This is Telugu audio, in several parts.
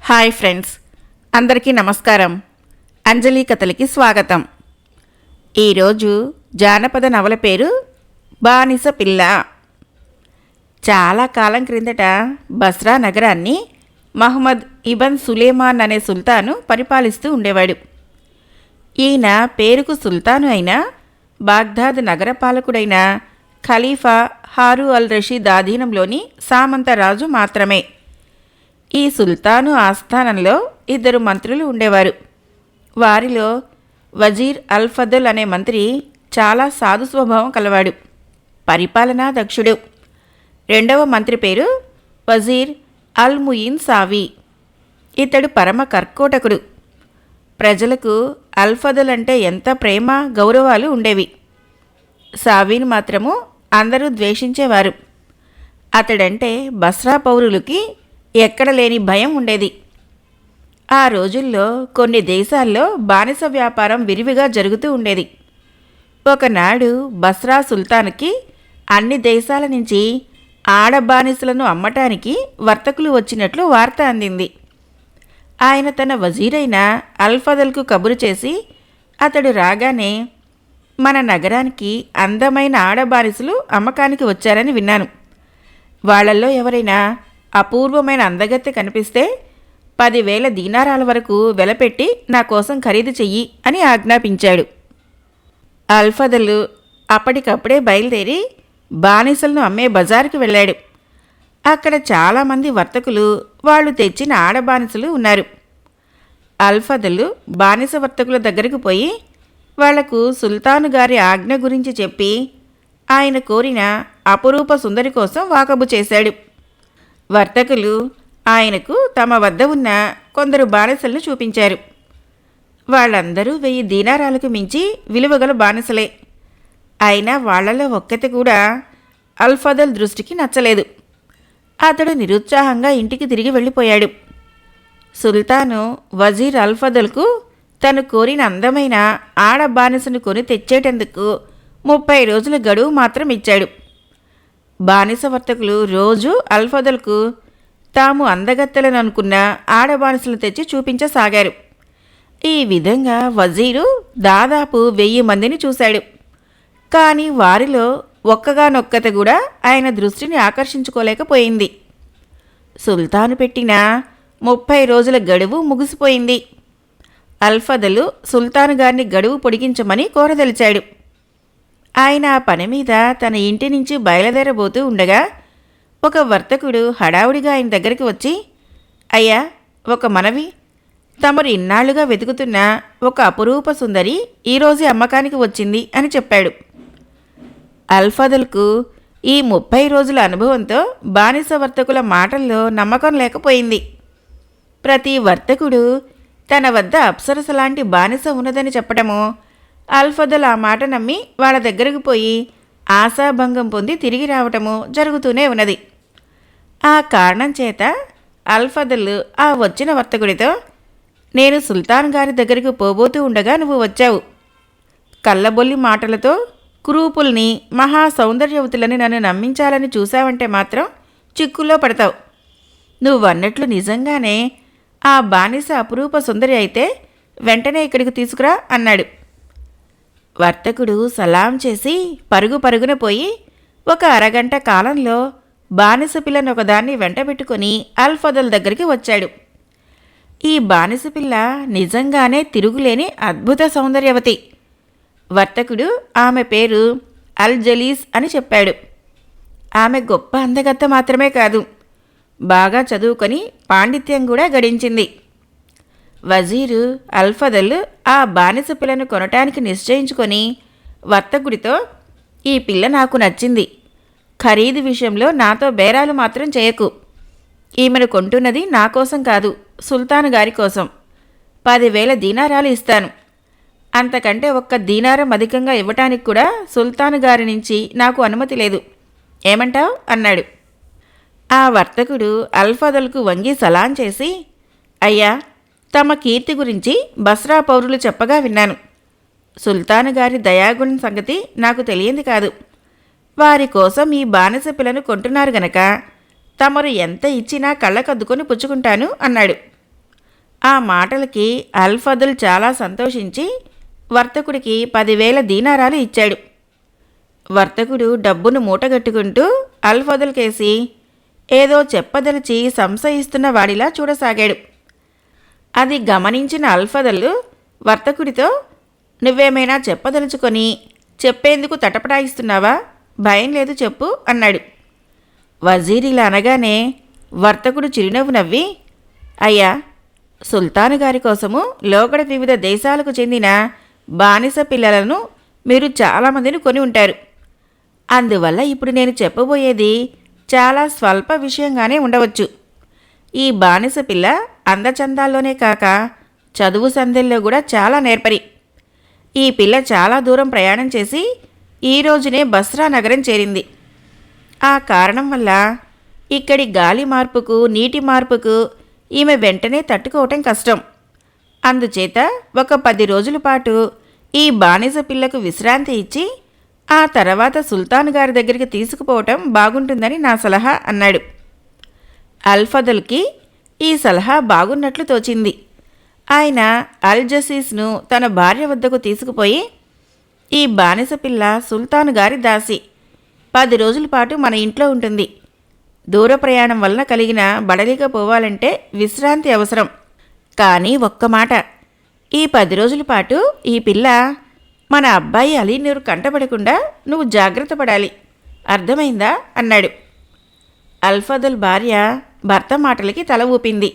హాయ్ ఫ్రెండ్స్, అందరికీ నమస్కారం. అంజలి కథలకి స్వాగతం. ఈరోజు జానపద నవల పేరు బానిస పిల్ల. చాలా కాలం క్రిందట బస్రా నగరాన్ని మహమ్మద్ ఇబన్ సులేమాన్ అనే సుల్తాను పరిపాలిస్తూ ఉండేవాడు. ఈయన పేరుకు సుల్తాను అయినా బాగ్దాద్ నగరపాలకుడైన ఖలీఫా హారూ అల్ రషీద్ ఆధీనంలోని సామంతరాజు మాత్రమే. ఈ సుల్తాను ఆస్థానంలో 2 మంత్రులు ఉండేవారు. వారిలో వజీర్ అల్ ఫదల్ అనే మంత్రి చాలా సాధు స్వభావం కలవాడు, పరిపాలనా దక్షుడు. 2వ మంత్రి పేరు వజీర్ అల్ ముయిన్ సావి. ఇతడు పరమ కర్కోటకుడు. ప్రజలకు అల్ ఫదల్ అంటే ఎంత ప్రేమ గౌరవాలు ఉండేవి. సావీని మాత్రము అందరూ ద్వేషించేవారు. అతడంటే బస్రా పౌరులకి ఎక్కడ లేని భయం ఉండేది. ఆ రోజుల్లో కొన్ని దేశాల్లో బానిస వ్యాపారం విరివిగా జరుగుతూ ఉండేది. ఒకనాడు బస్రా సుల్తాన్కి అన్ని దేశాల నుంచి ఆడబానిసలను అమ్మటానికి వర్తకులు వచ్చినట్లు వార్త అందింది. ఆయన తన వజీరైన అల్ఫదల్కు కబురు చేసి అతడు రాగానే, మన నగరానికి అందమైన ఆడబానిసలు అమ్మకానికి వచ్చారని విన్నాను. వాళ్లల్లో ఎవరైనా అపూర్వమైన అందగత్తె కనిపిస్తే 10,000 దీనారాల వరకు వెలపెట్టి నా కోసం ఖరీదు చెయ్యి అని ఆజ్ఞాపించాడు. అల్ఫదల్ అప్పటికప్పుడే బయలుదేరి బానిసలను అమ్మే బజారుకి వెళ్ళాడు. అక్కడ చాలామంది వర్తకులు వాళ్ళు తెచ్చిన ఆడబానిసలు ఉన్నారు. అల్ఫదల్ బానిస వర్తకుల దగ్గరకు పోయి వాళ్లకు సుల్తాను గారి ఆజ్ఞ గురించి చెప్పి ఆయన కోరిన అపురూప సుందరి కోసం వాకబు చేశాడు. వర్తకులు ఆయనకు తమ వద్ద ఉన్న కొందరు బానిసలను చూపించారు. వాళ్ళందరూ 1000 దీనారాలకు మించి విలువగల బానిసలే. అయినా వాళ్లలో ఒక్కటి కూడా అల్ఫదల్ దృష్టికి నచ్చలేదు. అతడు నిరుత్సాహంగా ఇంటికి తిరిగి వెళ్ళిపోయాడు. సుల్తాను వజీర్ అల్ఫదల్కు తను కోరిన అందమైన ఆడ బానిసను కొని తెచ్చేటందుకు 30 రోజుల గడువు మాత్రం ఇచ్చాడు. బానిస వర్తకులు రోజు అల్ఫదల్కు తాము అందగత్తెలను అనుకున్న ఆడబానిసలు తెచ్చి చూపించసాగారు. ఈ విధంగా వజీరు దాదాపు 1000 మందిని చూశాడు. కానీ వారిలో ఒక్కగానొక్కత కూడా ఆయన దృష్టిని ఆకర్షించుకోలేకపోయింది. సుల్తాను పెట్టిన 30 రోజుల గడువు ముగిసిపోయింది. అల్ఫదలు సుల్తాను గారిని గడువు పొడిగించమని కోరదలిచాడు. ఆయన ఆ పని మీద తన ఇంటి నుంచి బయలుదేరబోతూ ఉండగా ఒక వర్తకుడు హడావుడిగా ఆయన దగ్గరికి వచ్చి, అయ్యా, ఒక మనవి, తమరు ఇన్నాళ్లుగా వెతుకుతున్న ఒక అపురూప సుందరి ఈరోజే అమ్మకానికి వచ్చింది అని చెప్పాడు. అల్ఫదల్కు ఈ 30 రోజుల అనుభవంతో బానిస వర్తకుల మాటల్లో నమ్మకం లేకపోయింది. ప్రతి వర్తకుడు తన వద్ద అప్సరసలాంటి బానిస ఉన్నదని చెప్పటమో, అల్ఫదల్ ఆ మాట నమ్మి వాళ్ళ దగ్గరకు పోయి ఆశాభంగం పొంది తిరిగి రావటమో జరుగుతూనే ఉన్నది. ఆ కారణం చేత అల్ఫదల్ ఆ వచ్చిన వర్తకుడితో, నేను సుల్తాన్ గారి దగ్గరికి పోబోతూ ఉండగా నువ్వు వచ్చావు. కళ్ళబొల్లి మాటలతో కురూపుల్ని మహా సౌందర్యవతులని నన్ను నమ్మించాలని చూశావంటే మాత్రం చిక్కుల్లో పడతావు. నువ్వన్నట్లు నిజంగానే ఆ బానిస అపురూప సుందరి అయితే వెంటనే ఇక్కడికి తీసుకురా అన్నాడు. వర్తకుడు సలాం చేసి పరుగు పరుగున పోయి ఒక అరగంట కాలంలో బానిస పిల్లను ఒకదాన్ని వెంటబెట్టుకుని అల్ఫదల్ దగ్గరికి వచ్చాడు. ఈ బానిస పిల్ల నిజంగానే తిరుగులేని అద్భుత సౌందర్యవతి. వర్తకుడు ఆమె పేరు అల్ జలీస్ అని చెప్పాడు. ఆమె గొప్ప అందగత్త మాత్రమే కాదు, బాగా చదువుకొని పాండిత్యం కూడా గడించింది. వజీరు అల్ఫదల్ ఆ బానిస పిల్లను కొనటానికి నిశ్చయించుకొని వర్తకుడితో, ఈ పిల్ల నాకు నచ్చింది, ఖరీదు విషయంలో నాతో బేరాలు మాత్రం చేయకు. ఈమెను కొంటున్నది నా కోసం కాదు, సుల్తాను గారి కోసం. 10,000 దీనారాలు ఇస్తాను. అంతకంటే 1 దీనారం అధికంగా ఇవ్వటానికి కూడా సుల్తాను గారి నుంచి నాకు అనుమతి లేదు. ఏమంటావ్ అన్నాడు. ఆ వర్తకుడు అల్ఫదల్కు వంగి సలాం చేసి, అయ్యా, తమ కీర్తి గురించి బస్రా పౌరులు చెప్పగా విన్నాను. సుల్తాను గారి దయాగుణం సంగతి నాకు తెలియంది కాదు. వారి కోసం ఈ బానిస పిల్లను కొంటున్నారు గనక తమరు ఎంత ఇచ్చినా కళ్ళకద్దుకొని పుచ్చుకుంటాను అన్నాడు. ఆ మాటలకి అల్ఫదుల్ చాలా సంతోషించి వర్తకుడికి 10,000 దీనారాలు ఇచ్చాడు. వర్తకుడు డబ్బును మూటగట్టుకుంటూ అల్ఫదుల్ కేసి ఏదో చెప్పదలిచి సంశయిస్తున్న వాడిలా చూడసాగాడు. అది గమనించిన అల్ఫదుల్ వర్తకుడితో, నువ్వేమైనా చెప్పదలుచుకొని చెప్పేందుకు తటపటాయిస్తున్నావా? భయం లేదు, చెప్పు అన్నాడు. వజీర్ ఇలా అనగానే వర్తకుడు చిరునవ్వు నవ్వి, అయ్యా, సుల్తాను గారి కోసము లోగడ వివిధ దేశాలకు చెందిన బానిస పిల్లలను మీరు చాలామందిని కొని ఉంటారు. అందువల్ల ఇప్పుడు నేను చెప్పబోయేది చాలా స్వల్ప విషయంగానే ఉండవచ్చు. ఈ బానిస పిల్ల అందచందాల్లోనే కాక చదువు సంధ్యల్లో కూడా చాలా నేర్పరి. ఈ పిల్ల చాలా దూరం ప్రయాణం చేసి ఈ రోజునే బస్రా నగరం చేరింది. ఆ కారణం వల్ల ఇక్కడి గాలి మార్పుకు నీటి మార్పుకు ఈమె వెంటనే తట్టుకోవటం కష్టం. అందుచేత ఒక 10 రోజుల పాటు ఈ బానిస పిల్లకు విశ్రాంతి ఇచ్చి ఆ తర్వాత సుల్తాన్ గారి దగ్గరికి తీసుకుపోవటం బాగుంటుందని నా సలహా అన్నాడు. అల్ఫదుల్కి ఈ సలహా బాగున్నట్లు తోచింది. ఆయన అల్ జసీస్ను తన భార్య వద్దకు తీసుకుపోయి, ఈ బానిస పిల్ల సుల్తాను గారి దాసి 10 రోజుల పాటు మన ఇంట్లో ఉంటుంది. దూర ప్రయాణం వలన కలిగిన బడలిక పోవాలంటే విశ్రాంతి అవసరం. కానీ ఒక్క మాట, ఈ 10 రోజుల పాటు ఈ పిల్ల మన అబ్బాయి అలీనూర్ కంటపడకుండా నువ్వు జాగ్రత్త పడాలి, అర్థమైందా అన్నాడు. అల్ఫదుల్ భార్య భర్త మాటలకి తల ఊపింది.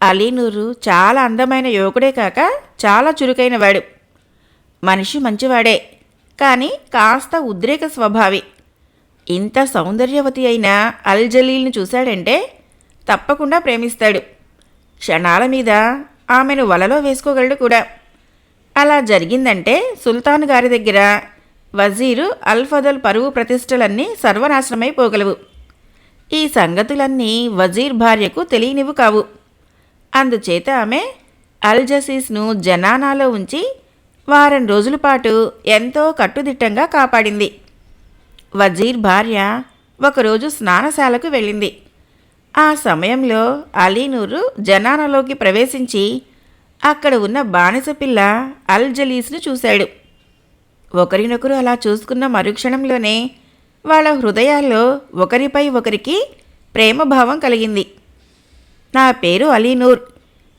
అలీనూరు చాలా అందమైన యువకుడే కాక చాలా చురుకైనవాడు. మనిషి మంచివాడే, కానీ కాస్త ఉద్రేక స్వభావి. ఇంత సౌందర్యవతి అయిన అల్ జలీల్ని చూశాడంటే తప్పకుండా ప్రేమిస్తాడు. క్షణాల మీద ఆమెను వలలో వేసుకోగలడు కూడా. అలా జరిగిందంటే సుల్తాన్ గారి దగ్గర వజీరు అల్ఫదుల్ పరువు ప్రతిష్టలన్నీ సర్వనాశనమైపోగలవు. ఈ సంగతులన్నీ వజీర్ భార్యకు తెలియనివి కావు. అందుచేత ఆమె అల్ జసీస్ను జనానాలో ఉంచి వారం రోజుల పాటు ఎంతో కట్టుదిట్టంగా కాపాడింది. వజీర్ భార్య ఒకరోజు స్నానశాలకు వెళ్ళింది. ఆ సమయంలో అలీనూరు జనానాలోకి ప్రవేశించి అక్కడ ఉన్న బానిస పిల్ల అల్ జలీస్ను చూశాడు. ఒకరినొకరు అలా చూసుకున్న మరుక్షణంలోనే వాళ్ళ హృదయాల్లో ఒకరిపై ఒకరికి ప్రేమభావం కలిగింది. నా పేరు అలీనూర్,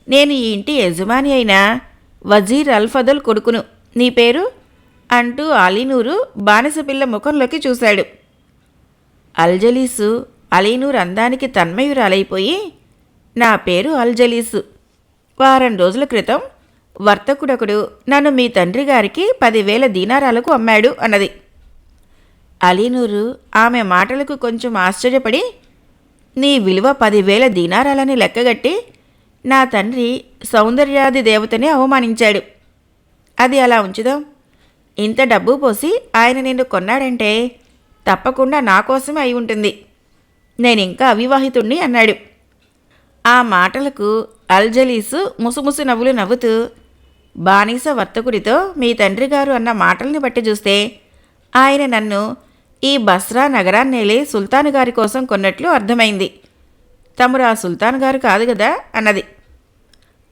నేను ఈ ఇంటి యజమాని అయిన వజీర్ అల్ఫదుల్ కొడుకును. నీ పేరు అంటూ అలీనూరు బానిసపిల్ల ముఖంలోకి చూశాడు. అల్జలీసు అలీనూర్ అందానికి తన్మయురాలైపోయి, నా పేరు అల్జలీసు. వారం రోజుల క్రితం వర్తకుడొకడు నన్ను మీ తండ్రి గారికి 10,000 దీనారాలకు అమ్మాడు అన్నది. అలీనూరు ఆమె మాటలకు కొంచెం ఆశ్చర్యపడి, నీ విలువ 10,000 దీనారాలని లెక్కగట్టి నా తండ్రి సౌందర్యాది దేవతని అవమానించాడు. అది అలా ఉంచుదాం. ఇంత డబ్బు పోసి ఆయన నిన్ను కొన్నాడంటే తప్పకుండా నా కోసమే అయి ఉంటుంది. నేనింకా అవివాహితుణ్ణి అన్నాడు. ఆ మాటలకు అల్జలీసు ముసుముసు నవ్వులు నవ్వుతూ, బానిస వర్తకుడితో మీ తండ్రి గారు అన్న మాటల్ని బట్టి చూస్తే ఆయన నన్ను ఈ బస్రా నగరాన్నేలే సుల్తాను గారి కోసం కొన్నట్లు అర్థమైంది. తమరు ఆ సుల్తాన్ గారు కాదు కదా అన్నది.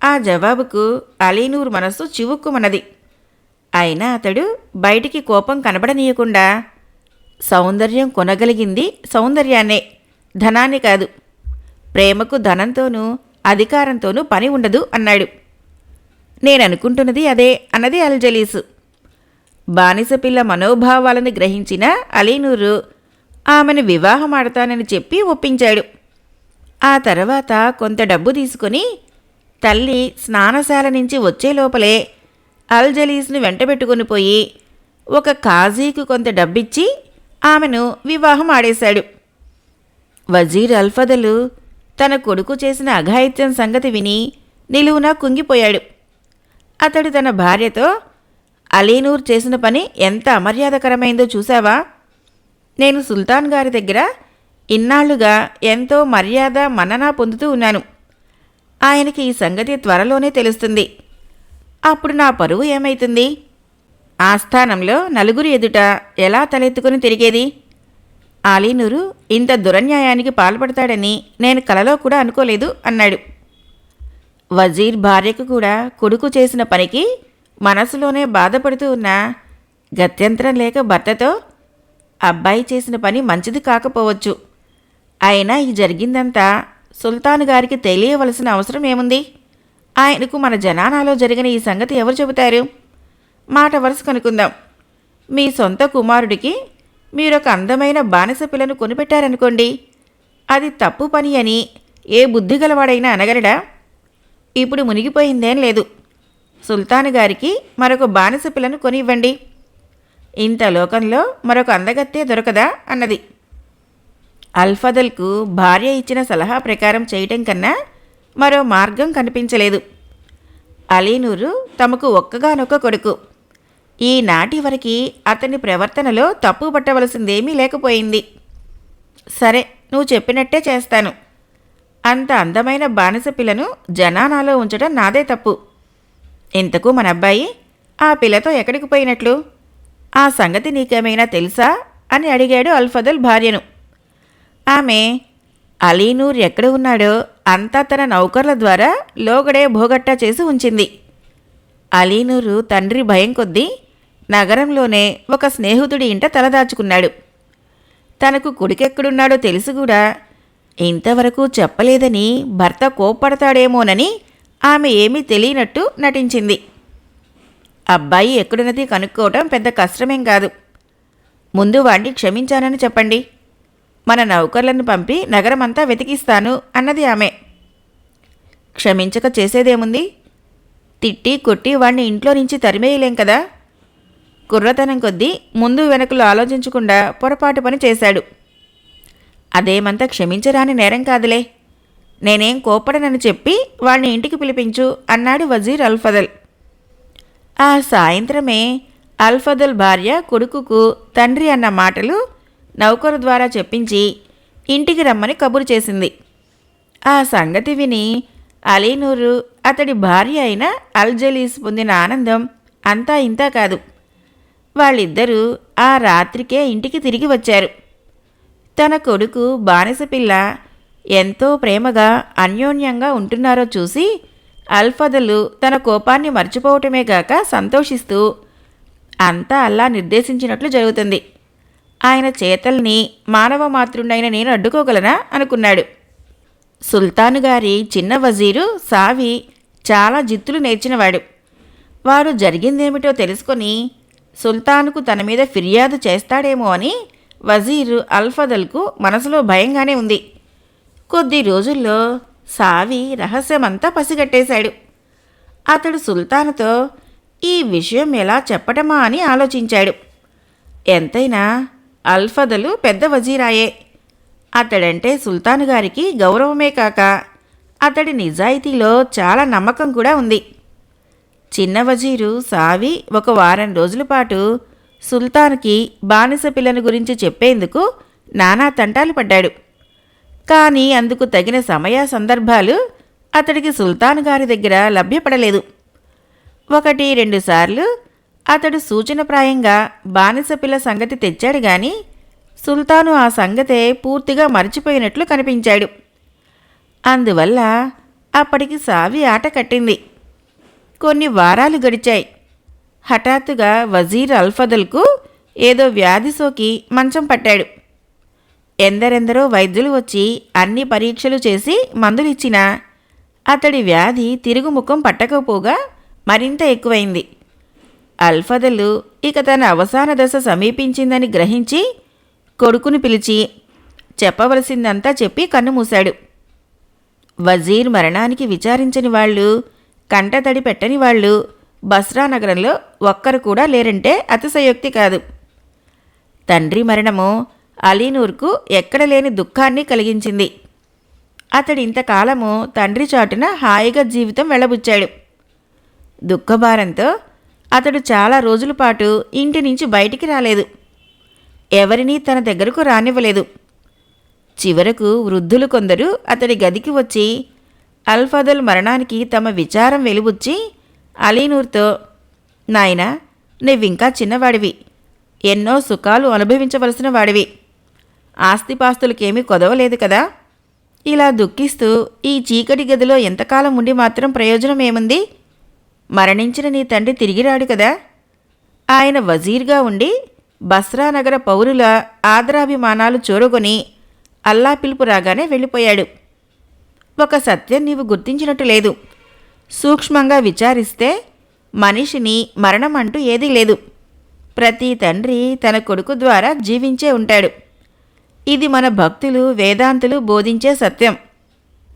ఆ జవాబుకు అలీనూర్ మనస్సు చివుక్కుమన్నది. అయినా అతడు బయటికి కోపం కనబడనీయకుండా, సౌందర్యం కొనగలిగింది సౌందర్యాన్నే, ధనాన్ని కాదు. ప్రేమకు ధనంతోనూ అధికారంతోనూ పని ఉండదు అన్నాడు. నేననుకుంటున్నది అదే అన్నది అల్జలీసు. బానిస పిల్ల మనోభావాలను గ్రహించిన అలీనూరు ఆమెను వివాహమాడతానని చెప్పి ఒప్పించాడు. ఆ తర్వాత కొంత డబ్బు తీసుకుని తల్లి స్నానశాల నుంచి వచ్చే లోపలే అల్జలీస్ను వెంటబెట్టుకుని పోయి ఒక కాజీకు కొంత డబ్బిచ్చి ఆమెను వివాహం ఆడేశాడు. వజీర్ అల్ఫదుల్ తన కొడుకు చేసిన అఘాయిత్యం సంగతి విని నిలువునా కుంగిపోయాడు. అతడు తన భార్యతో, అలీనూర్ చేసిన పని ఎంత అమర్యాదకరమైందో చూశావా? నేను సుల్తాన్ గారి దగ్గర ఇన్నాళ్లుగా ఎంతో మర్యాద మన్నన పొందుతూ ఉన్నాను. ఆయనకి ఈ సంగతి త్వరలోనే తెలుస్తుంది. అప్పుడు నా పరువు ఏమైతుంది? ఆస్థానంలో నలుగురి ఎదుట ఎలా తలెత్తుకుని తిరిగేది? అలీనూరు ఇంత దురన్యాయానికి పాల్పడతాడని నేను కలలో కూడా అనుకోలేదు అన్నాడు. వజీర్ భార్యకు కూడా కొడుకు చేసిన పనికి మనసులోనే బాధపడుతూ ఉన్నా గత్యంతరం లేక భర్తతో, అబ్బాయి చేసిన పని మంచిది కాకపోవచ్చు, అయినా ఈ జరిగిందంతా సుల్తాన్ గారికి తెలియవలసిన అవసరం ఏముంది? ఆయనకు మన జనానాలో జరిగిన ఈ సంగతి ఎవరు చెబుతారు? మాట వరుస కనుకుందాం. మీ సొంత కుమారుడికి మీరొక అందమైన బానిస పిల్లను కొనిపెట్టారనుకోండి, అది తప్పు పని అని ఏ బుద్ధిగలవాడైనా అనగలడా? ఇప్పుడు మునిగిపోయిందేం లేదు. సుల్తాన్ గారికి మరొక బానిస పిల్లను కొనివ్వండి. ఇంత లోకంలో మరొక అందగత్తే దొరకదా అన్నది. అల్ఫదల్కు భార్య ఇచ్చిన సలహా ప్రకారం చేయటం కన్నా మరో మార్గం కనిపించలేదు. అలీనూరు తమకు ఒక్కగానొక్క కొడుకు. ఈనాటి వరకు అతని ప్రవర్తనలో తప్పు పట్టవలసిందేమీ లేకపోయింది. సరే, నువ్వు చెప్పినట్టే చేస్తాను. అంత అందమైన బానిస పిల్లను జనానాలో ఉంచడం నాదే తప్పు. ఇంతకు మన అబ్బాయి ఆ పిల్లతో ఎక్కడికి పోయినట్లు? ఆ సంగతి నీకేమైనా తెలుసా అని అడిగాడు అల్ఫదల్ భార్యను. ఆమె అలీనూర్ ఎక్కడ ఉన్నాడో అంతా తన నౌకర్ల ద్వారా లోగడే భోగట్టా చేసి ఉంచింది. అలీనూరు తండ్రి భయం కొద్దీ నగరంలోనే ఒక స్నేహితుడి ఇంట తలదాచుకున్నాడు. తనకు కొడుకెక్కడున్నాడో తెలిసి కూడా ఇంతవరకు చెప్పలేదని భర్త కోప్పడతాడేమోనని ఆమె ఏమీ తెలియనట్టు నటించింది. అబ్బాయి ఎక్కడున్నది కనుక్కోవటం పెద్ద కష్టమేం కాదు. ముందు వాణ్ణి క్షమించానని చెప్పండి. మన నౌకర్లను పంపి నగరమంతా వెతికిస్తాను అన్నది ఆమె. క్షమించక చేసేదేముంది? తిట్టి కొట్టి వాణ్ణి ఇంట్లో నుంచి తరిమేయలేం కదా. కుర్రతనం కొద్దీ ముందు వెనకలు ఆలోచించకుండా పొరపాటు పని చేశాడు. అదేమంతా క్షమించరాని నేరం కాదులే. నేనేం కోపడనని చెప్పి వాణ్ణి ఇంటికి పిలిపించు అన్నాడు వజీర్ అల్ఫదల్. ఆ సాయంత్రమే అల్ఫదల్ భార్య కొడుకుకు తండ్రి అన్న మాటలు నౌకరు ద్వారా చెప్పించి ఇంటికి రమ్మని కబురు చేసింది. ఆ సంగతి విని అలీనూరు అతడి భార్య అయిన అల్జలీస్ పొందిన ఆనందం అంతా ఇంతా కాదు. వాళ్ళిద్దరూ ఆ రాత్రికే ఇంటికి తిరిగి వచ్చారు. తన కొడుకు బానిస పిల్ల ఎంతో ప్రేమగా అన్యోన్యంగా ఉంటున్నారో చూసి అల్ఫదలు తన కోపాన్ని మర్చిపోవటమే గాక సంతోషిస్తూ అంతా అల్లా నిర్దేశించినట్లు జరుగుతుంది. ఆయన చేతల్ని మానవ మాతృండైన నేను అడ్డుకోగలనా అనుకున్నాడు. సుల్తాను గారి చిన్న వజీరు సావి చాలా జిత్తులు నేర్చినవాడు. వాడు జరిగిందేమిటో తెలుసుకొని సుల్తానుకు తన మీద ఫిర్యాదు చేస్తాడేమో అని వజీరు అల్ఫదల్కు మనసులో భయంగానే ఉంది. కొద్ది రోజుల్లో సావి రహస్యమంతా పసిగట్టేశాడు. అతడు సుల్తానుతో ఈ విషయం ఎలా చెప్పటమా అని ఆలోచించాడు. ఎంతైనా అల్ఫదలు పెద్ద వజీరాయే. అతడంటే సుల్తాను గారికి గౌరవమే కాక అతడి నిజాయితీలో చాలా నమ్మకం కూడా ఉంది. చిన్న వజీరు సావి ఒక వారం రోజుల పాటు సుల్తాన్కి బానిస పిల్లను గురించి చెప్పేందుకు నానా తంటాలు పడ్డాడు. కానీ అందుకు తగిన సమయ సందర్భాలు అతడికి సుల్తాన్ గారి దగ్గర లభ్యపడలేదు. 1-2 సార్లు అతడు సూచనప్రాయంగా బానిస పిల్ల సంగతి తెచ్చాడు గాని సుల్తాను ఆ సంగతే పూర్తిగా మర్చిపోయినట్లు కనిపించాడు. అందువల్ల అప్పటికి సావి ఆట కట్టింది. కొన్ని వారాలు గడిచాయి. హఠాత్తుగా వజీర్ అల్ఫదల్కు ఏదో వ్యాధి సోకి మంచం పట్టాడు. ఎందరెందరో వైద్యులు వచ్చి అన్ని పరీక్షలు చేసి మందులిచ్చినా అతడి వ్యాధి తిరుగుముఖం పట్టకపోగా మరింత ఎక్కువైంది. అల్ఫదలు ఇక తన అవసాన దశ సమీపించిందని గ్రహించి కొడుకును పిలిచి చెప్పవలసిందంతా చెప్పి కన్నుమూశాడు. వజీర్ మరణానికి విచారించని వాళ్ళు, కంటతడి పెట్టని వాళ్ళు బస్రా నగరంలో ఒక్కరు కూడా లేరంటే అతిశయోక్తి కాదు. తండ్రి మరణము అలీనూర్కు ఎక్కడ లేని దుఃఖాన్ని కలిగించింది. అతడింతకాలము తండ్రి చాటున హాయిగా జీవితం వెళ్ళబుచ్చాడు. దుఃఖభారంతో అతడు చాలా రోజుల పాటు ఇంటి నుంచి బయటికి రాలేదు. ఎవరినీ తన దగ్గరకు రానివ్వలేదు. చివరకు వృద్ధులు కొందరు అతడి గదికి వచ్చి అల్ఫదల్ మరణానికి తమ విచారం వెలుబుచ్చి అలీనూర్తో, నాయనా, నువ్వింకా చిన్నవాడివి, ఎన్నో సుఖాలు అనుభవించవలసిన వాడివి, ఆస్తిపాస్తులకేమీ కొదవలేదు కదా, ఇలా దుఃఖిస్తూ ఈ చీకటి గదిలో ఎంతకాలం ఉండి మాత్రం ప్రయోజనం ఏముంది? మరణించిన నీ తండ్రి తిరిగి రాడు కదా. ఆయన వజీర్గా ఉండి బస్రా నగర పౌరుల ఆదరాభిమానాలు చూరగొని అల్లా పిలుపు రాగానే వెళ్ళిపోయాడు. ఒక సత్యం నీవు గుర్తించినట్టు లేదు. సూక్ష్మంగా విచారిస్తే మనిషిని మరణం అంటూ ఏదీ లేదు. ప్రతి తండ్రి తన కొడుకు ద్వారా జీవించే ఉంటాడు. ఇది మన భక్తులు వేదాంతులు బోధించే సత్యం.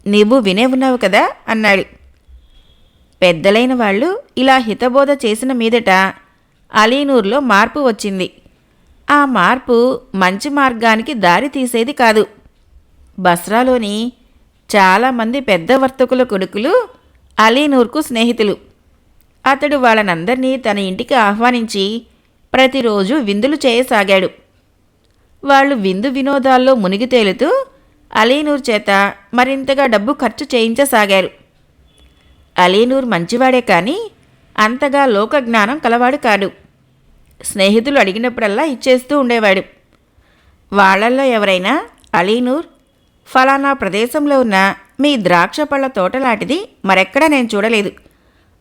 నీవు వినే ఉన్నావు కదా అన్నాడు. పెద్దలైన వాళ్ళు ఇలా హితబోధ చేసిన మీదట అలీనూర్లో మార్పు వచ్చింది. ఆ మార్పు మంచి మార్గానికి దారి తీసేది కాదు. బస్రాలోని చాలామంది పెద్ద వర్తకుల కొడుకులు అలీనూర్కు స్నేహితులు. అతడు వాళ్ళనందరినీ తన ఇంటికి ఆహ్వానించి ప్రతిరోజు విందులు చేయసాగాడు. వాళ్ళు విందు వినోదాల్లో మునిగి తేలుతూ అలీనూర్ చేత మరింతగా డబ్బు ఖర్చు చేయించసాగారు. అలీనూర్ మంచివాడే కానీ అంతగా లోకజ్ఞానం కలవాడు కాడు. స్నేహితులు అడిగినప్పుడల్లా ఇచ్చేస్తూ ఉండేవాడు. వాళ్ళల్లో ఎవరైనా అలీనూర్, ఫలానా ప్రదేశంలో ఉన్న మీ ద్రాక్ష పళ్ళ తోటలాంటిది మరెక్కడా నేను చూడలేదు,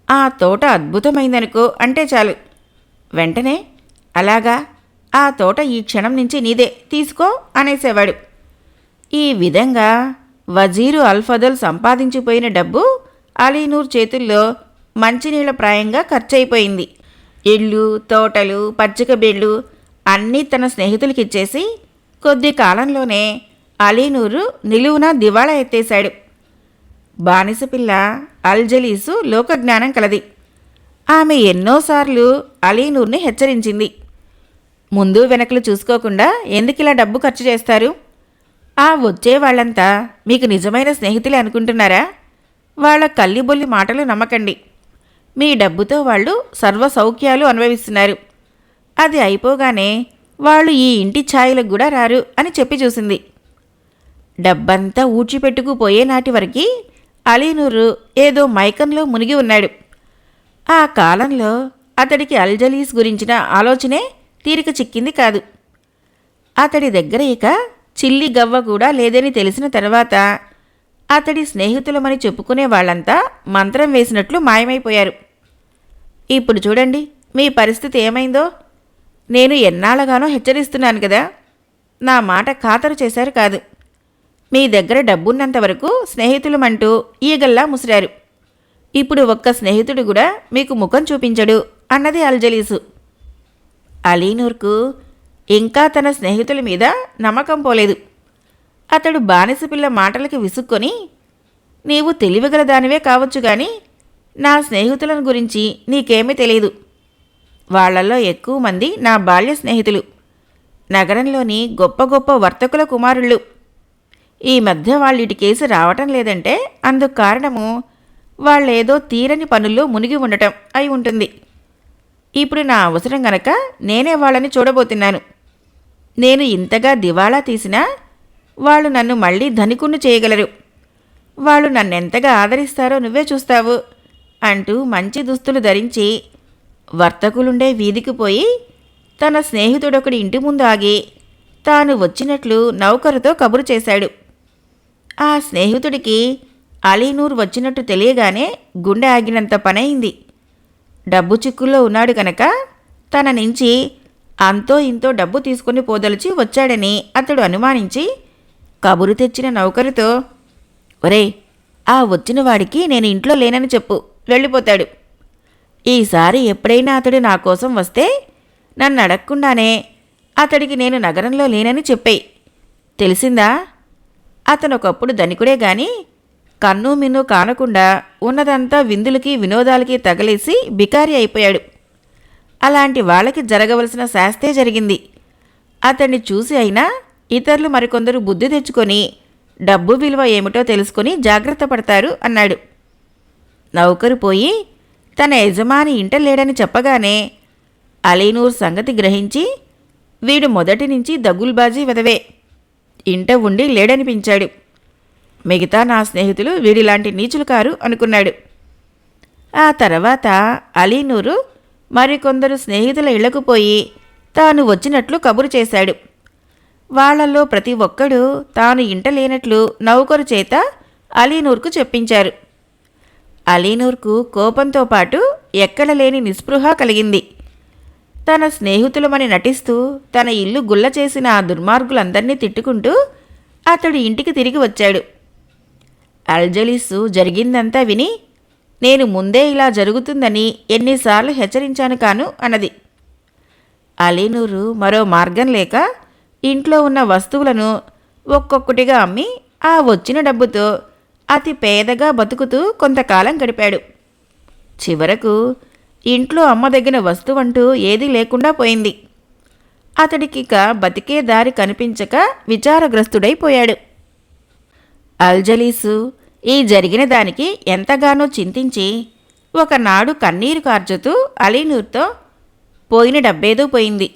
ఆ తోట అద్భుతమైందనుకో అంటే చాలు, వెంటనే అలాగా, ఆ తోట ఈ క్షణం నుంచి నీదే, తీసుకో అనేసేవాడు. ఈ విధంగా వజీరు అల్ఫదల్ సంపాదించిపోయిన డబ్బు అలీనూర్ చేతుల్లో మంచినీళ్ల ప్రాయంగా ఖర్చయిపోయింది. ఇళ్ళు, తోటలు, పచ్చిక బీళ్ళు అన్నీ తన స్నేహితులకిచ్చేసి కొద్ది కాలంలోనే అలీనూరు నిలువునా దివాళా ఎత్తేశాడు. బానిసపిల్ల అల్జలీసు లోకజ్ఞానం కలది. ఆమె ఎన్నోసార్లు అలీనూర్ని హెచ్చరించింది. ముందు వెనకలు చూసుకోకుండా ఎందుకిలా డబ్బు ఖర్చు చేస్తారు? ఆ వచ్చే వాళ్ళంతా మీకు నిజమైన స్నేహితులే అనుకుంటున్నారా? వాళ్ళ కల్లిబొల్లి మాటలు నమ్మకండి. మీ డబ్బుతో వాళ్ళు సర్వ సౌఖ్యాలు అనుభవిస్తున్నారు. అది అయిపోగానే వాళ్ళు ఈ ఇంటి ఛాయలకు కూడా రారు అని చెప్పి చూసింది. డబ్బంతా ఊడ్చిపెట్టుకుపోయే నాటి వరకు అలీనూరు ఏదో మైకంలో మునిగి ఉన్నాడు. ఆ కాలంలో అతడికి అల్జలీస్ గురించిన ఆలోచనే తీరిక చిక్కింది కాదు. అతడి దగ్గర ఇక చిల్లి గవ్వ కూడా లేదని తెలిసిన తర్వాత అతడి స్నేహితులమని చెప్పుకునే వాళ్ళంతా మంత్రం వేసినట్లు మాయమైపోయారు. ఇప్పుడు చూడండి మీ పరిస్థితి ఏమైందో. నేను ఎన్నాళ్ళగానో హెచ్చరిస్తున్నాను కదా, నా మాట ఖాతరు చేశారు కాదు. మీ దగ్గర డబ్బున్నంత వరకు స్నేహితులమంటూ ఈగల్లా ముసిరారు. ఇప్పుడు ఒక్క స్నేహితుడు కూడా మీకు ముఖం చూపించడు అన్నది అల్జలీసు. అలీనూర్కు ఇంకా తన స్నేహితుల మీద నమ్మకం పోలేదు. అతడు బానిసపిల్ల మాటలకి విసుక్కొని, నీవు తెలివిగల దానివే కావచ్చు గాని నా స్నేహితులను గురించి నీకేమీ తెలియదు. వాళ్లల్లో ఎక్కువ మంది నా బాల్య స్నేహితులు, నగరంలోని గొప్ప గొప్ప వర్తకుల కుమారుళ్ళు. ఈ మధ్య వాళ్ళిటి కేసు రావటం లేదంటే అందుకు కారణము వాళ్ళేదో తీరని పనుల్లో మునిగి ఉండటం అయి ఉంటుంది. ఇప్పుడు నా అవసరం గనక నేనే వాళ్ళని చూడబోతున్నాను. నేను ఇంతగా దివాళా తీసినా వాళ్ళు నన్ను మళ్ళీ ధనికుణ్ణి చేయగలరు. వాళ్ళు నన్నెంతగా ఆదరిస్తారో నువ్వే చూస్తావు అంటూ మంచి దుస్తులు ధరించి వర్తకులుండే వీధికి పోయి తన స్నేహితుడొకడి ఇంటి ముందు ఆగి తాను వచ్చినట్లు నౌకరుతో కబురు చేశాడు. ఆ స్నేహితుడికి అలీనూర్ వచ్చినట్టు తెలియగానే గుండె ఆగినంత పనయింది. డబ్బు చిక్కుల్లో ఉన్నాడు కనుక తన నుంచి అంతో ఇంతో డబ్బు తీసుకుని పోదలిచి వచ్చాడని అతడు అనుమానించి కబురు తెచ్చిన నౌకరుతో, ఒరేయ్, ఆ వచ్చిన వాడికి నేను ఇంట్లో లేనని చెప్పు, వెళ్ళిపోతాడు. ఈసారి ఎప్పుడైనా అతడు నా కోసం వస్తే నన్ను అడగకుండానే అతడికి నేను నగరంలో లేనని చెప్పేయి, తెలిసిందా? అతనొకప్పుడు ధనికుడే గాని కన్ను మిన్ను కానకుండా ఉన్నదంతా విందులకి వినోదాలకి తగలేసి బికారి అయిపోయాడు. అలాంటి వాళ్ళకి జరగవలసిన శాస్తే జరిగింది. అతన్ని చూసి అయినా ఇతరులు మరికొందరు బుద్ధి తెచ్చుకొని డబ్బు విలువ ఏమిటో తెలుసుకొని జాగ్రత్త పడతారు అన్నాడు. నౌకరు పోయి తన యజమాని ఇంట లేడని చెప్పగానే అలీనూర్ సంగతి గ్రహించి, వీడు మొదటి నుంచి దగుల్బాజీ వెదవే, ఇంట ఉండి లేడనిపించాడు. మిగతా నా స్నేహితులు వీడిలాంటి నీచులు కారు అనుకున్నాడు. ఆ తర్వాత అలీనూరు మరికొందరు స్నేహితుల ఇళ్లకు పోయి తాను వచ్చినట్లు కబురు చేశాడు. వాళ్లలో ప్రతి ఒక్కడూ తాను ఇంట లేనట్లు నౌకరు చేత అలీనూర్కు చెప్పించారు. అలీనూర్కు కోపంతో పాటు ఎక్కడలేని నిస్పృహ కలిగింది. తన స్నేహితులమని నటిస్తూ తన ఇల్లు గుల్ల చేసిన ఆ దుర్మార్గులందర్నీ తిట్టుకుంటూ అతడు ఇంటికి తిరిగి వచ్చాడు. అల్జలీసు జరిగిందంతా విని, నేను ముందే ఇలా జరుగుతుందని ఎన్నిసార్లు హెచ్చరించాను కాను అన్నది. అలీనూరు మరో మార్గం లేక ఇంట్లో ఉన్న వస్తువులను ఒక్కొక్కటిగా అమ్మి ఆ వచ్చిన డబ్బుతో అతి పేదగా బతుకుతూ కొంతకాలం గడిపాడు. చివరకు ఇంట్లో అమ్మదగిన వస్తువంటూ ఏదీ లేకుండా పోయింది. అతడికిక బతికే దారి కనిపించక విచారగ్రస్తుడైపోయాడు. అల్జలీసు ఈ జరిగిన దానికి ఎంతగానో చింతించి ఒకనాడు కన్నీరు కార్చుతూ అలీనూర్తో, పోయిన డబ్బేదో పోయింది,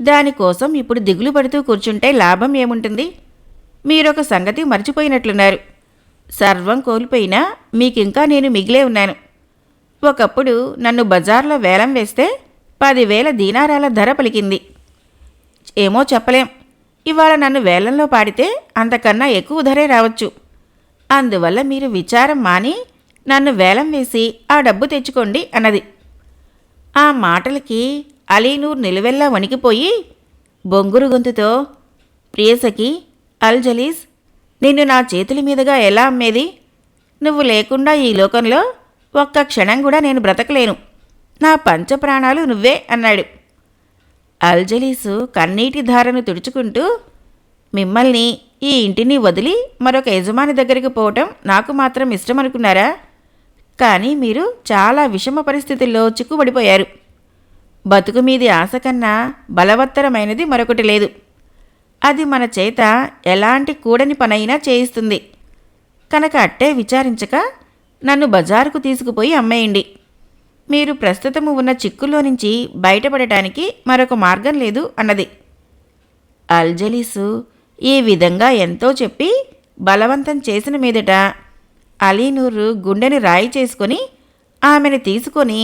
దానికోసం ఇప్పుడు దిగులు పడుతూ కూర్చుంటే లాభం ఏముంటుంది? మీరొక సంగతి మర్చిపోయినట్లున్నారు. సర్వం కోల్పోయినా మీకింకా నేను మిగిలే ఉన్నాను. ఒకప్పుడు నన్ను బజార్లో వేలం వేస్తే 10,000 దీనారాల ధర పలికింది. ఏమో చెప్పలేం, ఇవాళ నన్ను వేలంలో పాడితే అంతకన్నా ఎక్కువ ధరే రావచ్చు. అందువల్ల మీరు విచారం మాని నన్ను వేలం వేసి ఆ డబ్బు తెచ్చుకోండి అన్నది. ఆ మాటలకి అలీనూర్ నిలువెల్లా వణికిపోయి బొంగురు గొంతుతో, ప్రియసఖి, అల్జలీస్, నిన్ను నా చేతుల మీదుగా ఎలా అమ్మేది? నువ్వు లేకుండా ఈ లోకంలో ఒక్క క్షణం కూడా నేను బ్రతకలేను. నా పంచప్రాణాలు నువ్వే అన్నాడు. అల్జలీసు కన్నీటి ధారను తుడుచుకుంటూ, మిమ్మల్ని, ఈ ఇంటిని వదిలి మరొక యజమాని దగ్గరికి పోవటం నాకు మాత్రం ఇష్టమనుకున్నారా? కానీ మీరు చాలా విషమ పరిస్థితుల్లో చిక్కుబడిపోయారు. బతుకు మీది ఆశ కన్నా బలవత్తరమైనది మరొకటి లేదు. అది మన చేత ఎలాంటి కూడని పనైనా చేయిస్తుంది. కనుక అట్టే విచారించక నన్ను బజారుకు తీసుకుపోయి అమ్మేయండి. మీరు ప్రస్తుతము ఉన్న చిక్కుల్లో నుంచి బయటపడటానికి మరొక మార్గం లేదు అన్నది. అల్జలీసు ఈ విధంగా ఎంతో చెప్పి బలవంతం చేసిన మీదట అలీనూరు గుండెని రాయి చేసుకొని ఆమెను తీసుకొని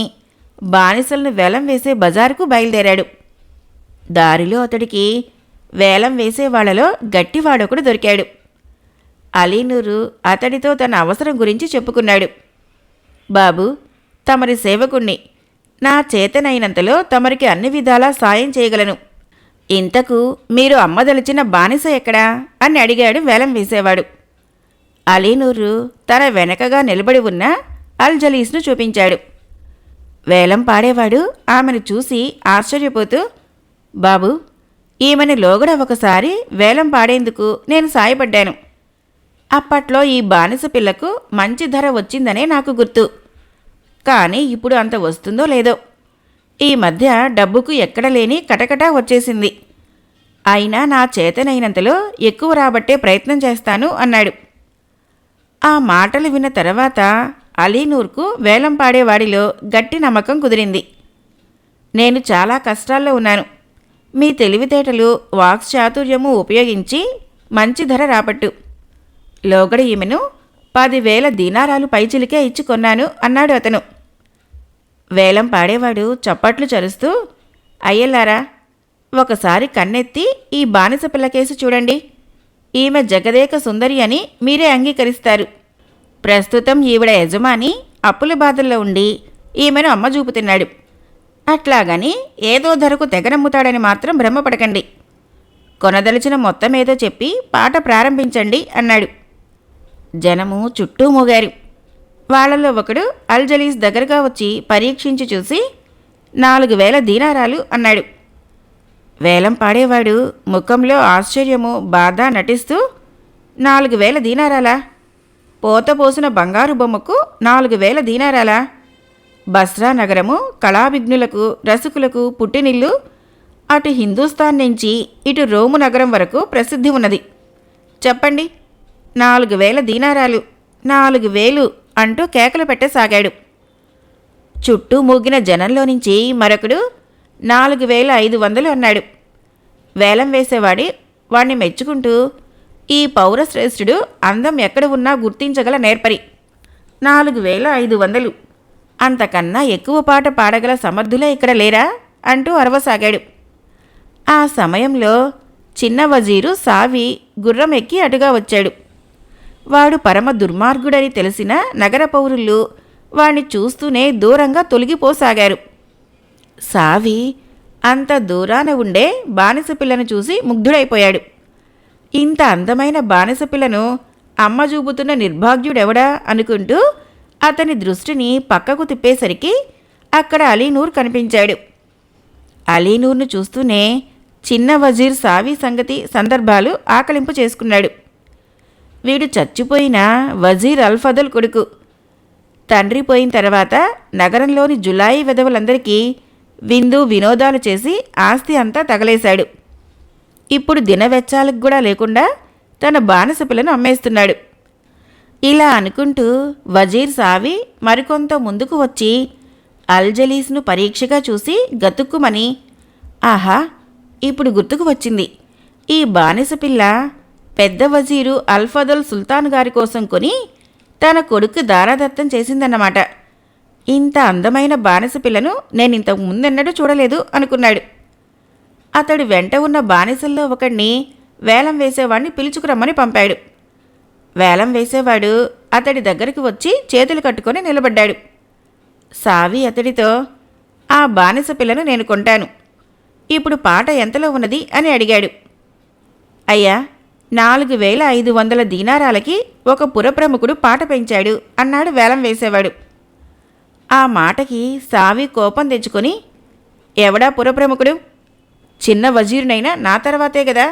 బానిసలను వేలం వేసే బజారుకు బయలుదేరాడు. దారిలో అతడికి వేలం వేసేవాళ్లలో గట్టివాడొకడు దొరికాడు. అలీనూరు అతడితో తన అవసరం గురించి చెప్పుకున్నాడు. బాబు, తమరి సేవకుణ్ణి. నా చేతనైనంతలో తమరికి అన్ని విధాలా సాయం చేయగలను. ఇంతకు మీరు అమ్మదలిచిన బానిస ఎక్కడా అని అడిగాడు వేలం వేసేవాడు. అలీనూరు తన వెనకగా నిలబడి ఉన్న అల్జలీస్ను చూపించాడు. వేలం పాడేవాడు ఆమెను చూసి ఆశ్చర్యపోతూ, బాబు, ఈమెని లోగడ ఒకసారి వేలం పాడేందుకు నేను సాయపడ్డాను. అప్పట్లో ఈ బానిస పిల్లకు మంచి ధర వచ్చిందనే నాకు గుర్తు. కానీ ఇప్పుడు అంత వస్తుందో లేదో. ఈ మధ్య డబ్బుకు ఎక్కడ లేని కటకటా వచ్చేసింది. అయినా నా చేతనైనంతలో ఎక్కువ రాబట్టే ప్రయత్నం చేస్తాను అన్నాడు. ఆ మాటలు విన్న తర్వాత అలీనూర్కు వేలం పాడేవాడిలో గట్టి నమ్మకం కుదిరింది. నేను చాలా కష్టాల్లో ఉన్నాను. మీ తెలివితేటలు, వాక్చాతుర్యము ఉపయోగించి మంచి ధర రాబట్టు. లోగడ ఈమెను 10,000 దీనారాలు పైచిలికే ఇచ్చి కొన్నాను అన్నాడు అతను. వేలం పాడేవాడు చప్పట్లు చరుస్తూ, అయ్యలారా, ఒకసారి కన్నెత్తి ఈ బానిస పిల్లకేసి చూడండి. ఈమె జగదేక సుందరి అని మీరే అంగీకరిస్తారు. ప్రస్తుతం ఈవిడ యజమాని అప్పుల బాధల్లో ఉండి ఈమెను అమ్మజూపుతున్నాడు. అట్లాగని ఏదో ధరకు తెగనమ్ముతాడని మాత్రం భ్రమపడకండి. కొనదలిచిన మొత్తమేదో చెప్పి పాట ప్రారంభించండి అన్నాడు. జనము చుట్టూ మోగారు. వాళ్లలో ఒకడు అల్జలీస్ దగ్గరగా వచ్చి పరీక్షించి చూసి 4,000 దీనారాలు అన్నాడు. వేలం పాడేవాడు ముఖంలో ఆశ్చర్యము, బాధ నటిస్తూ, 4,000 దీనారాలా? పోతపోసిన బంగారు బొమ్మకు 4,000 దీనారాలా? బస్రా నగరము కళాభిజ్ఞులకు, రసికులకు పుట్టినిల్లు. అటు హిందూస్థాన్ నుంచి ఇటు రోము నగరం వరకు ప్రసిద్ధి ఉన్నది. చెప్పండి, 4,000 దీనారాలు, 4,000 అంటూ కేకలు పెట్టసాగాడు. చుట్టూ మూగిన జనంలో నుంచి మరొకడు 4,500 అన్నాడు. వేలం వేసేవాడి వాణ్ణి మెచ్చుకుంటూ, ఈ పౌరశ్రేష్ఠుడు అందం ఎక్కడ ఉన్నా గుర్తించగల నేర్పరి, 4,500, అంతకన్నా ఎక్కువ పాట పాడగల సమర్థులే ఇక్కడ లేరా అంటూ అరవసాగాడు. ఆ సమయంలో చిన్న వజీరు సావి గుర్రం ఎక్కి అటుగా వచ్చాడు. వాడు పరమ దుర్మార్గుడని తెలిసిన నగర పౌరులు వాణ్ణి చూస్తూనే దూరంగా తొలగిపోసాగారు. సావి అంత దూరాన ఉండే బానిస పిల్లను చూసి ముగ్ధుడైపోయాడు. ఇంత అందమైన బానిస పిల్లను అమ్మ చూపుతున్న నిర్భాగ్యుడెవడా అనుకుంటూ అతని దృష్టిని పక్కకు తిప్పేసరికి అక్కడ అలీనూర్ కనిపించాడు. అలీనూర్ను చూస్తూనే చిన్న వజీర్ సావి సందర్భాలు ఆకలింపు చేసుకున్నాడు. వీడు చచ్చిపోయిన వజీర్ అల్ఫదల్ కొడుకు. తండ్రి పోయిన తర్వాత నగరంలోని జులాయి వెధవలందరికీ విందు వినోదాలు చేసి ఆస్తి అంతా తగలేశాడు. ఇప్పుడు దినవెచ్చాలకు కూడా లేకుండా తన బానిస పిల్లను అమ్మేస్తున్నాడు. ఇలా అనుకుంటూ వజీర్ సావి మరికొంత ముందుకు వచ్చి అల్జలీస్ను పరీక్షగా చూసి గతుక్కుమని, ఆహా, ఇప్పుడు గుర్తుకు వచ్చింది. ఈ బానిస పిల్ల పెద్ద వజీరు అల్ఫదల్ సుల్తాన్ గారి కోసం కొని తన కొడుకు దారాదత్తం చేసిందన్నమాట. ఇంత అందమైన బానిస పిల్లను నేనింతకు ముందెన్నడూ చూడలేదు అనుకున్నాడు. అతడు వెంట ఉన్న బానిసల్లో ఒకడిని వేలం వేసేవాడిని పిలుచుకురమ్మని పంపాడు. వేలం వేసేవాడు అతడి దగ్గరికి వచ్చి చేతులు కట్టుకొని నిలబడ్డాడు. సావి అతడితో, ఆ బానిస పిల్లను నేను కొంటాను. ఇప్పుడు పాట ఎంతలో ఉన్నది అని అడిగాడు. అయ్యా, 4500 దీనారాలకి ఒక పురప్రముఖుడు పాట పెంచాడు అన్నాడు వేలం వేసేవాడు. ఆ మాటకి సావి కోపం తెచ్చుకొని, ఎవడా పురప్రముఖుడు? చిన్న వజీరునైనా నా తర్వాతే గదా.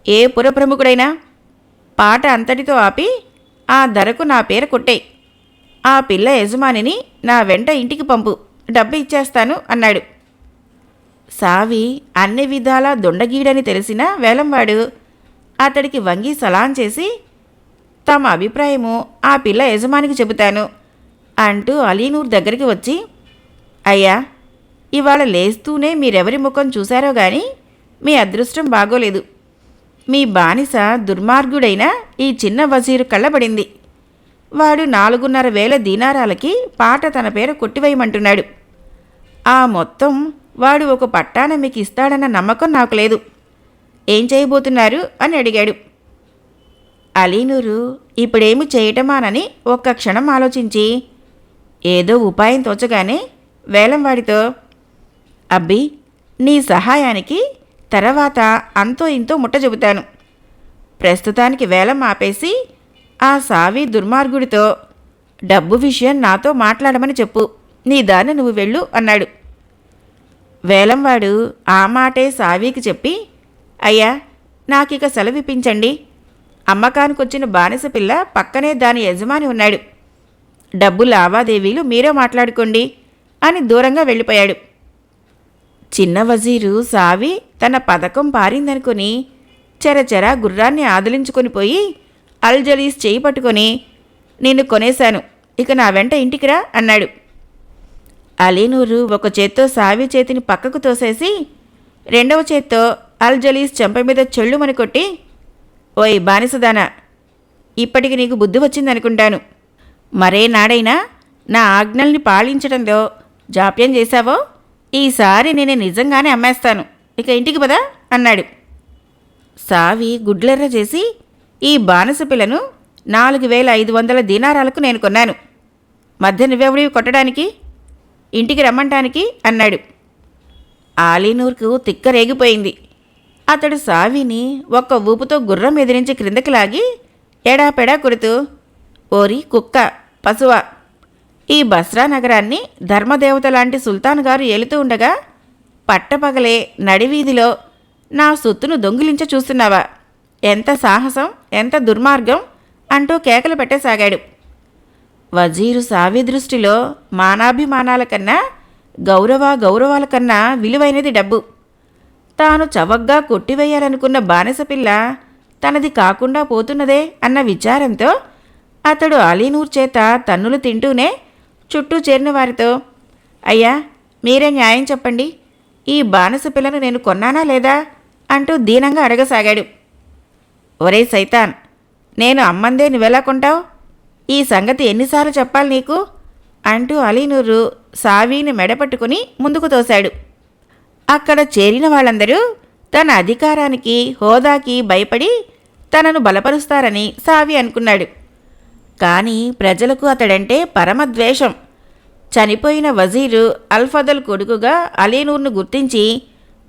ఏ పురప్రముఖుడైనా పాట అంతటితో ఆపి ఆ ధరకు నా పేరు కొట్టేయి. ఆ పిల్ల యజమానిని నా వెంట ఇంటికి పంపు, డబ్బు ఇచ్చేస్తాను అన్నాడు. సావి అన్ని విధాలా దొండగీడని తెలిసిన వేలంవాడు అతడికి వంగి సలాం చేసి, తమ అభిప్రాయము ఆ పిల్ల యజమానికి చెబుతాను అంటూ అలీనూర్ దగ్గరికి వచ్చి, అయ్యా, ఇవాళ లేస్తూనే మీరెవరి ముఖం చూశారో గాని మీ అదృష్టం బాగోలేదు. మీ బానిస దుర్మార్గుడైన ఈ చిన్న వజీరు కళ్ళబడింది. వాడు 4500 దీనారాలకి పాట తన పేరు కొట్టివేయమంటున్నాడు. ఆ మొత్తం వాడు ఒక పట్టాన మీకు ఇస్తాడన్న నమ్మకం నాకు లేదు. ఏం చేయబోతున్నారు అని అడిగాడు. అలీనూరు ఇప్పుడేమి చేయటమానని ఒక్క క్షణం ఆలోచించి ఏదో ఉపాయం తోచగానే వేలంవాడితో, అబ్బి, నీ సహాయానికి తర్వాత అంతో ఇంతో ముట్ట చెబుతాను. ప్రస్తుతానికి వేలం ఆపేసి ఆ సావి దుర్మార్గుడితో డబ్బు విషయం నాతో మాట్లాడమని చెప్పు, నీ దాన్ని నువ్వు వెళ్ళు అన్నాడు. వేలంవాడు ఆ మాటే సావీకి చెప్పి, అయ్యా, నాకిక సెలవిప్పించండి. అమ్మకానికొచ్చిన బానిస పిల్ల పక్కనే దాని యజమాని ఉన్నాడు. డబ్బు లావాదేవీలు మీరే మాట్లాడుకోండి అని దూరంగా వెళ్ళిపోయాడు. చిన్న వజీరు సావి తన పథకం పారిందనుకుని చెరచెర గుర్రాన్ని ఆదిలించుకొని పోయి అల్జలీస్ చేయి పట్టుకొని, నిన్ను కొనేశాను, ఇక నా వెంట ఇంటికిరా అన్నాడు. అలీనూరు ఒక చేత్తో సావి చేతిని పక్కకు తోసేసి రెండవ చేత్తో అల్జలీస్ చెంప మీద చెళ్ళుమని కొట్టి, ఓయ్ బానిసదానా, ఇప్పటికి నీకు బుద్ధి వచ్చిందనుకుంటాను. మరే నాడైనా నా ఆజ్ఞల్ని పాలించడంలో జాప్యం చేశావో ఈసారి నేను నిజంగానే అమ్మేస్తాను, ఇక ఇంటికి పదా అన్నాడు. సావి గుడ్లెర్ర చేసి, ఈ బానిస పిల్లను 4500 దీనారాలకు నేను కొన్నాను. మధ్య నువ్వెవడివి కొట్టడానికి, ఇంటికి రమ్మంటానికి అన్నాడు. ఆలీనూర్కు తిక్క రేగిపోయింది. అతడు సావిని ఒక్క ఊపుతో గుర్రం ఎదిరించి క్రిందకి లాగి ఎడాపెడా కొడుతూ, ఓరి కుక్క, పశువా, ఈ బస్రా నగరాన్ని ధర్మదేవత లాంటి సుల్తాన్ గారు ఏలుతూ ఉండగా పట్టపగలే నడివీధిలో నా సొత్తును దొంగిలించ చూస్తున్నావా? ఎంత సాహసం, ఎంత దుర్మార్గం అంటూ కేకలు పెట్టసాగాడు. వజీరు సావి దృష్టిలో మానాభిమానాల కన్నా గౌరవాల కన్నా విలువైనది డబ్బు. తాను చవగ్గా కొట్టివేయాలనుకున్న బానిస పిల్ల తనది కాకుండా పోతున్నదే అన్న విచారంతో అతడు అలీనూర్ చేత తన్నులు తింటూనే చుట్టూ చేరిన వారితో, అయ్యా, మీరే న్యాయం చెప్పండి, ఈ బానిస పిల్లను నేను కొన్నానా లేదా అంటూ దీనంగా అడగసాగాడు. ఒరే సైతాన్, నేను అమ్మందే నువ్వెలా కొంటావు? ఈ సంగతి ఎన్నిసార్లు చెప్పాలి నీకు అంటూ అలీనూరు సావీని మెడపట్టుకుని ముందుకు తోశాడు. అక్కడ చేరిన వాళ్ళందరూ తన అధికారానికి హోదాకి భయపడి తనను బలపరుస్తారని సావి అనుకున్నాడు. కానీ ప్రజలకు అతడంటే పరమద్వేషం. చనిపోయిన వజీరు అల్ఫదల్ కొడుకుగా అలీనూర్ను గుర్తించి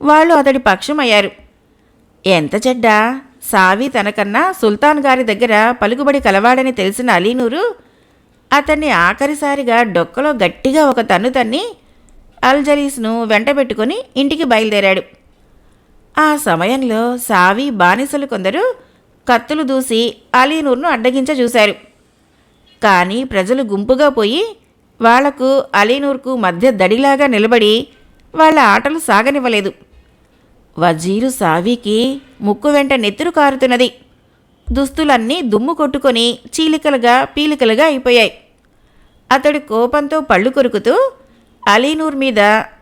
వాళ్ళు అతడి పక్షమయ్యారు. ఎంత చెడ్డ! సావి తనకన్నా సుల్తాన్ గారి దగ్గర పలుకుబడి కలవాడని తెలిసిన అలీనూరు అతన్ని ఆఖరిసారిగా డొక్కలో గట్టిగా ఒక తన్ను తన్ని అల్జలీస్ను వెంటబెట్టుకుని ఇంటికి బయలుదేరాడు. ఆ సమయంలో సావి బానిసలు కొందరు కత్తులు దూసి అలీనూర్ను అడ్డగించ చూశారు. కానీ ప్రజలు గుంపుగా పోయి వాళ్లకు అలీనూర్కు మధ్య దడిలాగా నిలబడి వాళ్ల ఆటలు సాగనివ్వలేదు. వజీరు సావీకి ముక్కు వెంట నెత్తురు కారుతున్నది. దుస్తులన్నీ దుమ్ము కొట్టుకొని చీలికలుగా పీలికలుగా అయిపోయాయి. అతడు కోపంతో పళ్ళు కొరుకుతూ అలీనూర్ మీద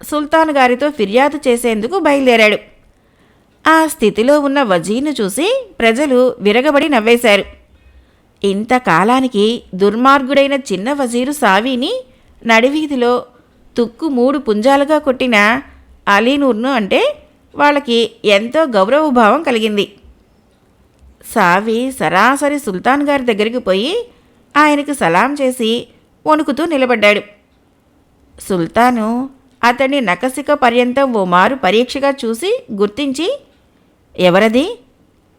సుల్తాన్ గారితో ఫిర్యాదు చేసేందుకు బయలుదేరాడు. ఆ స్థితిలో ఉన్న వజీర్ను చూసి ప్రజలు విరగబడి నవ్వేశారు. ఇంతకాలానికి దుర్మార్గుడైన చిన్న వజీరు సావీని నడివీధిలో తుక్కు 3 పుంజాలుగా కొట్టిన అలీనూర్ను అంటే వాళ్ళకి ఎంతో గౌరవభావం కలిగింది. సావి సరాసరి సుల్తాన్ గారి దగ్గరికి పోయి ఆయనకు సలాం చేసి వణుకుతూ నిలబడ్డాడు. సుల్తాను అతన్ని నకసిక పర్యంతం ఓ మారు పరీక్షగా చూసి గుర్తించి, ఎవరది?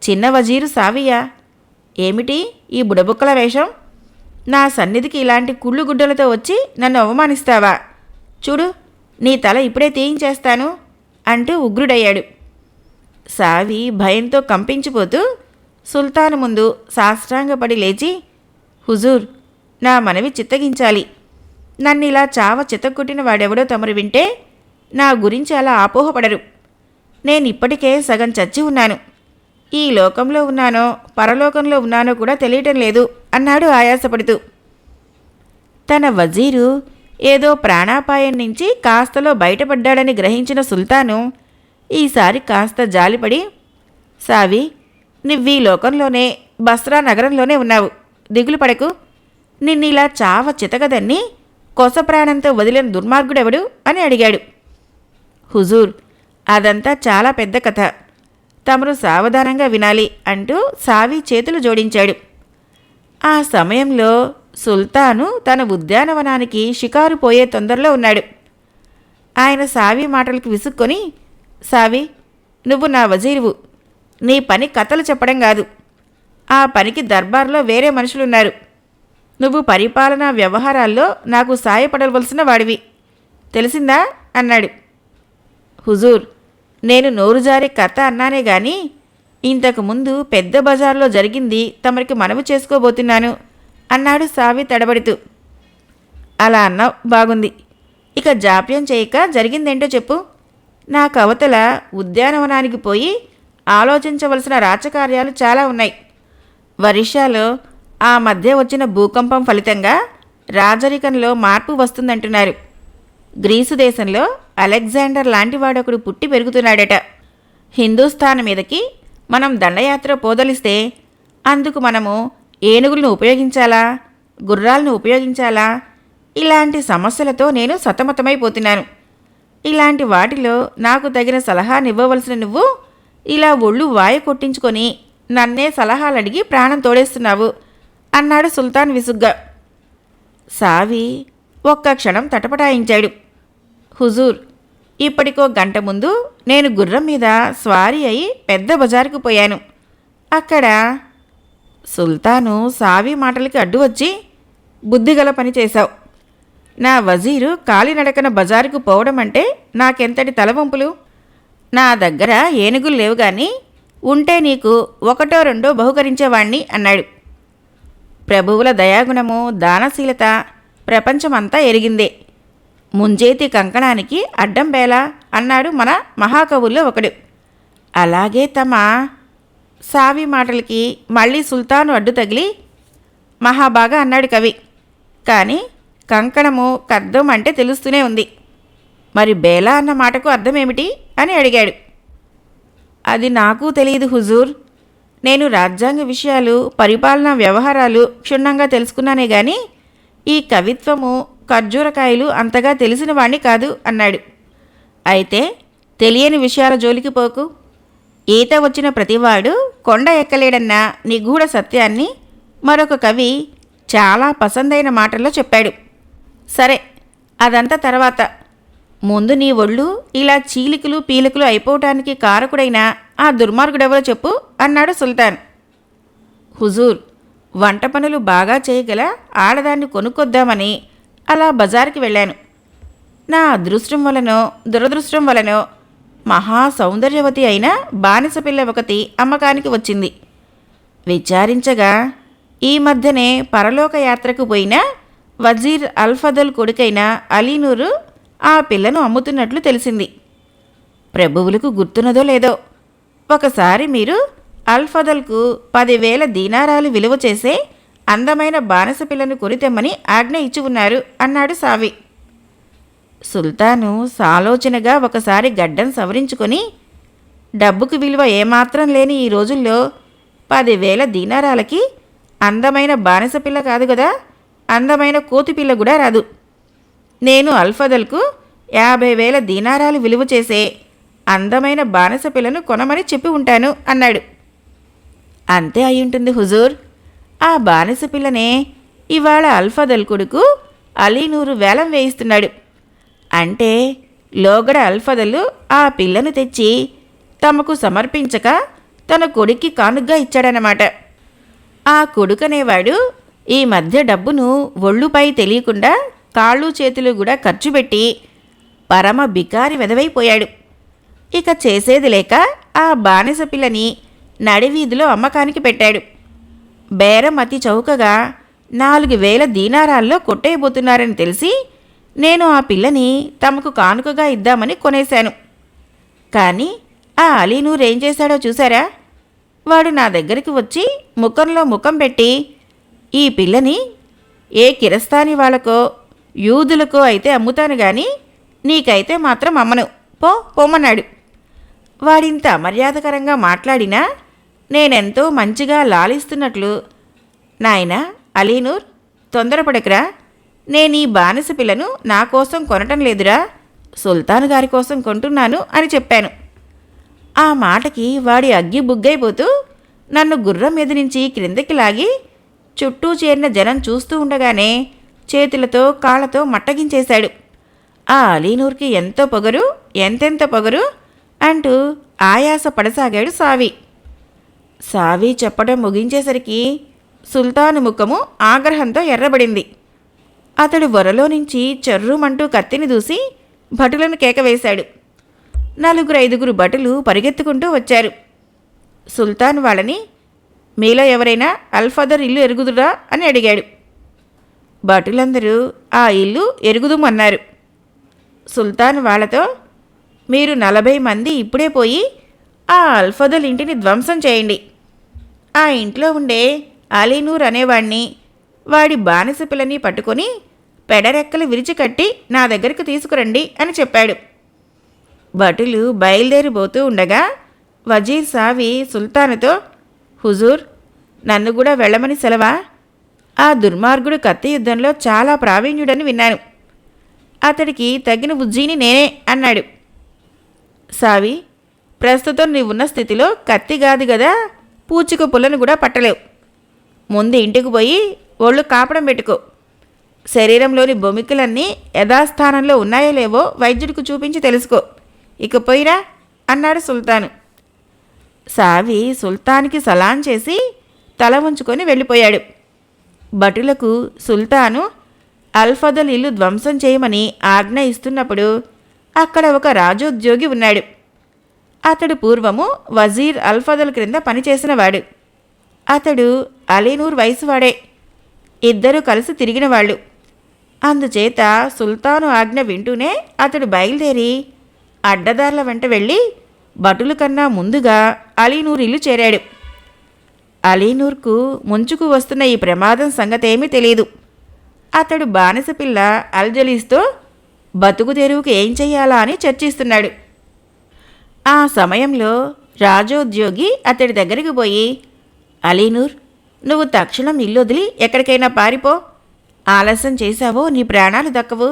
చిన్న వజీరు సావియా? ఏమిటి ఈ బుడబుక్కల వేషం? నా సన్నిధికి ఇలాంటి కుళ్ళుగుడ్డలతో వచ్చి నన్ను అవమానిస్తావా? చూడు, నీ తల ఇప్పుడే తీయించేస్తాను అంటూ ఉగ్రుడయ్యాడు. సావి భయంతో కంపించిపోతూ సుల్తాను ముందు సాష్టాంగపడి లేచి, హుజూర్, నా మనవి చిత్తగించాలి. నన్నిలా చావ చితక్కొట్టిన వాడెవడో తమరు వింటే నా గురించి అలా ఆపోహపడరు. నేనిప్పటికే సగం చచ్చి ఉన్నాను. ఈ లోకంలో ఉన్నానో పరలోకంలో ఉన్నానో కూడా తెలియటం లేదు అన్నాడు ఆయాసపడుతూ. తన వజీరు ఏదో ప్రాణాపాయం నుంచి కాస్తలో బయటపడ్డాడని గ్రహించిన సుల్తాను ఈసారి కాస్త జాలిపడి, సావి, నువ్వీ లోకంలోనే బస్రా నగరంలోనే ఉన్నావు. దిగులు పడకు. నిన్నిలా చావ చితకదన్ని కొస ప్రాణంతో వదిలిన దుర్మార్గుడెవడు అని అడిగాడు. హుజూర్, అదంతా చాలా పెద్ద కథ. తమరు సావధానంగా వినాలి అంటూ సావి చేతులు జోడించాడు. ఆ సమయంలో సుల్తాను తన ఉద్యానవనానికి షికారు పోయే తొందరలో ఉన్నాడు. ఆయన సావి మాటలకు విసుక్కొని, సావి, నువ్వు నా వజీరువు. నీ పని కథలు చెప్పడం కాదు. ఆ పనికి దర్బార్లో వేరే మనుషులున్నారు. నువ్వు పరిపాలనా వ్యవహారాల్లో నాకు సాయపడవలసిన వాడివి. తెలిసిందా అన్నాడు. హుజూర్, నేను నోరుజారి కథ అన్నానే గాని ఇంతకుముందు పెద్ద బజార్లో జరిగింది తమరికి మనవి చేసుకోబోతున్నాను అన్నాడు సావి తడబడుతూ. అలా అన్నావు, బాగుంది. ఇక జాప్యం చేయక జరిగిందేంటో చెప్పు. నా కవతల ఉద్యానవనానికి పోయి ఆలోచించవలసిన రాచకార్యాలు చాలా ఉన్నాయి. ఒరిస్సాలో ఆ మధ్య వచ్చిన భూకంపం ఫలితంగా రాజరికంలో మార్పు వస్తుందంటున్నారు. గ్రీసు దేశంలో అలెగ్జాండర్ లాంటి వాడొకడు పుట్టి పెరుగుతున్నాడట. హిందూస్థాన్ మీదకి మనం దండయాత్ర పోదలిస్తే అందుకు మనము ఏనుగులను ఉపయోగించాలా, గుర్రాలను ఉపయోగించాలా? ఇలాంటి సమస్యలతో నేను సతమతమైపోతున్నాను. ఇలాంటి వాటిలో నాకు తగిన సలహానివ్వవలసిన నువ్వు ఇలా ఒళ్ళు వాయ కొట్టించుకొని నన్నే సలహాలడిగి ప్రాణం తోడేస్తున్నావు అన్నాడు సుల్తాన్ విసుగ్గా. సావి ఒక్క క్షణం తటపటాయించాడు. హుజూర్, ఇప్పటికో గంట ముందు నేను గుర్రం మీద స్వారీ అయి పెద్ద బజారుకు పోయాను. అక్కడ సుల్తాను సావి మాటలకి అడ్డు వచ్చి, బుద్ధిగల పని చేశావు. నా వజీరు కాలినడకన బజారుకు పోవడం అంటే నాకెంతటి తలవంపులు. నా దగ్గర ఏనుగులు లేవు గాని ఉంటే నీకు ఒకటో రెండో బహుకరించేవాణ్ణి అన్నాడు. ప్రభువుల దయాగుణము దానశీలత ప్రపంచమంతా ఎరిగిందే. ముంజేతి కంకణానికి అడ్డం బేలా అన్నాడు మన మహాకవుల్లో ఒకడు. అలాగే తమ సావి మాటలకి మళ్ళీ సుల్తాను అడ్డు తగిలి మహాబాగా అన్నాడు కవి. కానీ కంకణము కర్దం అంటే తెలుస్తూనే ఉంది. మరి బేలా అన్న మాటకు అర్థమేమిటి అని అడిగాడు. అది నాకు తెలియదు హుజూర్. నేను రాజ్యాంగ విషయాలు, పరిపాలనా వ్యవహారాలు క్షుణ్ణంగా తెలుసుకున్నానే గాని ఈ కవిత్వము, ఖర్జూరకాయలు అంతగా తెలిసిన వాణ్ణి కాదు అన్నాడు. అయితే తెలియని విషయాల జోలికి పోకు. ఈత వచ్చిన ప్రతివాడు కొండ ఎక్కలేడన్న నిగూఢ సత్యాన్ని మరొక కవి చాలా పసందైన మాటల్లో చెప్పాడు. సరే, అదంతా తర్వాత. ముందు నీ ఒళ్ళు ఇలా చీలికలు పీలికలు అయిపోవటానికి కారకుడైన ఆ దుర్మార్గుడెవరో చెప్పు అన్నాడు సుల్తాన్. హుజూర్, వంట పనులు బాగా చేయగల ఆడదాన్ని కొనుక్కొద్దామని అలా బజారుకి వెళ్ళాను. నా అదృష్టం వలనో దురదృష్టం వలనో మహా సౌందర్యవతి అయిన బానిస పిల్ల ఒకటి అమ్మకానికి వచ్చింది. విచారించగా ఈ మధ్యనే పరలోక యాత్రకు పోయిన వజీర్ అల్ఫదల్ కొడుకైన అలీనూరు ఆ పిల్లను అమ్ముతున్నట్లు తెలిసింది. ప్రభువులకు గుర్తున్నదో లేదో, ఒకసారి మీరు అల్ఫదల్కు 10,000 దీనారాలు విలువ చేసే అందమైన బానిస పిల్లను కొనితెమ్మని ఆజ్ఞ ఇచ్చి ఉన్నారు అన్నాడు సావి. సుల్తాను సాలోచనగా ఒకసారి గడ్డం సవరించుకొని, డబ్బుకు విలువ ఏమాత్రం లేని ఈ రోజుల్లో 10,000 దీనారాలకి అందమైన బానిస పిల్ల కాదు కదా, అందమైన కోతిపిల్ల కూడా రాదు. నేను అల్ఫదల్కు 50,000 దీనారాలు విలువ చేసే అందమైన బానిస పిల్లను కొనమని చెప్పి ఉంటాను అన్నాడు. అంతే అయ్యుంటుంది హుజూర్. ఆ బానిస పిల్లనే ఇవాళ అల్ఫదల్ కొడుకు అలీనూరు వేలం వేయిస్తున్నాడు. అంటే లోగడ అల్ఫదలు ఆ పిల్లను తెచ్చి తమకు సమర్పించక తన కొడుక్కి కానుగ్గా ఇచ్చాడనమాట. ఆ కొడుకనేవాడు ఈ మధ్య డబ్బును ఒళ్ళుపై తెలియకుండా కాళ్ళు చేతులు కూడా ఖర్చు పెట్టి పరమ బికారి వెదవైపోయాడు. ఇక చేసేది లేక ఆ బానిస పిల్లని నడివీధిలో అమ్మకానికి పెట్టాడు. బేరం అతి చౌకగా 4,000 దీనారాల్లో కొట్టేయబోతున్నారని తెలిసి నేను ఆ పిల్లని తమకు కానుకగా ఇద్దామని కొనేశాను. కానీ ఆ అలీనూర్ ఏం చేశాడో చూసారా? వాడు నా దగ్గరికి వచ్చి ముఖంలో ముఖం పెట్టి, ఈ పిల్లని ఏ కిరస్తాని వాళ్ళకో యూదులకో అయితే అమ్ముతాను గాని నీకైతే మాత్రం అమ్మను, పోమన్నాడు. వాడింత అమర్యాదకరంగా మాట్లాడినా నేనెంతో మంచిగా లాలిస్తున్నట్లు, నాయనా అలీనూర్, తొందరపడకురా, నేనీ బానిస పిల్లను నా కోసం కొనటం లేదురా, సుల్తాన్ గారి కోసం కొంటున్నాను అని చెప్పాను. ఆ మాటకి వాడి అగ్గి బుగ్గైపోతూ నన్ను గుర్రం మీద నుంచి క్రిందకి లాగి చుట్టూ చేరిన జనం చూస్తూ ఉండగానే చేతులతో కాళ్ళతో మట్టగించేశాడు. ఆ అలీనూర్కి ఎంతో పొగరు, ఎంతెంత పొగరు అంటూ ఆయాస పడసాగాడు సావి. సావి చెప్పడం ముగించేసరికి సుల్తాను ముఖము ఆగ్రహంతో ఎర్రబడింది. అతడు వరలో నుంచి చెర్రుమంటూ కత్తిని దూసి భటులను కేకవేశాడు. 4-5 భటులు పరిగెత్తుకుంటూ వచ్చారు. సుల్తాన్ వాళ్ళని, మీలో ఎవరైనా అల్ఫదర్ ఇల్లు ఎరుగుదురా అని అడిగాడు. భటులందరూ ఆ ఇల్లు ఎరుగుదుమన్నారు. సుల్తాన్ వాళ్లతో, మీరు 40 మంది ఇప్పుడే పోయి ఆ అల్ఫదల్ ఇంటిని ధ్వంసం చేయండి. ఆ ఇంట్లో ఉండే అలీనూర్ అనేవాణ్ణి, వాడి బానిస పిల్లని పట్టుకొని పెడరెక్కలు విరిచికట్టి నా దగ్గరకు తీసుకురండి అని చెప్పాడు. భటులు బయలుదేరిపోతూ ఉండగా వజీర్ సావి సుల్తానుతో, హుజూర్, నన్ను కూడా వెళ్ళమని సెలవా? ఆ దుర్మార్గుడు కత్తి యుద్ధంలో చాలా ప్రావీణ్యుడని విన్నాను. అతడికి తగిన ఉజ్జీని నేనే అన్నాడు. సావి, ప్రస్తుతం నీవున్న స్థితిలో కత్తి కాదు గదా, పూచిక పుల్లను కూడా పట్టలేవు. ముందు ఇంటికి పోయి ఒళ్ళు కాపడం పెట్టుకో. శరీరంలోని బొమికలన్నీ యథాస్థానంలో ఉన్నాయో లేవో వైద్యుడికి చూపించి తెలుసుకో. ఇక పోయిరా అన్నాడు సుల్తాను. సావి సుల్తాన్కి సలాం చేసి తల ఉంచుకొని వెళ్ళిపోయాడు. భటులకు సుల్తాను అల్ఫదల్ ఇల్లు ధ్వంసం చేయమని ఆజ్ఞ ఇస్తున్నప్పుడు అక్కడ ఒక రాజోద్యోగి ఉన్నాడు. అతడు పూర్వము వజీర్ అల్ఫదల్ క్రింద పనిచేసినవాడు. అతడు అలీనూర్ వయసువాడే. ఇద్దరూ కలిసి తిరిగినవాళ్ళు. అందుచేత సుల్తాను ఆజ్ఞ వింటూనే అతడు బయలుదేరి అడ్డదారుల వెంట వెళ్ళి భటుల కన్నా ముందుగా అలీనూర్ ఇల్లు చేరాడు. అలీనూర్కు ముంచుకు వస్తున్న ఈ ప్రమాదం సంగతేమీ తెలియదు. అతడు బానిస పిల్ల అల్జలీస్తో బతుకు తెరువుకు ఏం చెయ్యాలా అని చర్చిస్తున్నాడు. ఆ సమయంలో రాజోద్యోగి అతడి దగ్గరికి పోయి, అలీనూర్, నువ్వు తక్షణం ఇల్లొదిలి ఎక్కడికైనా పారిపో. ఆలస్యం చేశావో నీ ప్రాణాలు దక్కవు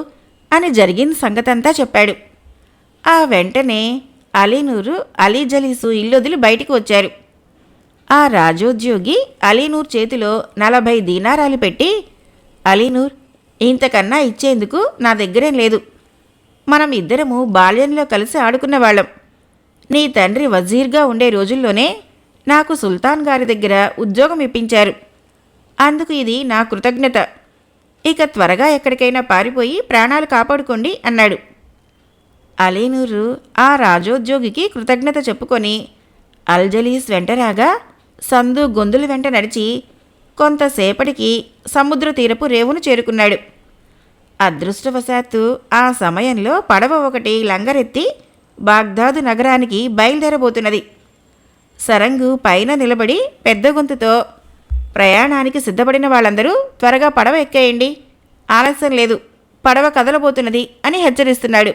అని జరిగిన సంగతంతా చెప్పాడు. ఆ వెంటనే అలీనూరు అలీ జలీసు ఇల్లొదిలి బయటికి వచ్చారు. ఆ రాజోద్యోగి అలీనూర్ చేతిలో 40 దీనారాలు పెట్టి, అలీనూర్, ఇంతకన్నా ఇచ్చేందుకు నా దగ్గరేం లేదు. మనం ఇద్దరము బాల్యంలో కలిసి ఆడుకున్నవాళ్ళం. నీ తండ్రి వజీర్గా ఉండే రోజుల్లోనే నాకు సుల్తాన్ గారి దగ్గర ఉద్యోగం ఇప్పించారు. అందుకు ఇది నా కృతజ్ఞత. ఇక త్వరగా ఎక్కడికైనా పారిపోయి ప్రాణాలు కాపాడుకోండి అన్నాడు. అలీనూరు ఆ రాజోద్యోగికి కృతజ్ఞత చెప్పుకొని అల్జలీస్ వెంటరాగా సందు గొంతుల వెంట నడిచి కొంతసేపటికి సముద్ర తీరపు రేవును చేరుకున్నాడు. అదృష్టవశాత్తు ఆ సమయంలో పడవ ఒకటి లంగరెత్తి బాగ్దాదు నగరానికి బయలుదేరబోతున్నది. సరంగు పైన నిలబడి పెద్ద గొంతుతో, ప్రయాణానికి సిద్ధపడిన వాళ్ళందరూ త్వరగా పడవ ఎక్కేయండి, ఆలస్యం లేదు, పడవ కదలబోతున్నది అని హెచ్చరిస్తున్నాడు.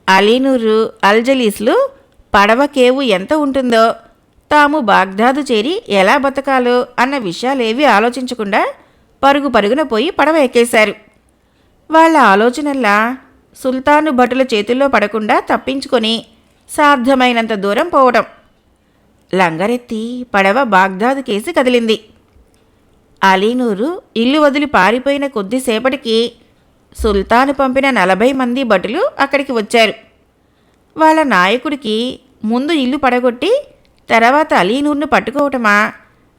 అలీనూరు అల్జలీస్లు పడవ కేవు ఎంత ఉంటుందో, తాము బాగ్దాదు చేరి ఎలా బతకాలో అన్న విషయాలేవీ ఆలోచించకుండా పరుగు పరుగున పోయి పడవ ఎక్కేశారు. వాళ్ళ ఆలోచనల్లా సుల్తాను భటుల చేతుల్లో పడకుండా తప్పించుకొని సాధ్యమైనంత దూరం పోవటం. లంగరెత్తి పడవ బాగ్దాదు కేసి కదిలింది. అలీనూరు ఇల్లు వదిలి పారిపోయిన కొద్దిసేపటికి సుల్తాను పంపిన 40 మంది భటులు అక్కడికి వచ్చారు. వాళ్ళ నాయకుడికి ముందు ఇల్లు పడగొట్టి తర్వాత అలీనూర్ను పట్టుకోవటమా,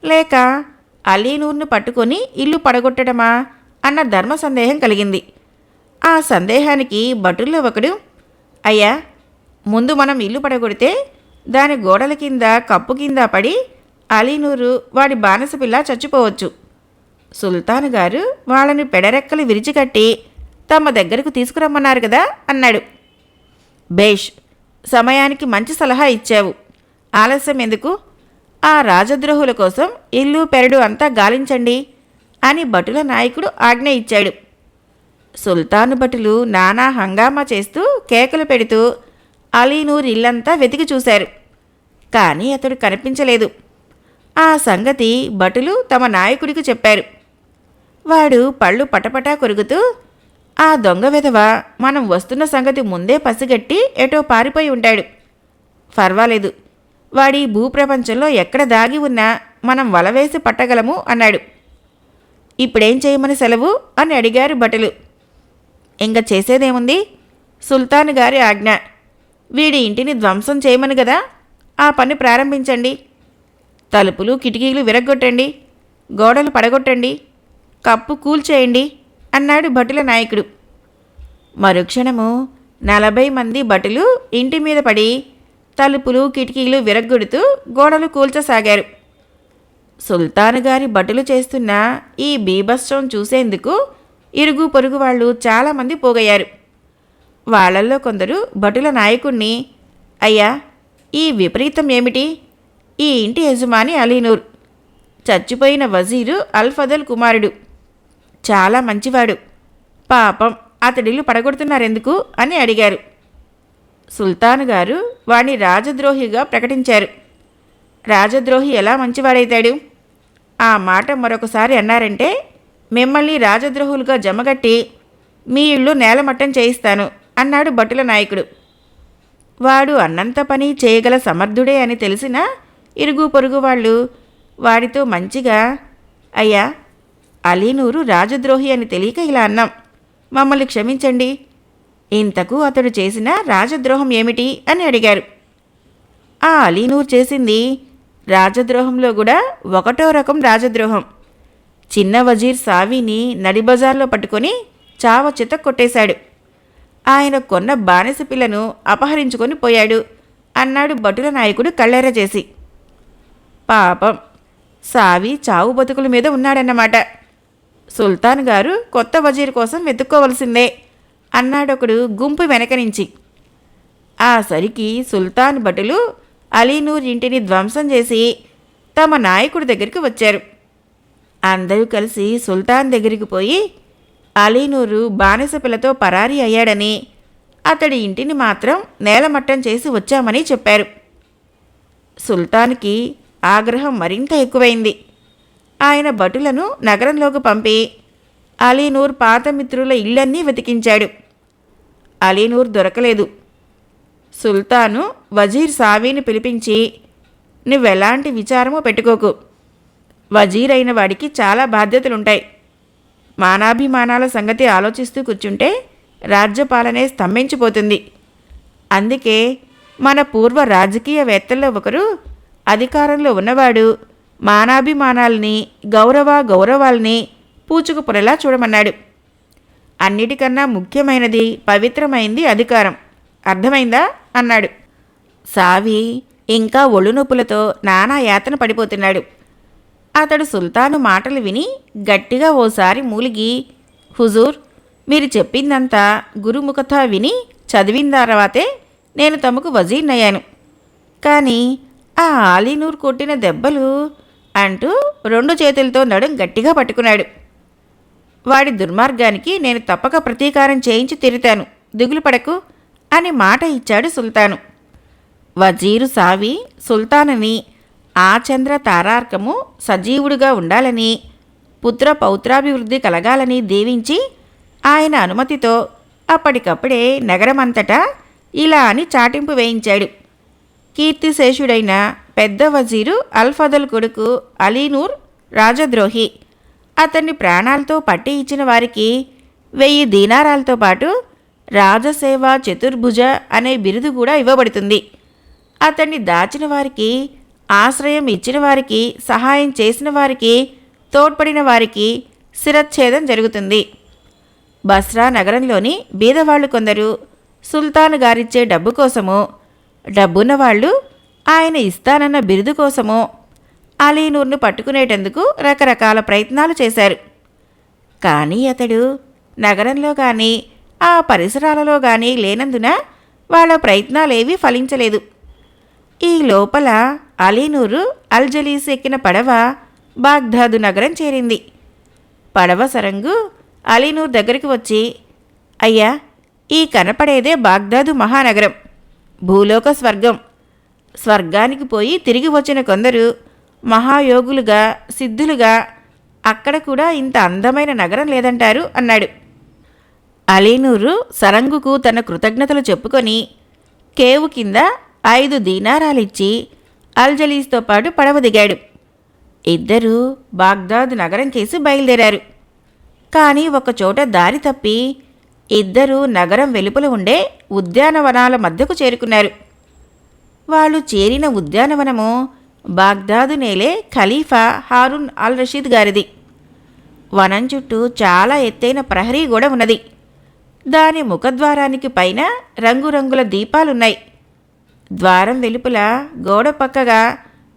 లేక అలీనూర్ను పట్టుకొని ఇల్లు పడగొట్టడమా అన్న ధర్మ సందేహం కలిగింది. ఆ సందేహానికి భటుల్లో ఒకడు, అయ్యా, ముందు మనం ఇల్లు పడగొడితే దాని గోడల కింద కప్పు కింద పడి అలీనూరు వాడి బానిసపిల్ల చచ్చిపోవచ్చు. సుల్తాను గారు వాళ్ళని పెడరెక్కలు విరిచికట్టి తమ దగ్గరకు తీసుకురమ్మన్నారు కదా అన్నాడు. బేష్, సమయానికి మంచి సలహా ఇచ్చావు. ఆలస్యం ఎందుకు? ఆ రాజద్రోహుల కోసం ఇల్లు పెరడు అంతా గాలించండి అని భటుల నాయకుడు ఆజ్ఞ ఇచ్చాడు. సుల్తాను భటులు నానా హంగామా చేస్తూ కేకలు పెడుతూ అలీనూర్ ఇల్లంతా వెతికి చూశారు. కానీ అతడు కనిపించలేదు. ఆ సంగతి భటులు తమ నాయకుడికి చెప్పారు. వాడు పళ్ళు పటపటా కొరుకుతూ, ఆ దొంగ వెధవ మనం వస్తున్న సంగతి ముందే పసిగట్టి ఎటో పారిపోయి ఉంటాడు. పర్వాలేదు, వాడి భూప్రపంచంలో ఎక్కడ దాగి ఉన్నా మనం వలవేసి పట్టగలము అన్నాడు. ఇప్పుడేం చేయమని సెలవు అని అడిగారు భటులు. ఇంక చేసేదేముంది, సుల్తాను గారి ఆజ్ఞ. వీడి ఇంటిని ధ్వంసం చేయమని కదా, ఆ పని ప్రారంభించండి. తలుపులు కిటికీలు విరగ్గొట్టండి, గోడలు పడగొట్టండి, కప్పు కూల్చేయండి అన్నాడు భటుల నాయకుడు. మరుక్షణము 40 మంది భటులు ఇంటి మీద పడి తలుపులు కిటికీలు విరగ్గొడుతూ గోడలు కూల్చసాగారు. సుల్తాను గారి భటులు చేస్తున్న ఈ బీభత్సం చూసేందుకు ఇరుగు పొరుగు వాళ్ళు చాలామంది పోగయ్యారు. వాళ్ళల్లో కొందరు భటుల నాయకుణ్ణి, అయ్యా, ఈ విపరీతం ఏమిటి? ఈ ఇంటి యజమాని అలీనూర్, చచ్చిపోయిన వజీరు అల్ఫదల్ కుమారుడు, చాలా మంచివాడు. పాపం అతడిల్లు పడగొడుతున్నారెందుకు అని అడిగారు. సుల్తాను గారు వాణ్ణి రాజద్రోహిగా ప్రకటించారు. రాజద్రోహి ఎలా మంచివాడైతాడు? ఆ మాట మరొకసారి అన్నారంటే మిమ్మల్ని రాజద్రోహులుగా జమగట్టి మీ ఇళ్ళు నేలమట్టం చేయిస్తాను అన్నాడు భటుల నాయకుడు. వాడు అన్నంత పని చేయగల సమర్థుడే అని తెలిసినా ఇరుగు పొరుగు వాళ్ళు వాడితో మంచిగా, అయ్యా, అలీనూరు రాజద్రోహి అని తెలియక ఇలా అన్నాం, మమ్మల్ని క్షమించండి. ఇంతకు అతడు చేసిన రాజద్రోహం ఏమిటి అని అడిగారు. ఆ అలీనూర్ చేసింది రాజద్రోహంలో కూడా ఒకటో రకం రాజద్రోహం. చిన్న వజీర్ సావీని నడిబజార్లో పట్టుకొని చావ చిత కొట్టేశాడు. ఆయన కొన్న బానిస పిల్లను అపహరించుకొని పోయాడు అన్నాడు భటుల నాయకుడు కళ్ళెర చేసి. పాపం, సావి చావు బతుకుల మీద ఉన్నాడన్నమాట. సుల్తాన్ గారు కొత్త వజీర్ కోసం వెతుక్కోవలసిందే అన్నాడొకడు గుంపు వెనక నుంచి. ఆ సరికి సుల్తాన్ భటులు అలీనూర్ ఇంటిని ధ్వంసం చేసి తమ నాయకుడి దగ్గరికి వచ్చారు. అందరూ కలిసి సుల్తాన్ దగ్గరికి పోయి అలీనూరు బానిస పిల్లతో పరారీ అయ్యాడని, అతడి ఇంటిని మాత్రం నేలమట్టం చేసి వచ్చామని చెప్పారు. సుల్తాన్కి ఆగ్రహం మరింత ఎక్కువైంది. ఆయన భటులను నగరంలోకి పంపి అలీనూర్ పాత మిత్రుల ఇళ్లన్నీ వెతికించాడు. అలీనూర్ దొరకలేదు. సుల్తాను వజీర్ సావీని పిలిపించి, నువ్వెలాంటి విచారమూ పెట్టుకోకు. వజీర్ అయిన వాడికి చాలా బాధ్యతలుంటాయి. మానాభిమానాల సంగతి ఆలోచిస్తూ కూర్చుంటే రాజ్యపాలనే స్తంభించిపోతుంది. అందుకే మన పూర్వ రాజకీయవేత్తల్లో ఒకరు అధికారంలో ఉన్నవాడు మానాభిమానాల్ని గౌరవాల్ని పూచుకుపురలా చూడమన్నాడు. అన్నిటికన్నా ముఖ్యమైనది పవిత్రమైంది అధికారం. అర్థమైందా అన్నాడు. సావి ఇంకా ఒళ్ళు నొప్పులతో నానా యాతన పడిపోతున్నాడు. అతడు సుల్తాను మాటలు విని గట్టిగా ఓసారి మూలిగి, హుజూర్, మీరు చెప్పిందంతా గురుముఖత విని చదివిన తర్వాతే నేను తమకు వజీర్నయ్యాను. కానీ ఆ ఆలీనూర్ కొట్టిన దెబ్బలు అంటూ 2 చేతులతో నడుం గట్టిగా పట్టుకున్నాడు. వాడి దుర్మార్గానికి నేను తప్పక ప్రతీకారం చేయించి తీరుతాను, దిగులు పడకు అని మాట ఇచ్చాడు సుల్తాను. వజీరు సావి సుల్తానుని ఆచంద్ర తారార్కము సజీవుడుగా ఉండాలని, పుత్ర పౌత్రాభివృద్ధి కలగాలని దీవించి ఆయన అనుమతితో అప్పటికప్పుడే నగరమంతటా ఇలా అని చాటింపు వేయించాడు. కీర్తిశేషుడైన పెద్ద వజీరు అల్ఫదల్ కొడుకు అలీనూర్ రాజద్రోహి. అతన్ని ప్రాణాలతో పట్టి ఇచ్చిన వారికి 1000 దీనారాలతో పాటు రాజసేవ చతుర్భుజ అనే బిరుదు కూడా ఇవ్వబడుతుంది. అతన్ని దాచిన వారికి, ఆశ్రయం ఇచ్చిన వారికి, సహాయం చేసిన వారికి, తోడ్పడిన వారికి శిరచ్ఛేదం జరుగుతుంది. బస్రా నగరంలోని బీదవాళ్లు కొందరు సుల్తాను గారిచ్చే డబ్బు కోసమో, డబ్బున్నవాళ్లు ఆయన ఇస్తానన్న బిరుదు కోసమో అలీనూర్ను పట్టుకునేటందుకు రకరకాల ప్రయత్నాలు చేశారు. కానీ అతడు నగరంలో కానీ ఆ పరిసరాలలో కానీ లేనందున వాళ్ళ ప్రయత్నాలేవీ ఫలించలేదు. ఈ లోపల అలీనూరు అల్జలీస్ ఎక్కిన పడవ బాగ్దాదు నగరం చేరింది. పడవ సరంగు అలీనూర్ దగ్గరికి వచ్చి, అయ్యా, ఈ కనపడేదే బాగ్దాదు మహానగరం, భూలోక స్వర్గం. స్వర్గానికి పోయి తిరిగి వచ్చిన కొందరు మహాయోగులుగా, సిద్ధులుగా అక్కడ కూడా ఇంత అందమైన నగరం లేదంటారు అన్నాడు. అలీనూరు సరంగుకు తన కృతజ్ఞతలు చెప్పుకొని కేవు కింద 5 దీనారాలిచ్చి అల్జలీస్తో పాటు పడవ దిగాడు. ఇద్దరూ బాగ్దాద్ నగరం కేసి బయలుదేరారు. కానీ ఒకచోట దారి తప్పి ఇద్దరూ నగరం వెలుపల ఉండే ఉద్యానవనాల మధ్యకు చేరుకున్నారు. వాళ్ళు చేరిన ఉద్యానవనము బాగ్దాదు నేలే ఖలీఫా హారూన్ అల్ రషీద్ గారిది. వనం చుట్టూ చాలా ఎత్తైన ప్రహరీ గోడ ఉన్నది. దాని ముఖద్వారానికి పైన రంగురంగుల దీపాలున్నాయి. ద్వారం వెలుపల గోడ పక్కగా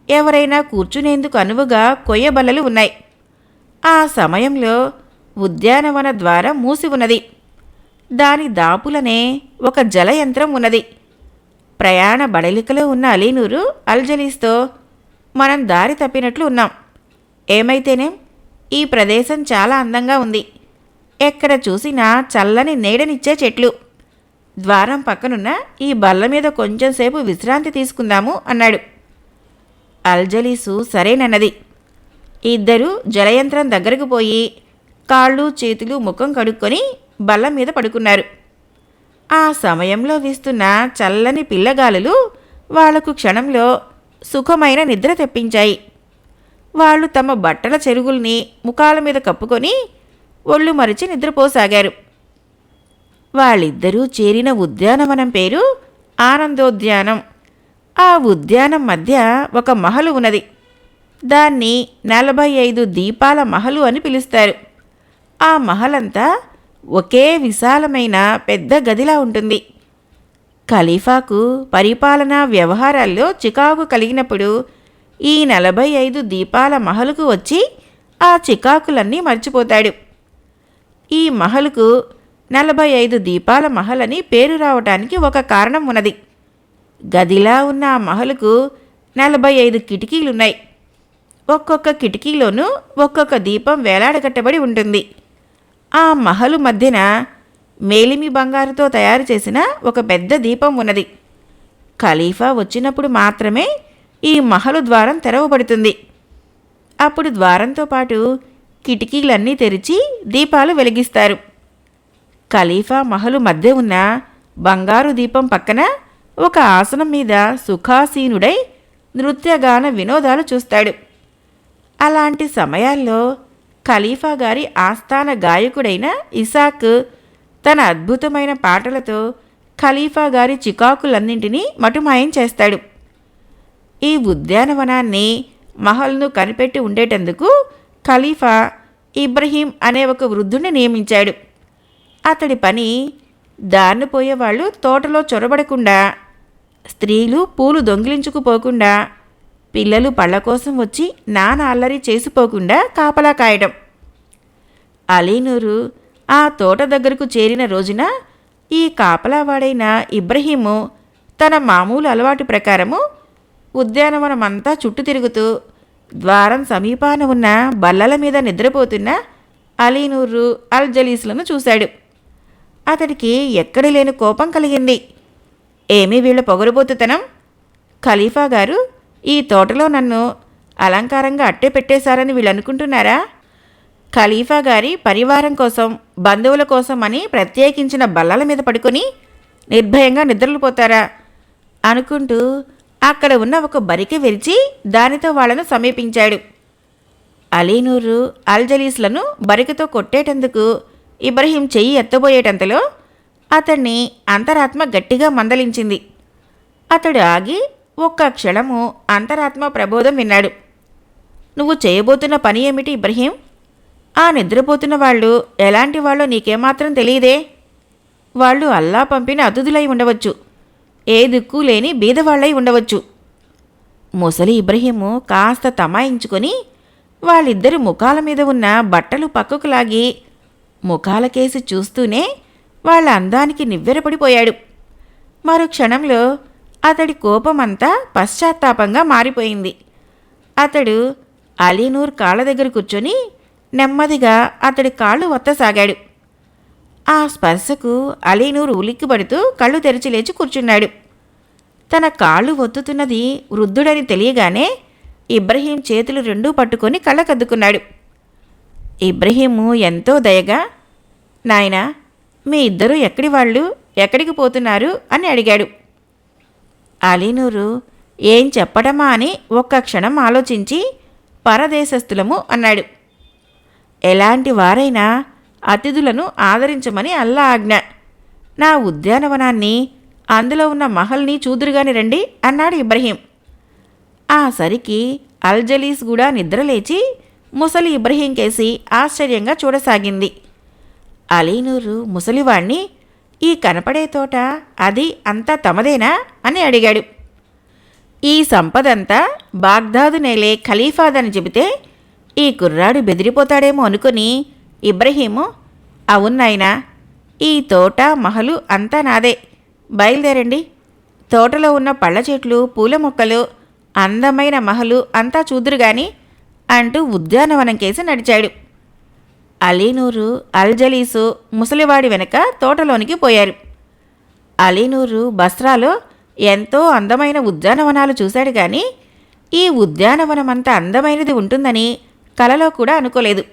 ఎవరైనా కూర్చునేందుకు అనువుగా కొయ్యబల్లలు ఉన్నాయి. ఆ సమయంలో ఉద్యానవన ద్వారం మూసి ఉన్నది. దాని దాపులనే ఒక జలయంత్రం ఉన్నది. ప్రయాణ బడలికలో ఉన్న అలీనూరు అల్జలీస్తో, మనం దారి తప్పినట్లు ఉన్నాం. ఏమైతేనేం ఈ ప్రదేశం చాలా అందంగా ఉంది. ఎక్కడ చూసినా చల్లని నీడనిచ్చే చెట్లు. ద్వారం పక్కనున్న ఈ బల్ల మీద కొంచెంసేపు విశ్రాంతి తీసుకుందాము అన్నాడు. అల్జలీసు సరేనన్నది. ఇద్దరూ జలయంత్రం దగ్గరకు పోయి కాళ్ళు చేతులు ముఖం కడుక్కొని బల్ల మీద పడుకున్నారు. ఆ సమయంలో వీస్తున్న చల్లని పిల్లగాలులు వాళ్లకు క్షణంలో సుఖమైన నిద్ర తెప్పించాయి. వాళ్ళు తమ బట్టల చెరుగుల్ని ముఖాల మీద కప్పుకొని ఒళ్ళు మరిచి నిద్రపోసాగారు. వాళ్ళిద్దరూ చేరిన ఉద్యానవనం పేరు ఆనందోద్యానం. ఆ ఉద్యానం మధ్య ఒక మహలు ఉన్నది. దాన్ని 45 దీపాల మహలు అని పిలుస్తారు. ఆ మహలంతా ఒకే విశాలమైన పెద్ద గదిలా ఉంటుంది. ఖలీఫాకు పరిపాలనా వ్యవహారాల్లో చికాకు కలిగినప్పుడు ఈ 45 దీపాల మహలుకు వచ్చి ఆ చికాకులన్నీ మర్చిపోతాడు. ఈ మహలుకు 45 దీపాల మహలని పేరు రావటానికి ఒక కారణం ఉన్నది. గదిలా ఉన్న ఆ మహలుకు 45 కిటికీలున్నాయి. ఒక్కొక్క కిటికీలోనూ ఒక్కొక్క దీపం వేలాడగట్టబడి ఉంటుంది. ఆ మహలు మధ్యన మేలిమి బంగారుతో తయారు చేసిన ఒక పెద్ద దీపం ఉన్నది. ఖలీఫా వచ్చినప్పుడు మాత్రమే ఈ మహలు ద్వారం తెరవబడుతుంది. అప్పుడు ద్వారంతో పాటు కిటికీలన్నీ తెరిచి దీపాలు వెలిగిస్తారు. ఖలీఫా మహలు మధ్య ఉన్న బంగారు దీపం పక్కన ఒక ఆసనం మీద సుఖాసీనుడై నృత్యగాన వినోదాలు చూస్తాడు. అలాంటి సమయాల్లో ఖలీఫా గారి ఆస్థాన గాయకుడైన ఇసాక్ తన అద్భుతమైన పాటలతో ఖలీఫా గారి చికాకులన్నింటినీ మటుమాయం చేస్తాడు. ఈ ఉద్యానవనాన్ని మహల్ను కనిపెట్టి ఉండేటందుకు ఖలీఫా ఇబ్రహీం అనే ఒక వృద్ధుణ్ణి నియమించాడు. అతడి పని దారిన పోయేవాళ్ళు తోటలో చొరబడకుండా, స్త్రీలు పూలు దొంగిలించుకుపోకుండా, పిల్లలు పళ్ళ కోసం వచ్చి నాన్న అల్లరి చేసిపోకుండా కాపలా కాయడం. అలీనూరు ఆ తోట దగ్గరకు చేరిన రోజున ఈ కాపలావాడైన ఇబ్రహీము తన మామూలు అలవాటు ప్రకారము ఉద్యానవనమంతా చుట్టూ తిరుగుతూ ద్వారం సమీపాన ఉన్న బల్లల మీద నిద్రపోతున్న అలీనూరు అల్జలీస్లను చూశాడు. అతడికి ఎక్కడ లేని కోపం కలిగింది. ఏమీ వీళ్ళ పొగరుబోతుతనం? ఖలీఫా గారు ఈ తోటలో నన్ను అలంకారంగా అట్టే పెట్టేశారని వీళ్ళు అనుకుంటున్నారా? ఖలీఫా గారి పరివారం కోసం, బంధువుల కోసం అని ప్రత్యేకించిన బల్లల మీద పడుకొని నిర్భయంగా నిద్రలు పోతారా అనుకుంటూ అక్కడ ఉన్న ఒక బరికి విరిచి దానితో వాళ్లను సమీపించాడు. అలీనూరు అల్జలీస్లను బరికతో కొట్టేటందుకు ఇబ్రహీం చెయ్యి ఎత్తబోయేటంతలో అతన్ని అంతరాత్మ గట్టిగా మందలించింది. అతడు ఆగి ఒక్క క్షణము అంతరాత్మ ప్రబోధం విన్నాడు. నువ్వు చేయబోతున్న పని ఏమిటి ఇబ్రహీం? ఆ నిద్రపోతున్న వాళ్ళు ఎలాంటి వాళ్ళో నీకేమాత్రం తెలియదే. వాళ్ళు అల్లా పంపిన అతిథులై ఉండవచ్చు, ఏ దిక్కు లేని బీదవాళ్ళై ఉండవచ్చు. ముసలి ఇబ్రహీము కాస్త తమాయించుకొని వాళ్ళిద్దరి ముఖాల మీద ఉన్న బట్టలు పక్కకు లాగి ముఖాలకేసి చూస్తూనే వాళ్ళ అందానికి నివ్వెరపడిపోయాడు. మరో క్షణంలో అతడి కోపమంతా పశ్చాత్తాపంగా మారిపోయింది. అతడు అలీనూర్ కాళ్ళ దగ్గర కూర్చొని నెమ్మదిగా అతడి కాళ్ళు వత్తసాగాడు. ఆ స్పర్శకు అలీనూర్ ఉలిక్కిపడుతూ కళ్ళు తెరిచి లేచి కూర్చున్నాడు. తన కాళ్ళు ఒత్తుతున్నది వృద్ధుడని తెలియగానే ఇబ్రహీం చేతులు రెండూ పట్టుకొని కళ్ళకద్దుకున్నాడు. ఇబ్రహీము ఎంతో దయగా, నాయనా, మీ ఇద్దరూ ఎక్కడి వాళ్ళు, ఎక్కడికి పోతున్నారు అని అడిగాడు. అలీనూరు ఏం చెప్పడమా అని ఒక్క క్షణం ఆలోచించి పరదేశస్థులము అన్నాడు. ఎలాంటి వారైనా అతిథులను ఆదరించమని అల్లా ఆజ్ఞ. నా ఉద్యానవనాన్ని, అందులో ఉన్న మహల్ని చూదురుగాని రండి అన్నాడు ఇబ్రహీం. ఆ సరికి అల్జలీస్ కూడా నిద్రలేచి ముసలి ఇబ్రహీం కేసి ఆశ్చర్యంగా చూడసాగింది. అలీనూరు ముసలివాణ్ణి, ఈ కనపడే తోట అది అంతా తమదేనా అని అడిగాడు. ఈ సంపదంతా బాగ్దాదు నేలే ఖలీఫాదని చెబితే ఈ కుర్రాడు బెదిరిపోతాడేమో అనుకుని ఇబ్రహీము, అవునాయనా, ఈ తోట మహలు అంతా నాదే, బయలుదేరండి, తోటలో ఉన్న పళ్ళ చెట్లు, పూల మొక్కలు, అందమైన మహలు అంతా చూదురుగాని అంటూ ఉద్యానవనం కేసి నడిచాడు. అలీనూరు అల్జలీసు ముసలివాడి వెనక తోటలోనికి పోయారు. అలీనూరు బస్రాలో ఎంతో అందమైన ఉద్యానవనాలు చూశాడు కానీ ఈ ఉద్యానవనమంత అందమైనది ఉంటుందని కలలో కూడా అనుకోలేదు.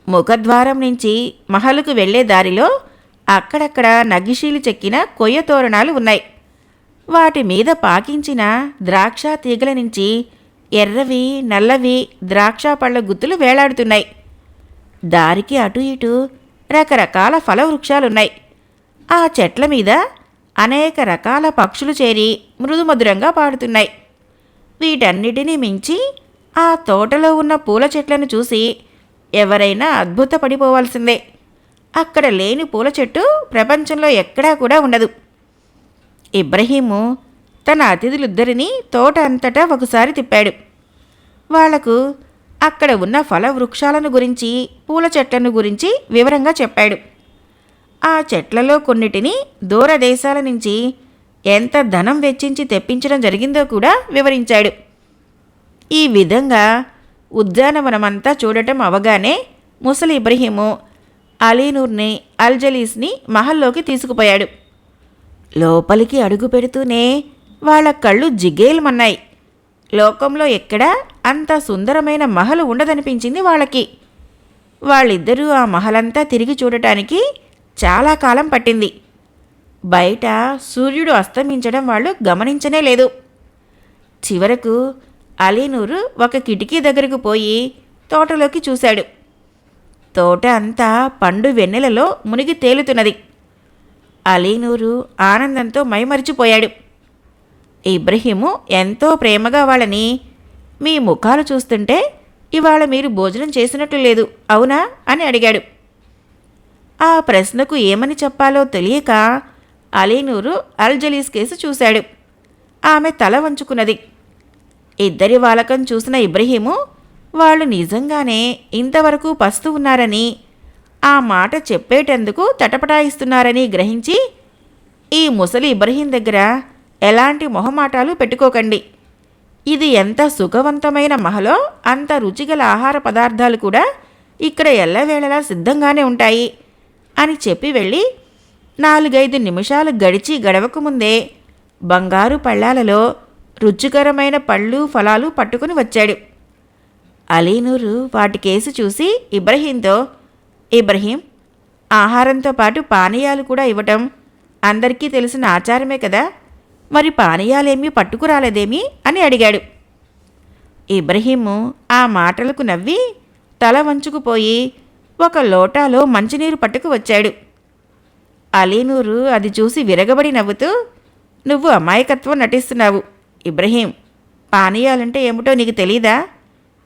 ముఖద్వారం నుంచి మహలుకు వెళ్లే దారిలో అక్కడక్కడ నగిషీలు చెక్కిన కొయ్య తోరణాలు ఉన్నాయి. వాటి మీద పాకించిన ద్రాక్ష తీగల నుంచి ఎర్రవి, నల్లవి ద్రాక్ష పళ్ళ గుత్తులు వేలాడుతున్నాయి. దారికి అటు ఇటు రకరకాల ఫలవృక్షాలున్నాయి. ఆ చెట్ల మీద అనేక రకాల పక్షులు చేరి మృదుమధురంగా పాడుతున్నాయి. వీటన్నిటినీ మించి ఆ తోటలో ఉన్న పూల చెట్లను చూసి ఎవరైనా అద్భుతపడిపోవాల్సిందే. అక్కడ లేని పూల చెట్టు ప్రపంచంలో ఎక్కడా కూడా ఉండదు. ఇబ్రహీము తన అతిథులిద్దరినీ తోట అంతటా ఒకసారి తిప్పాడు. వాళ్లకు అక్కడ ఉన్న ఫల వృక్షాలను గురించి, పూల చెట్లను గురించి వివరంగా చెప్పాడు. ఆ చెట్లలో కొన్నిటిని దూరదేశాల నుంచి ఎంత ధనం వెచ్చించి తెప్పించడం జరిగిందో కూడా వివరించాడు. ఈ విధంగా ఉద్యానవనమంతా చూడటం అవగానే ముసలి ఇబ్రహీము అలీనూర్ని, అల్జలీస్ని మహల్లోకి తీసుకుపోయాడు. లోపలికి అడుగు పెడుతూనే వాళ్ళ కళ్ళు జిగేల్మన్నాయి. లోకంలో ఎక్కడా అంత సుందరమైన మహలు ఉండదనిపించింది వాళ్ళకి. వాళ్ళిద్దరూ ఆ మహలంతా తిరిగి చూడటానికి చాలా కాలం పట్టింది. బయట సూర్యుడు అస్తమించడం వాళ్ళు గమనించనే లేదు. చివరకు అలీనూరు ఒక కిటికీ దగ్గరకు పోయి తోటలోకి చూశాడు. తోట అంతా పండు వెన్నెలలో మునిగి తేలుతున్నది. అలీనూరు ఆనందంతో మైమరిచిపోయాడు. ఇబ్రహీము ఎంతో ప్రేమగా వాళ్ళని, మీ ముఖాలు చూస్తుంటే ఇవాళ మీరు భోజనం చేసినట్లు లేదు, అవునా అని అడిగాడు. ఆ ప్రశ్నకు ఏమని చెప్పాలో తెలియక అలీనూరు అల్జలీస్ కేసు చూశాడు. ఆమె తల వంచుకున్నది. ఇద్దరి వాలకం చూసిన ఇబ్రహీము వాళ్ళు నిజంగానే ఇంతవరకు పస్తు ఉన్నారని, ఆ మాట చెప్పేటందుకు తటపటాయిస్తున్నారని గ్రహించి, ఈ ముసలి ఇబ్రహీం దగ్గర ఎలాంటి మొహమాటాలు పెట్టుకోకండి, ఇది ఎంత సుఖవంతమైన మహలో అంత రుచిగల ఆహార పదార్థాలు కూడా ఇక్కడ ఎల్లవేళలా సిద్ధంగానే ఉంటాయి అని చెప్పి వెళ్ళి 4-5 నిమిషాలు గడవక ముందే బంగారు పళ్ళాలలో రుచికరమైన పళ్ళు ఫలాలు పట్టుకుని వచ్చాడు. అలీనూరు వాటికేసి చూసి ఇబ్రహీంతో, ఇబ్రహీం, ఆహారంతో పాటు పానీయాలు కూడా ఇవ్వటం అందరికీ తెలిసిన ఆచారమే కదా, మరి పానీయాలేమీ పట్టుకురాలేదేమీ అని అడిగాడు. ఇబ్రహీము ఆ మాటలకు నవ్వి తల వంచుకుపోయి ఒక లోటాలో మంచినీరు పట్టుకు వచ్చాడు. అలీనూరు అది చూసి విరగబడి నవ్వుతూ, నువ్వు అమాయకత్వం నటిస్తున్నావు ఇబ్రహీం, పానీయాలంటే ఏమిటో నీకు తెలీదా,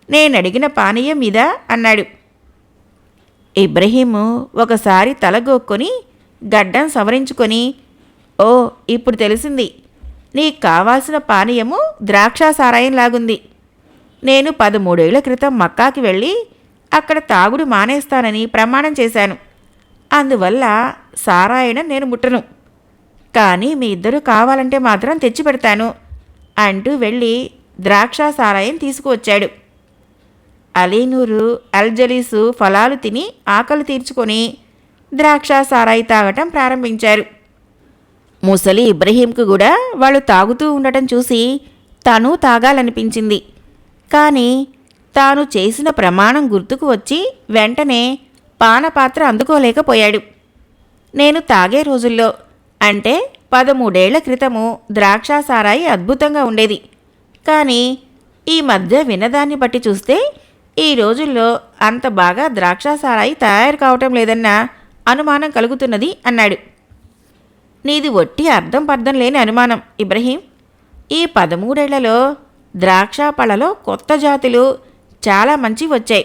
నేనడిగిన పానీయం ఇదా అన్నాడు. ఇబ్రహీము ఒకసారి తలగోక్కొని గడ్డం సవరించుకొని, ఓ ఇప్పుడు తెలిసింది, నీకు కావాల్సిన పానీయము ద్రాక్ష సారాయంలాగుంది. నేను 13 ఏళ్ల క్రితం మక్కాకి వెళ్ళి అక్కడ తాగుడు మానేస్తానని ప్రమాణం చేశాను. అందువల్ల సారాయణ నేను ముట్టను, కానీ మీ ఇద్దరూ కావాలంటే మాత్రం తెచ్చిపెడతాను అంటూ వెళ్ళి ద్రాక్ష సారాయం తీసుకువచ్చాడు. అలీనూరు అల్జలీసు ఫలాలు తిని ఆకలి తీర్చుకొని ద్రాక్ష సారాయి తాగటం ప్రారంభించారు. ముసలి ఇబ్రహీంకు కూడా వాళ్ళు తాగుతూ ఉండటం చూసి తను తాగాలనిపించింది. కానీ తాను చేసిన ప్రమాణం గుర్తుకు వచ్చి వెంటనే పానపాత్ర అందుకోలేకపోయాడు. నేను తాగే రోజుల్లో, అంటే 13 ఏళ్ల క్రితము ద్రాక్ష సారాయి అద్భుతంగా ఉండేది. కానీ ఈ మధ్య విన్నదాన్ని బట్టి చూస్తే ఈ రోజుల్లో అంత బాగా ద్రాక్ష సారాయి తయారు కావటం లేదన్న అనుమానం కలుగుతున్నది అన్నాడు. నీది ఒట్టి అర్థం పర్థం లేని అనుమానం ఇబ్రహీం. ఈ 13 ఏళ్లలో ద్రాక్ష పళ్ళలో కొత్త జాతులు చాలా మంచి వచ్చాయి.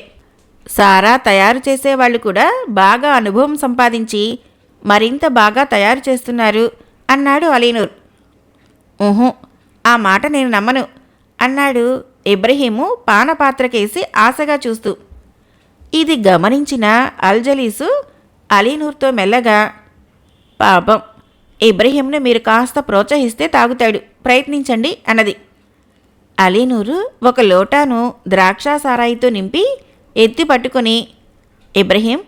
సారా తయారు చేసేవాళ్ళు కూడా బాగా అనుభవం సంపాదించి మరింత బాగా తయారు చేస్తున్నారు అన్నాడు అలీనూర్. ఊహు, ఆ మాట నేను నమ్మను అన్నాడు ఇబ్రహీము పానపాత్రకేసి ఆశగా చూస్తూ. ఇది గమనించిన అల్జలీసు అలీనూర్తో మెల్లగా, పాపం ఇబ్రహీంను మీరు కాస్త ప్రోత్సహిస్తే తాగుతాడు, ప్రయత్నించండి అన్నది. అలీనూరు ఒక లోటాను ద్రాక్ష సారాయితో నింపి ఎత్తి పట్టుకుని, ఇబ్రహీం,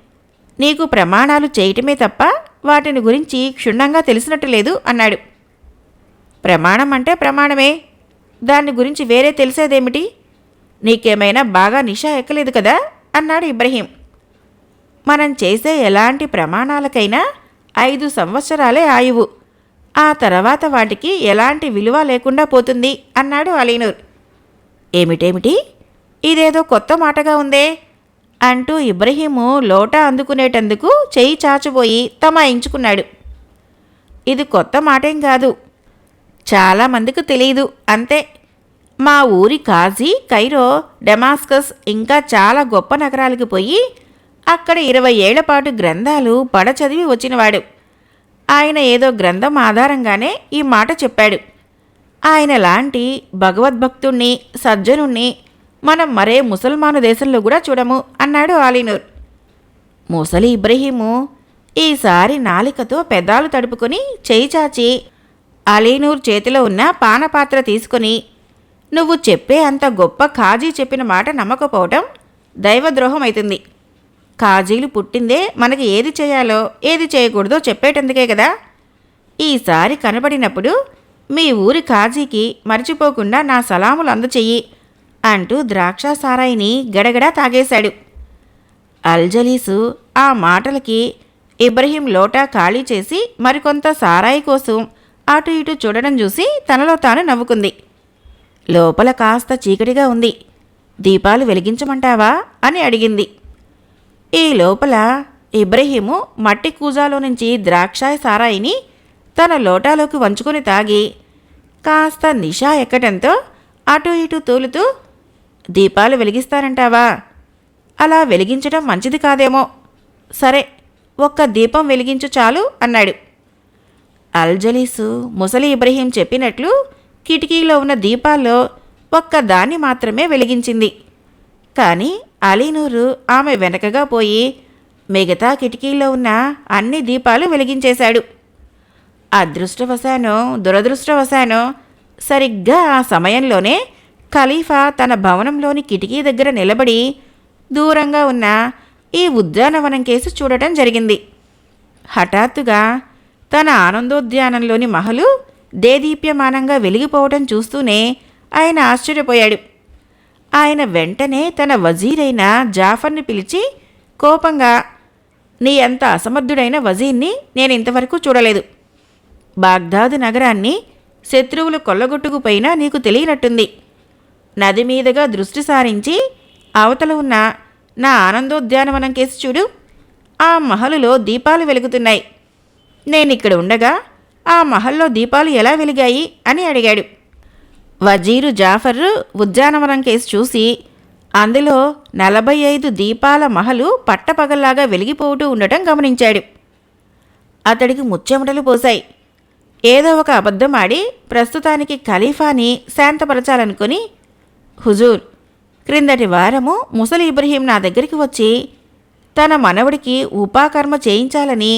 నీకు ప్రమాణాలు చేయటమే తప్ప వాటిని గురించి క్షుణ్ణంగా తెలిసినట్టు లేదు అన్నాడు. ప్రమాణం అంటే ప్రమాణమే, దాన్ని గురించి వేరే తెలిసేదేమిటి, నీకేమైనా బాగా నిషా ఎక్కలేదు కదా అన్నాడు ఇబ్రహీం. మనం చేసే ఎలాంటి ప్రమాణాలకైనా 5 సంవత్సరాలే ఆయువు, ఆ తర్వాత వాటికి ఎలాంటి విలువ లేకుండా పోతుంది అన్నాడు అలీనూర్. ఏమిటేమిటి, ఇదేదో కొత్త మాటగా ఉందే అంటూ ఇబ్రహీము లోటా అందుకునేటందుకు చెయ్యి చాచబోయి తమాయించుకున్నాడు. ఇది కొత్త మాటేం కాదు, చాలామందికి తెలియదు అంతే. మా ఊరి కాజీ కైరో, డెమాస్కస్ ఇంకా చాలా గొప్ప నగరాలకు పోయి అక్కడ 20 ఏళ్ల పాటు గ్రంథాలు పడచదివి వచ్చినవాడు. ఆయన ఏదో గ్రంథం ఆధారంగానే ఈ మాట చెప్పాడు. ఆయన లాంటి భగవద్భక్తుణ్ణి, సజ్జనుణ్ణి మనం మరే ముసల్మాను దేశంలో కూడా చూడము అన్నాడు అలీనూర్. ముసలి ఇబ్రహీము ఈసారి నాలికతో పెదాలు తడుపుకొని చేయి చాచి అలీనూర్ చేతిలో ఉన్న పానపాత్ర తీసుకొని, నువ్వు చెప్పే అంత గొప్ప ఖాజీ చెప్పిన మాట నమ్మకపోవటం దైవద్రోహం అవుతుంది. ఖాజీలు పుట్టిందే మనకి ఏది చేయాలో ఏది చేయకూడదో చెప్పేటందుకే కదా. ఈసారి కనబడినప్పుడు మీ ఊరి ఖాజీకి మర్చిపోకుండా నా సలాములు అందచెయ్యి అంటూ ద్రాక్ష సారాయిని గడగడా తాగేశాడు. అల్జలీసు ఆ మాటలకి ఇబ్రహీం లోటా ఖాళీ చేసి మరికొంత సారాయి కోసం అటు ఇటు చూడడం చూసి తనలో తాను నవ్వుకుంది. లోపల కాస్త చీకటిగా ఉంది, దీపాలు వెలిగించమంటావా అని అడిగింది. ఈ లోపల ఇబ్రహీము మట్టి కూజాలో నుంచి ద్రాక్షాయి సారాయిని తన లోటాలోకి వంచుకొని తాగి కాస్త నిషా ఎక్కటంతో అటు ఇటు తూలుతూ, దీపాలు వెలిగిస్తానంటావా? అలా వెలిగించడం మంచిది కాదేమో. సరే, ఒక్క దీపం వెలిగించు చాలు అన్నాడు. అల్జలీసు ముసలి ఇబ్రహీం చెప్పినట్లు కిటికీలో ఉన్న దీపాల్లో ఒక్కదాన్ని మాత్రమే వెలిగించింది. కానీ అలీనూరు ఆమె వెనకగా పోయి మిగతా కిటికీల్లో ఉన్న అన్ని దీపాలు వెలిగించేశాడు. అదృష్టవశానో దురదృష్టవశానో సరిగ్గా ఆ సమయంలోనే ఖలీఫా తన భవనంలోని కిటికీ దగ్గర నిలబడి దూరంగా ఉన్న ఈ ఉద్యానవనం కేసు చూడటం జరిగింది. హఠాత్తుగా తన ఆనందోద్యానంలోని మహలు దేదీప్యమానంగా వెలిగిపోవటం చూస్తూనే ఆయన ఆశ్చర్యపోయాడు. ఆయన వెంటనే తన వజీరైన జాఫర్ని పిలిచి కోపంగా, నీ అంత అసమర్థుడైన వజీర్ని నేనింతవరకు చూడలేదు. బాగ్దాదు నగరాన్ని శత్రువులు కొల్లగొట్టుకుపోయినా నీకు తెలియనట్టుంది. నది మీదుగా దృష్టి సారించి అవతల ఉన్న నా ఆనందోద్యానవనం కేసు చూడు. ఆ మహలులో దీపాలు వెలుగుతున్నాయి. నేనిక్కడ ఉండగా ఆ మహల్లో దీపాలు ఎలా వెలిగాయి అని అడిగాడు. వజీరు జాఫర్ ఉద్యానవనం కేసు చూసి అందులో 45 దీపాల మహలు పట్టపగల్లాగా వెలిగిపోతూ ఉండటం గమనించాడు. అతడికి ముచ్చెమటలు పోశాయి. ఏదో ఒక అబద్ధం ఆడి ప్రస్తుతానికి ఖలీఫాని శాంతపరచాలనుకుని, హుజూర్, క్రిందటి వారము ముసలి ఇబ్రహీం నా దగ్గరికి వచ్చి తన మనవడికి ఉపాకర్మ చేయించాలని,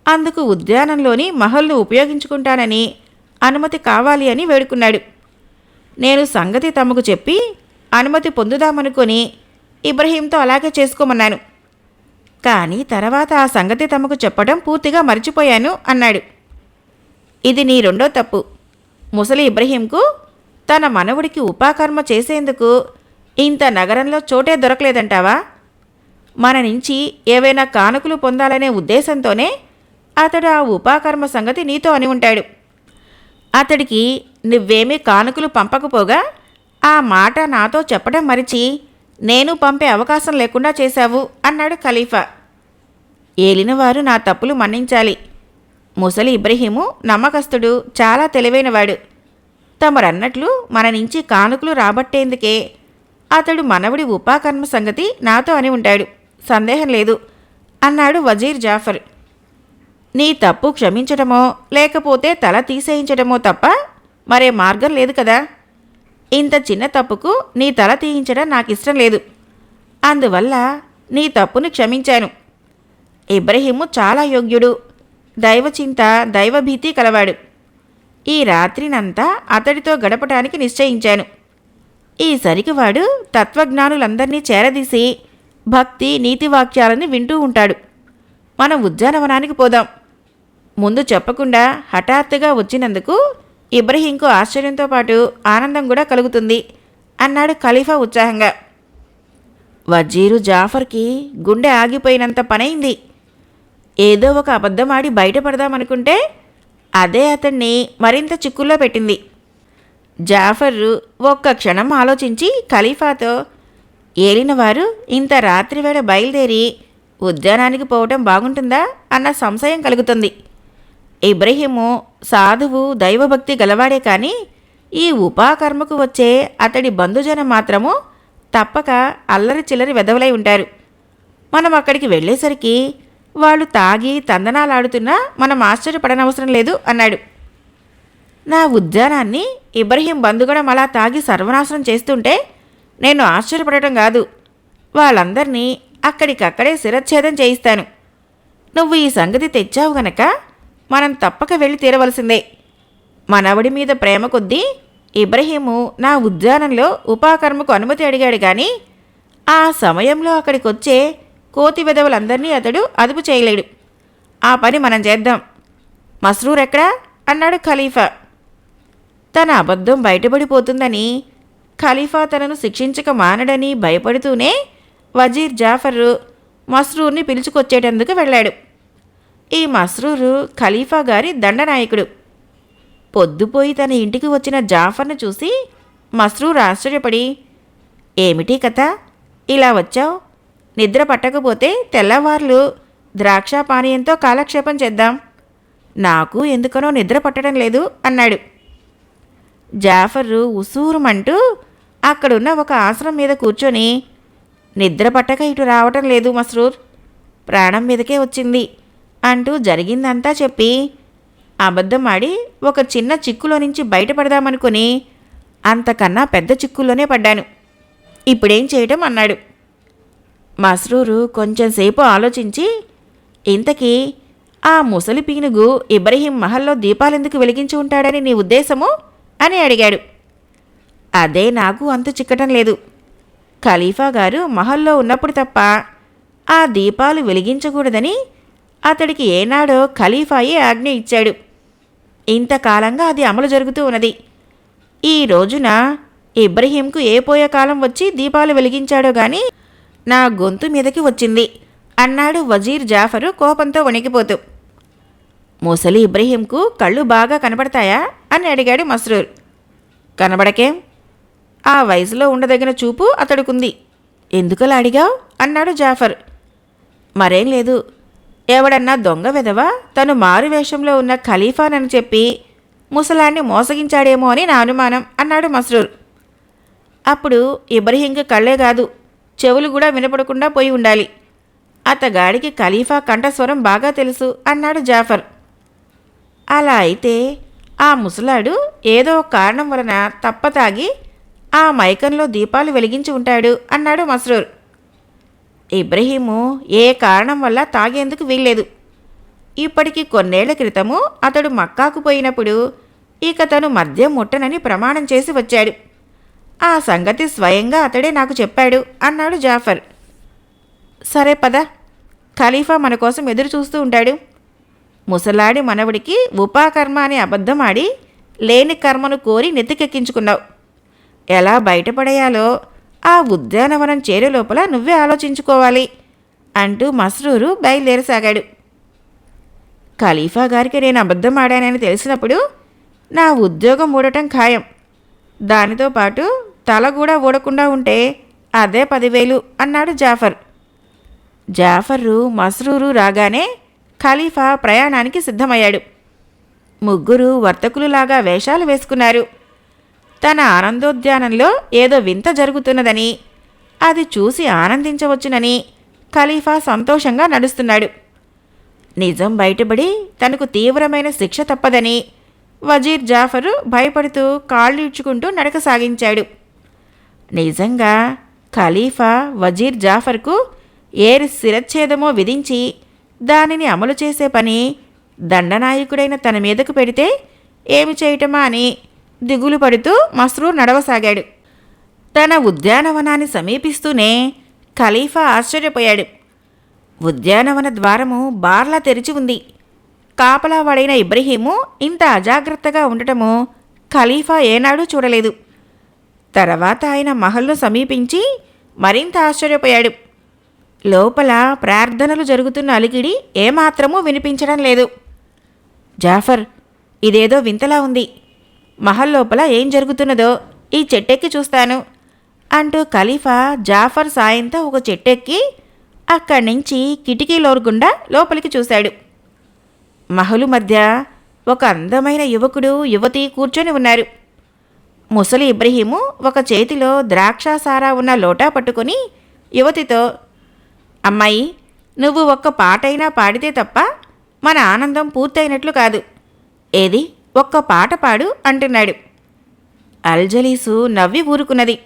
అందుకు ఉద్యానంలోని మహల్ను ఉపయోగించుకుంటానని అనుమతి కావాలి అని వేడుకున్నాడు. నేను సంగతి తమకు చెప్పి అనుమతి పొందుదామనుకొని ఇబ్రహీంతో అలాగే చేసుకోమన్నాను. కానీ తర్వాత ఆ సంగతి తమకు చెప్పడం పూర్తిగా మర్చిపోయాను అన్నాడు. ఇది నీ రెండో తప్పు. ముసలి ఇబ్రహీంకు తన మనవుడికి ఉపాకర్మ చేసేందుకు ఇంత నగరంలో చోటే దొరకలేదంటావా? మన నుంచి ఏవైనా కానుకలు పొందాలనే ఉద్దేశంతోనే అతడు ఆ ఉపాకర్మ సంగతి నీతో అని ఉంటాడు. అతడికి నువ్వేమీ కానుకలు పంపకపోగా ఆ మాట నాతో చెప్పడం మరిచి నేను పంపే అవకాశం లేకుండా చేశావు అన్నాడు ఖలీఫా. ఏలినవారు నా తప్పులు మన్నించాలి. ముసలి ఇబ్రహీము నమ్మకస్తుడు, చాలా తెలివైనవాడు. తమరన్నట్లు మన నుంచి కానుకలు రాబట్టేందుకే అతడు మనవడి ఉపాకర్మ సంగతి నాతో అని ఉంటాడు, సందేహం లేదు అన్నాడు వజీర్ జాఫర్. నీ తప్పు క్షమించడమో లేకపోతే తల తీసేయించడమో తప్ప మరే మార్గం లేదు కదా. ఇంత చిన్న తప్పుకు నీ తల తీయించడం నాకిష్టం లేదు. అందువల్ల నీ తప్పును క్షమించాను. ఇబ్రహీము చాలా యోగ్యుడు, దైవచింత దైవభీతి కలవాడు. ఈ రాత్రినంతా అతడితో గడపటానికి నిశ్చయించాను. ఈసరికి వాడు తత్వజ్ఞానులందరినీ చేరదీసి భక్తి నీతివాక్యాలను వింటూ ఉంటాడు. మనం ఉద్యానవనానికి పోదాం. ముందు చెప్పకుండా హఠాత్తుగా వచ్చినందుకు ఇబ్రహీంకు ఆశ్చర్యంతో పాటు ఆనందం కూడా కలుగుతుంది అన్నాడు ఖలీఫా ఉత్సాహంగా. వజీరు జాఫర్కి గుండె ఆగిపోయినంత పనైంది. ఏదో ఒక అబద్ధమాడి బయటపడదామనుకుంటే అదే అతన్ని మరింత చిక్కుల్లో పెట్టింది. జాఫర్ ఒక్క క్షణం ఆలోచించి ఖలీఫాతో, ఏలినవారు ఇంత రాత్రివేళ బయలుదేరి ఉద్యానానికి పోవటం బాగుంటుందా అన్న సంశయం కలుగుతుంది. ఇబ్రహీము సాధువు దైవభక్తి గలవాడే కానీ ఈ ఉపాకర్మకు వచ్చే అతడి బంధుజనం మాత్రము తప్పక అల్లరి చిల్లరి వెధవలై ఉంటారు. మనం అక్కడికి వెళ్ళేసరికి వాళ్ళు తాగి తందనాలాడుతున్నా మనం ఆశ్చర్యపడనవసరం లేదు అన్నాడు. నా ఉద్యానాన్ని ఇబ్రహీం బంధుగడం అలా తాగి సర్వనాశనం చేస్తుంటే నేను ఆశ్చర్యపడటం కాదు, వాళ్ళందరినీ అక్కడికక్కడే శిరచ్ఛేదం చేయిస్తాను. నువ్వు ఈ సంగతి తెచ్చావు గనక మనం తప్పక వెళ్ళి తీరవలసిందే. మనవడి మీద ప్రేమ కొద్దీ ఇబ్రహీము నా ఉద్యానంలో ఉపాకర్మకు అనుమతి అడిగాడు కానీ ఆ సమయంలో అక్కడికొచ్చే కోతి వెధవలందరినీ అతడు అదుపు చేయలేడు. ఆ పని మనం చేద్దాం. మస్రూర్ ఎక్కడా అన్నాడు ఖలీఫా. తన అబద్ధం బయటపడిపోతుందని, ఖలీఫా తనను శిక్షించక మానడని భయపడుతూనే వజీర్ జాఫర్ మస్రూర్ని పిలుచుకొచ్చేటందుకు వెళ్ళాడు. ఈ మస్రూరు ఖలీఫా గారి దండనాయకుడు. పొద్దుపోయి తన ఇంటికి వచ్చిన జాఫర్ను చూసి మస్రూర్ ఆశ్చర్యపడి, ఏమిటి కథ, ఇలా వచ్చావు? నిద్ర పట్టకపోతే తెల్లవార్లు ద్రాక్షాపానీయంతో కాలక్షేపం చేద్దాం. నాకు ఎందుకనో నిద్ర పట్టడం లేదు అన్నాడు. జాఫరు ఉసూరుమంటూ అక్కడున్న ఒక ఆసనం మీద కూర్చొని, నిద్ర పట్టక ఇటు రావటం లేదు మస్రూర్, ప్రాణం మీదకే వచ్చింది అంటూ జరిగిందంతా చెప్పి అబద్ధం ఆడి ఒక చిన్న చిక్కులో నుంచి బయటపడదామనుకుని అంతకన్నా పెద్ద చిక్కుల్లోనే పడ్డాను. ఇప్పుడేం చేయటం అన్నాడు. మస్రూరు కొంచెంసేపు ఆలోచించి, ఇంతకీ ఆ ముసలి పీనుగు ఇబ్రహీం మహల్లో దీపాలెందుకు వెలిగించి ఉంటాడని నీ ఉద్దేశము అని అడిగాడు. అదే నాకు అంతు చిక్కటం లేదు. ఖలీఫా గారు మహల్లో ఉన్నప్పుడు తప్ప ఆ దీపాలు వెలిగించకూడదని అతడికి ఏనాడో ఖలీఫాయే ఆజ్ఞ ఇచ్చాడు. ఇంతకాలంగా అది అమలు జరుగుతూ ఉన్నది. ఈ రోజున ఇబ్రహీంకు ఏ పోయే కాలం వచ్చి దీపాలు వెలిగించాడో గాని నా గొంతు మీదకి వచ్చింది అన్నాడు వజీర్ జాఫరు కోపంతో వణికిపోతూ. ముసలి ఇబ్రహీంకు కళ్ళు బాగా కనబడతాయా అని అడిగాడు మస్రూర్. కనబడకేం, ఆ వయసులో ఉండదగిన చూపు అతడుకుంది. ఎందుకలా అడిగావు అన్నాడు జాఫర్. మరేం లేదు, ఎవడన్నా దొంగ వెధవ తను మారువేషంలో ఉన్న ఖలీఫానని చెప్పి ముసలాన్ని మోసగించాడేమో అని నా అనుమానం అన్నాడు మస్రూర్. అప్పుడు ఇబ్రహీంకి కళ్ళే కాదు, చెవులు కూడా వినపడకుండా పోయి ఉండాలి. అతగాడికి ఖలీఫా కంఠస్వరం బాగా తెలుసు అన్నాడు జాఫర్. అలా అయితే ఆ ముసలాడు ఏదో కారణం వలన తప్పతాగి ఆ మైకంలో దీపాలు వెలిగించి ఉంటాడు అన్నాడు మస్రూర్. ఇబ్రహీము ఏ కారణం వల్ల తాగేందుకు వీల్లేదు. ఇప్పటికి కొన్నేళ్ల క్రితము అతడు మక్కాకు పోయినప్పుడు ఇక తను మద్యం ముట్టనని ప్రమాణం చేసి వచ్చాడు. ఆ సంగతి స్వయంగా అతడే నాకు చెప్పాడు అన్నాడు జాఫర్. సరే పద, ఖలీఫా మన కోసం ఎదురు చూస్తూ ఉంటాడు. ముసలాడి మనవడికి ఉపాకర్మ అనే అబద్ధం ఆడి లేని కర్మను కోరి నెత్తికెక్కించుకున్నావు. ఎలా బయటపడేయాలో ఆ ఉద్యానవనం చేరే లోపల నువ్వే ఆలోచించుకోవాలి అంటూ మస్రూరు బయలుదేరసాగాడు. ఖలీఫా గారికి నేను అబద్ధం ఆడానని తెలిసినప్పుడు నా ఉద్యోగం ఊడటం ఖాయం. దానితో పాటు తల కూడా ఊడకుండా ఉంటే అదే 10,000 అన్నాడు జాఫర్. జాఫరు మస్రూరు రాగానే ఖలీఫా ప్రయాణానికి సిద్ధమయ్యాడు. ముగ్గురు వర్తకులులాగా వేషాలు వేసుకున్నారు. తన ఆనందోద్యానంలో ఏదో వింత జరుగుతున్నదని, అది చూసి ఆనందించవచ్చునని ఖలీఫా సంతోషంగా నడుస్తున్నాడు. నిజం బయటపడి తనకు తీవ్రమైన శిక్ష తప్పదని వజీర్ జాఫరు భయపడుతూ కాళ్ళు ఇడ్చుకుంటూ నడక సాగించాడు. నిజంగా ఖలీఫా వజీర్ జాఫర్కు ఏ శిరచ్ఛేదమో విధించి దానిని అమలు చేసే పని దండనాయకుడైన తన మీదకు పెడితే ఏమి చేయటమా అని దిగులు పడుతూ మస్రూర్ నడవసాగాడు. తన ఉద్యానవనాన్ని సమీపిస్తూనే ఖలీఫా ఆశ్చర్యపోయాడు. ఉద్యానవన ద్వారము బార్లా తెరిచి ఉంది. కాపలావాడైన ఇబ్రహీము ఇంత అజాగ్రత్తగా ఉండటము ఖలీఫా ఏనాడూ చూడలేదు. తర్వాత ఆయన మహల్ను సమీపించి మరింత ఆశ్చర్యపోయాడు. లోపల ప్రార్థనలు జరుగుతున్న అలికిడి ఏమాత్రమూ వినిపించడం లేదు. జాఫర్, ఇదేదో వింతలా ఉంది. మహల్ లోపల ఏం జరుగుతున్నదో ఈ చెట్టెక్కి చూస్తాను అంటూ ఖలీఫా జాఫర్ సాయంతో ఒక చెట్టెక్కి అక్కడి నుంచి కిటికీలోరుగుండా లోపలికి చూశాడు. మహలు మధ్య ఒక అందమైన యువకుడు యువతి కూర్చొని ఉన్నారు. ముసలి ఇబ్రహీము ఒక చేతిలో ద్రాక్షాసారా ఉన్న లోటా పట్టుకొని యువతితో, అమ్మాయి, నువ్వు ఒక్క పాటైనా పాడితే తప్ప మన ఆనందం పూర్తయినట్లు కాదు. ఏది, ఒక్క పాట పాడు అంటున్నాడు. అల్జలీసు నవ్వి ఊరుకున్నది.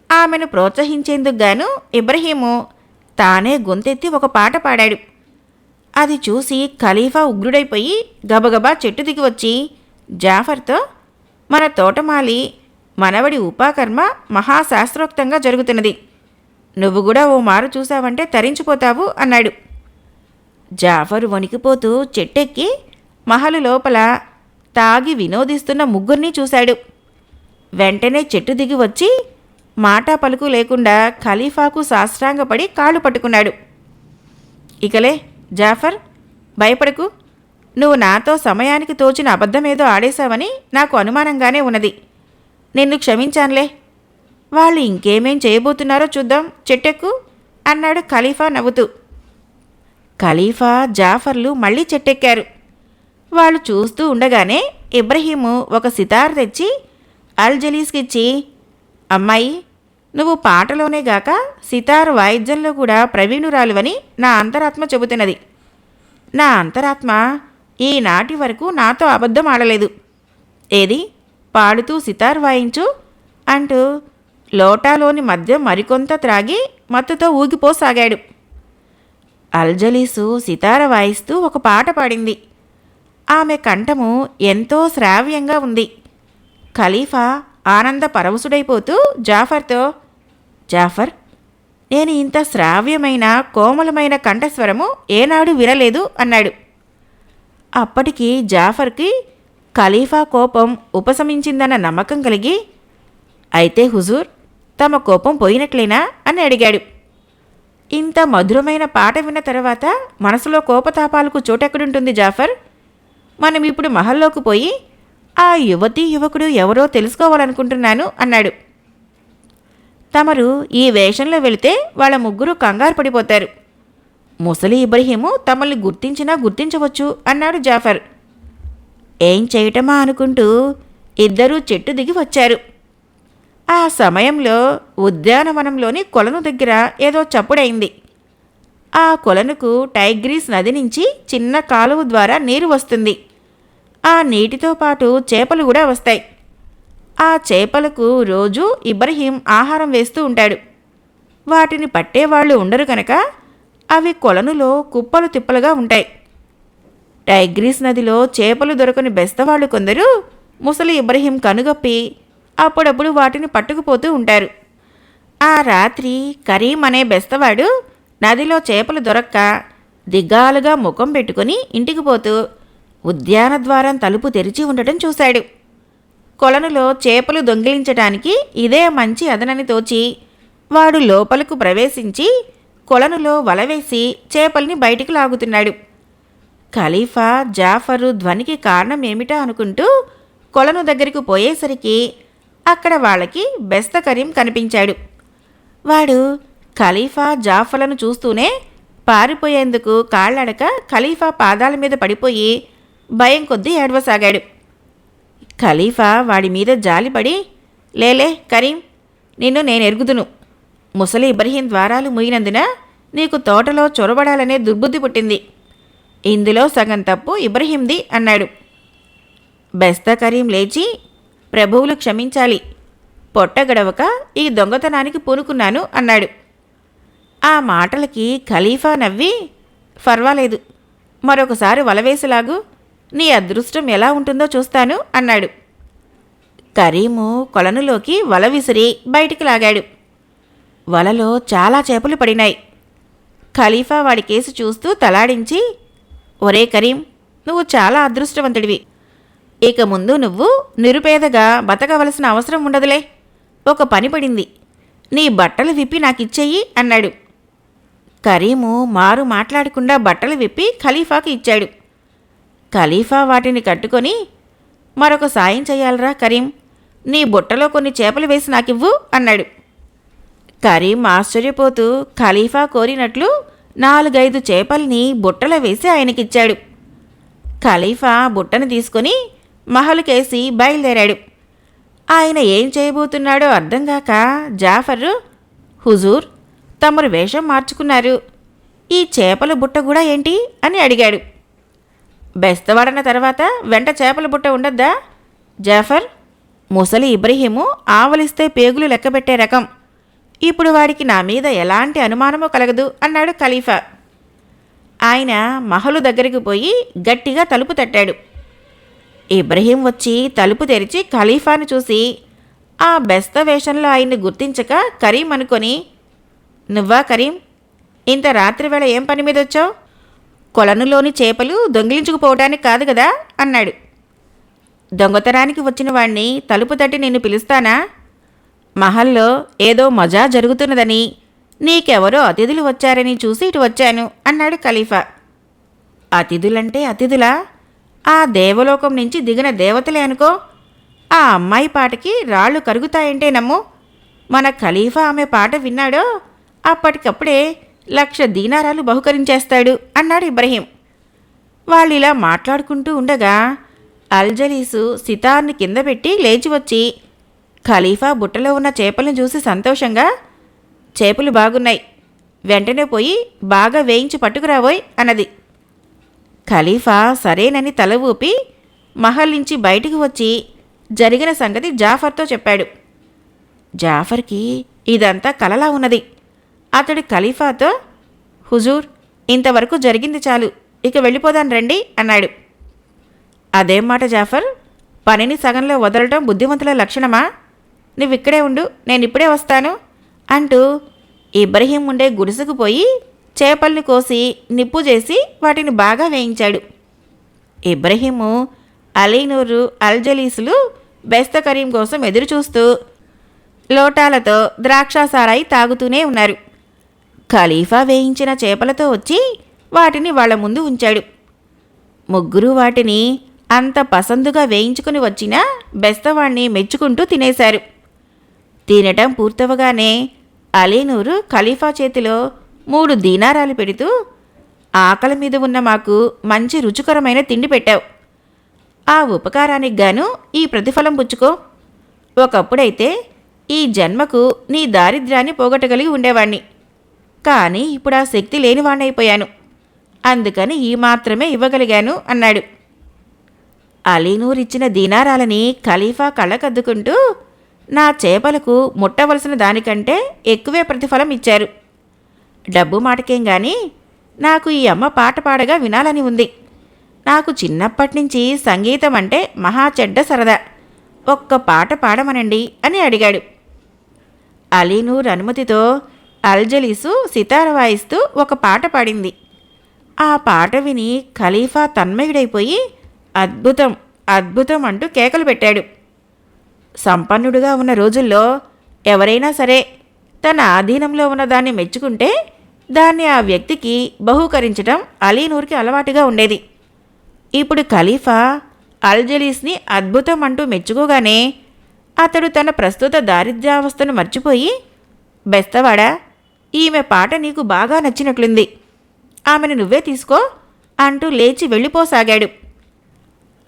ఆమెను ప్రోత్సహించేందుకు గాను ఇబ్రహీము తానే గొంతెత్తి ఒక పాట పాడాడు. అది చూసి ఖలీఫా ఉగ్రుడైపోయి గబగబా చెట్టు దిగి వచ్చి జాఫర్తో, మన తోటమాలి మనవడి ఉపాకర్మ మహాశాస్త్రోక్తంగా జరుగుతున్నది. నువ్వు కూడా ఓ మారు చూశావంటే తరించిపోతావు అన్నాడు. జాఫరు వణికిపోతూ చెట్టెక్కి మహలు లోపల తాగి వినోదిస్తున్న ముగ్గురిని చూశాడు. వెంటనే చెట్టు దిగి వచ్చి మాటా పలుకు లేకుండా ఖలీఫాకు సాష్టాంగపడి కాళ్ళు పట్టుకున్నాడు. ఇకలే జాఫర్, భయపడకు. నువ్వు నాతో సమయానికి తోచిన అబద్ధమేదో ఆడేశావని నాకు అనుమానంగానే ఉన్నది. నిన్ను క్షమించానులే. వాళ్ళు ఇంకేమేం చేయబోతున్నారో చూద్దాం, చెట్టెక్కు అన్నాడు ఖలీఫా నవ్వుతూ. ఖలీఫా, జాఫర్లు మళ్ళీ చెట్టెక్కారు. వాళ్ళు చూస్తూ ఉండగానే ఇబ్రహీము ఒక సితార్ తెచ్చి అల్జలీస్కిచ్చి, అమ్మాయి, నువ్వు పాటలోనే గాక సితార్ వాయిద్యంలో కూడా ప్రవీణురాలువని నా అంతరాత్మ చెబుతున్నది. నా అంతరాత్మ ఈనాటి వరకు నాతో అబద్ధం ఆడలేదు. ఏది, పాడుతూ సితార్ వాయించు అంటూ లోటాలోని మద్యం మరికొంత త్రాగి మత్తుతో ఊగిపోసాగాడు. అల్జలీసు సితార వాయిస్తూ ఒక పాట పాడింది. ఆమె కంఠము ఎంతో శ్రావ్యంగా ఉంది. ఖలీఫా ఆనంద పరవశుడైపోతూ జాఫర్తో, జాఫర్, నేను ఇంత శ్రావ్యమైన కోమలమైన కంఠస్వరము ఏనాడు వినలేదు అన్నాడు. అప్పటికి జాఫర్కి ఖలీఫా కోపం ఉపశమించిందన్న నమ్మకం కలిగి, అయితే హుజూర్, తమ కోపం పోయినట్లేనా అని అడిగాడు. ఇంత మధురమైన పాట విన్న తర్వాత మనసులో కోపతాపాలకు చోటెక్కడుంటుంది జాఫర్? మనం ఇప్పుడు మహల్లోకి పోయి ఆ యువతీ యువకుడు ఎవరో తెలుసుకోవాలనుకుంటున్నాను అన్నాడు. తమరు ఈ వేషంలో వెళితే వాళ్ళ ముగ్గురు కంగారు పడిపోతారు. ముసలి ఇబ్రహీము తమల్ని గుర్తించినా గుర్తించవచ్చు అన్నాడు జాఫర్. ఏం చేయటమా అనుకుంటూ ఇద్దరూ చెట్టు దిగి వచ్చారు. ఆ సమయంలో ఉద్యానవనంలోని కొలను దగ్గర ఏదో చప్పుడైంది. ఆ కొలనుకు టైగ్రీస్ నది నుంచి చిన్న కాలువ ద్వారా నీరు వస్తుంది. ఆ నీటితో పాటు చేపలు కూడా వస్తాయి. ఆ చేపలకు రోజూ ఇబ్రహీం ఆహారం వేస్తూ ఉంటాడు. వాటిని పట్టేవాళ్లు ఉండరు కనుక అవి కొలనులో కుప్పలు తిప్పలుగా ఉంటాయి. టైగ్రీస్ నదిలో చేపలు దొరకని బెస్తవాళ్లు కొందరు ముసలి ఇబ్రహీం కనుగప్పి అప్పుడప్పుడు వాటిని పట్టుకుపోతూ ఉంటారు. ఆ రాత్రి కరీం అనే బెస్తవాడు నదిలో చేపలు దొరక్క దిగ్గాలుగా ముఖం పెట్టుకుని ఇంటికి పోతూ ఉద్యానద్వారం తలుపు తెరిచి ఉండటం చూశాడు. కొలనులో చేపలు దొంగిలించటానికి ఇదే మంచి అదనని తోచి వాడు లోపలకు ప్రవేశించి కొలనులో వలవేసి చేపల్ని బయటికి లాగుతున్నాడు. ఖలీఫా, జాఫరు ధ్వనికి కారణం ఏమిటా అనుకుంటూ కొలను దగ్గరికి పోయేసరికి అక్కడ వాళ్ళకి బెస్త కరీం కనిపించాడు. వాడు ఖలీఫా, జాఫర్లను చూస్తూనే పారిపోయేందుకు కాళ్ళడక ఖలీఫా పాదాల మీద పడిపోయి భయం కొద్దీ ఏడవసాగాడు. ఖలీఫా వాడి మీద జాలిపడి, లేలే కరీం, నిన్ను నేనెరుగుదును. ముసలి ఇబ్రహీం ద్వారాలు మూయినందున నీకు తోటలో చొరబడాలనే దుర్బుద్ధి పుట్టింది. ఇందులో సగం తప్పు ఇబ్రహీంది అన్నాడు. బెస్త కరీం లేచి, ప్రభువులు క్షమించాలి, పొట్టగడవక ఈ దొంగతనానికి పూనుకున్నాను అన్నాడు. ఆ మాటలకి ఖలీఫా నవ్వి, ఫర్వాలేదు, మరొకసారి వలవేసిలాగు, నీ అదృష్టం ఎలా ఉంటుందో చూస్తాను అన్నాడు. కరీము కొలనులోకి వల విసిరి బయటికి లాగాడు. వలలో చాలా చేపలు పడినాయి. ఖలీఫా వాడి కేసు చూస్తూ తలాడించి, ఒరే కరీం, నువ్వు చాలా అదృష్టవంతుడివి. ఇక ముందు నువ్వు నిరుపేదగా బతకవలసిన అవసరం ఉండదులే. ఒక పని పడింది, నీ బట్టలు విప్పి నాకిచ్చేయి అన్నాడు. కరీము మారు మాట్లాడకుండా బట్టలు విప్పి ఖలీఫాకి ఇచ్చాడు. ఖలీఫా వాటిని కట్టుకొని, మరొక సాయం చెయ్యాలరా కరీం, నీ బుట్టలో కొన్ని చేపలు వేసి నాకివ్వు అన్నాడు. కరీం ఆశ్చర్యపోతూ ఖలీఫా కోరినట్లు 4-5 చేపల్ని బుట్టలో వేసి ఆయనకిచ్చాడు. ఖలీఫా బుట్టను తీసుకుని మహలుకేసి బయలుదేరాడు. ఆయన ఏం చేయబోతున్నాడో అర్థంగాక జాఫర్, హుజూర్, తమరు వేషం మార్చుకున్నారు, ఈ చేపల బుట్ట కూడా ఏంటి అని అడిగాడు. బెస్తవాడన్న తర్వాత వెంట చేపల బుట్ట ఉండద్దా? జాఫర్, ముసలి ఇబ్రహీము ఆవలిస్తే పేగులు లెక్కబెట్టే రకం. ఇప్పుడు వాడికి నా మీద ఎలాంటి అనుమానమో కలగదు అన్నాడు ఖలీఫా. ఆయన మహలు దగ్గరికి పోయి గట్టిగా తలుపు తట్టాడు. ఇబ్రహీం వచ్చి తలుపు తెరిచి ఖలీఫాను చూసి ఆ బెస్త వేషంలో ఆయన్ని గుర్తించక కరీం అనుకొని, నువ్వా కరీం, ఇంత రాత్రివేళ ఏం పని మీద వచ్చావు? కొలనులోని చేపలు దొంగిలించుకుపోవటానికి కాదు కదా అన్నాడు. దొంగతనానికి వచ్చిన వాణ్ణి తలుపు తట్టి నిన్ను పిలుస్తానా? మహల్లో ఏదో మజా జరుగుతున్నదని, నీకెవరో అతిథులు వచ్చారని చూసి ఇటు వచ్చాను అన్నాడు ఖలీఫా. అతిథులంటే అతిథులా? ఆ దేవలోకం నుంచి దిగిన దేవతలే అనుకో. ఆ అమ్మాయి పాటకి రాళ్ళు కరుగుతాయంటే నమ్ము. మన ఖలీఫా ఆమె పాట విన్నాడో అప్పటికప్పుడే 1,00,000 దీనారాలు బహుకరించేస్తాడు అన్నాడు ఇబ్రహీం. వాళ్ళిలా మాట్లాడుకుంటూ ఉండగా అల్జలీసు సితార్ని కింద పెట్టి లేచి వచ్చి ఖలీఫా బుట్టలో ఉన్న చేపలను చూసి సంతోషంగా, చేపలు బాగున్నాయి, వెంటనే పోయి బాగా వేయించి పట్టుకురావోయ్ అన్నది. ఖలీఫా సరేనని తల ఊపి మహల్ నుంచి బయటికి వచ్చి జరిగిన సంగతి జాఫర్తో చెప్పాడు. జాఫర్కి ఇదంతా కలలా ఉన్నది. అతడు ఖలీఫాతో, హుజూర్, ఇంతవరకు జరిగింది చాలు, ఇక వెళ్ళిపోదాం రండి అన్నాడు. అదేం మాట జాఫర్, పనిని సగంలో వదలటం బుద్ధిమంతుల లక్షణమా? నువ్విక్కడే ఉండు, నేనిప్పుడే వస్తాను అంటూ ఇబ్రహీం ఉండే గుడిసెకు పోయి చేపల్ని కోసి నిప్పు చేసి వాటిని బాగా వేయించాడు. ఇబ్రహీము, అలీనూరు, అల్జలీసులు బెస్త కరీం కోసం ఎదురుచూస్తూ లోటాలతో ద్రాక్షాసారాయి తాగుతూనే ఉన్నారు. ఖలీఫా వేయించిన చేపలతో వచ్చి వాటిని వాళ్ల ముందు ఉంచాడు. ముగ్గురు వాటిని అంత పసందుగా వేయించుకుని వచ్చిన బెస్తవాణ్ణి మెచ్చుకుంటూ తినేశారు. తినటం పూర్తవగానే అలీనూరు ఖలీఫా చేతిలో 3 దీనారాలు పెడుతూ, ఆకలి మీద ఉన్న మాకు మంచి రుచికరమైన తిండి పెట్టావు. ఆ ఉపకారానికి గాను ఈ ప్రతిఫలం పుచ్చుకో. ఒకప్పుడైతే ఈ జన్మకు నీ దారిద్ర్యాన్ని పోగొట్టగలిగి ఉండేవాణ్ణి, కానీ ఇప్పుడు ఆ శక్తి లేనివాణ్ణైపోయాను. అందుకని ఈ మాత్రమే ఇవ్వగలిగాను అన్నాడు. అలీనూరిచ్చిన దీనారాలని ఖలీఫా కళ్ళకద్దుకుంటూ, నా చేపలకు ముట్టవలసిన దానికంటే ఎక్కువే ప్రతిఫలం ఇచ్చారు. డబ్బు మాటకేం గాని నాకు ఈ అమ్మ పాట పాడగా వినాలని ఉంది. నాకు చిన్నప్పటినుంచి సంగీతం అంటే మహా చెడ్డ సరదా. ఒక్క పాట పాడమనండి అని అడిగాడు. అలీనూర్ అనుమతితో అల్జలీసు సితార వాయిస్తూ ఒక పాట పాడింది. ఆ పాట విని ఖలీఫా తన్మయుడైపోయి అద్భుతం, అద్భుతం అంటూ కేకలు పెట్టాడు. సంపన్నుడుగా ఉన్న రోజుల్లో ఎవరైనా సరే తన ఆధీనంలో ఉన్న దాన్ని మెచ్చుకుంటే దాన్ని ఆ వ్యక్తికి బహూకరించటం అలీనూర్కి అలవాటుగా ఉండేది. ఇప్పుడు ఖలీఫా అల్జలీస్ని అద్భుతం అంటూ మెచ్చుకోగానే అతడు తన ప్రస్తుత దారిద్ర్యావస్థను మర్చిపోయి, బెస్తవాడా, ఈమె పాట నీకు బాగా నచ్చినట్లుంది, ఆమెను నువ్వే తీసుకో అంటూ లేచి వెళ్ళిపోసాగాడు.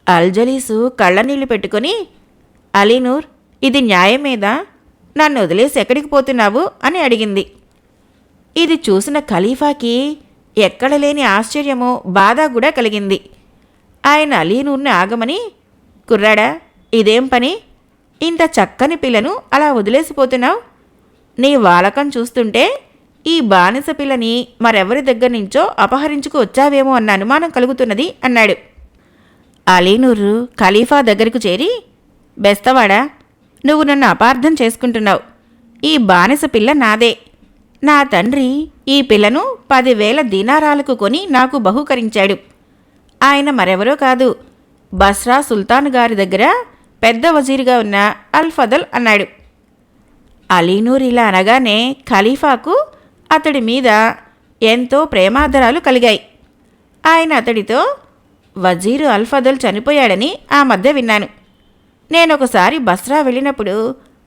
అల్జలీసు కళ్ళనీళ్లు పెట్టుకొని, అలీనూర్, ఇది న్యాయమేదా? నన్ను వదిలేసి ఎక్కడికి పోతున్నావు అని అడిగింది. ఇది చూసిన ఖలీఫాకి ఎక్కడలేని ఆశ్చర్యమో బాధ కూడా కలిగింది. ఆయన అలీనూర్ని ఆగమని, కుర్రాడా, ఇదేం పని? ఇంత చక్కని పిల్లను అలా వదిలేసిపోతున్నావు? నీ వాలకం చూస్తుంటే ఈ బానిస పిల్లని మరెవరి దగ్గర నుంచో అపహరించుకు వచ్చావేమో అన్న అనుమానం కలుగుతున్నది అన్నాడు. అలీనూరు ఖలీఫా దగ్గరకు చేరి, బెస్తవాడా, నువ్వు నన్ను అపార్థం చేసుకుంటున్నావు. ఈ బానిస పిల్ల నాదే. నా తండ్రి ఈ పిల్లను 10,000 దీనారాలకు కొని నాకు బహూకరించాడు. ఆయన మరెవరో కాదు, బస్రా సుల్తాన్ గారి దగ్గర పెద్ద వజీరుగా ఉన్న అల్ఫదల్ అన్నాడు. అలీనూర్ ఇలా అనగానే ఖలీఫాకు అతడి మీద ఎంతో ప్రేమాదరాలు కలిగాయి. ఆయన అతడితో, వజీరు అల్ఫదల్ చనిపోయాడని ఆ మధ్య విన్నాను. నేనొకసారి బస్రా వెళ్ళినప్పుడు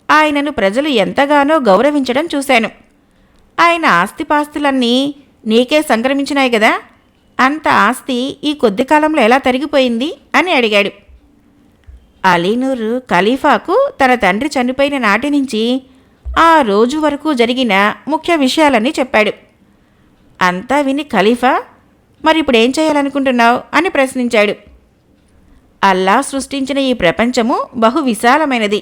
ఆయనను ప్రజలు ఎంతగానో గౌరవించడం చూశాను. ఆయన ఆస్తిపాస్తులన్నీ నీకే సంక్రమించినాయి కదా, అంత ఆస్తి ఈ కొద్ది కాలంలో ఎలా తరిగిపోయింది అని అడిగాడు. అలీనూర్ ఖలీఫాకు తన తండ్రి చనిపోయిన నాటి నుంచి ఆ రోజు వరకు జరిగిన ముఖ్య విషయాలన్నీ చెప్పాడు. అంతా విని ఖలీఫా, మరిప్పుడేం చేయాలనుకుంటున్నావు అని ప్రశ్నించాడు. అల్లా సృష్టించిన ఈ ప్రపంచము బహు విశాలమైనది,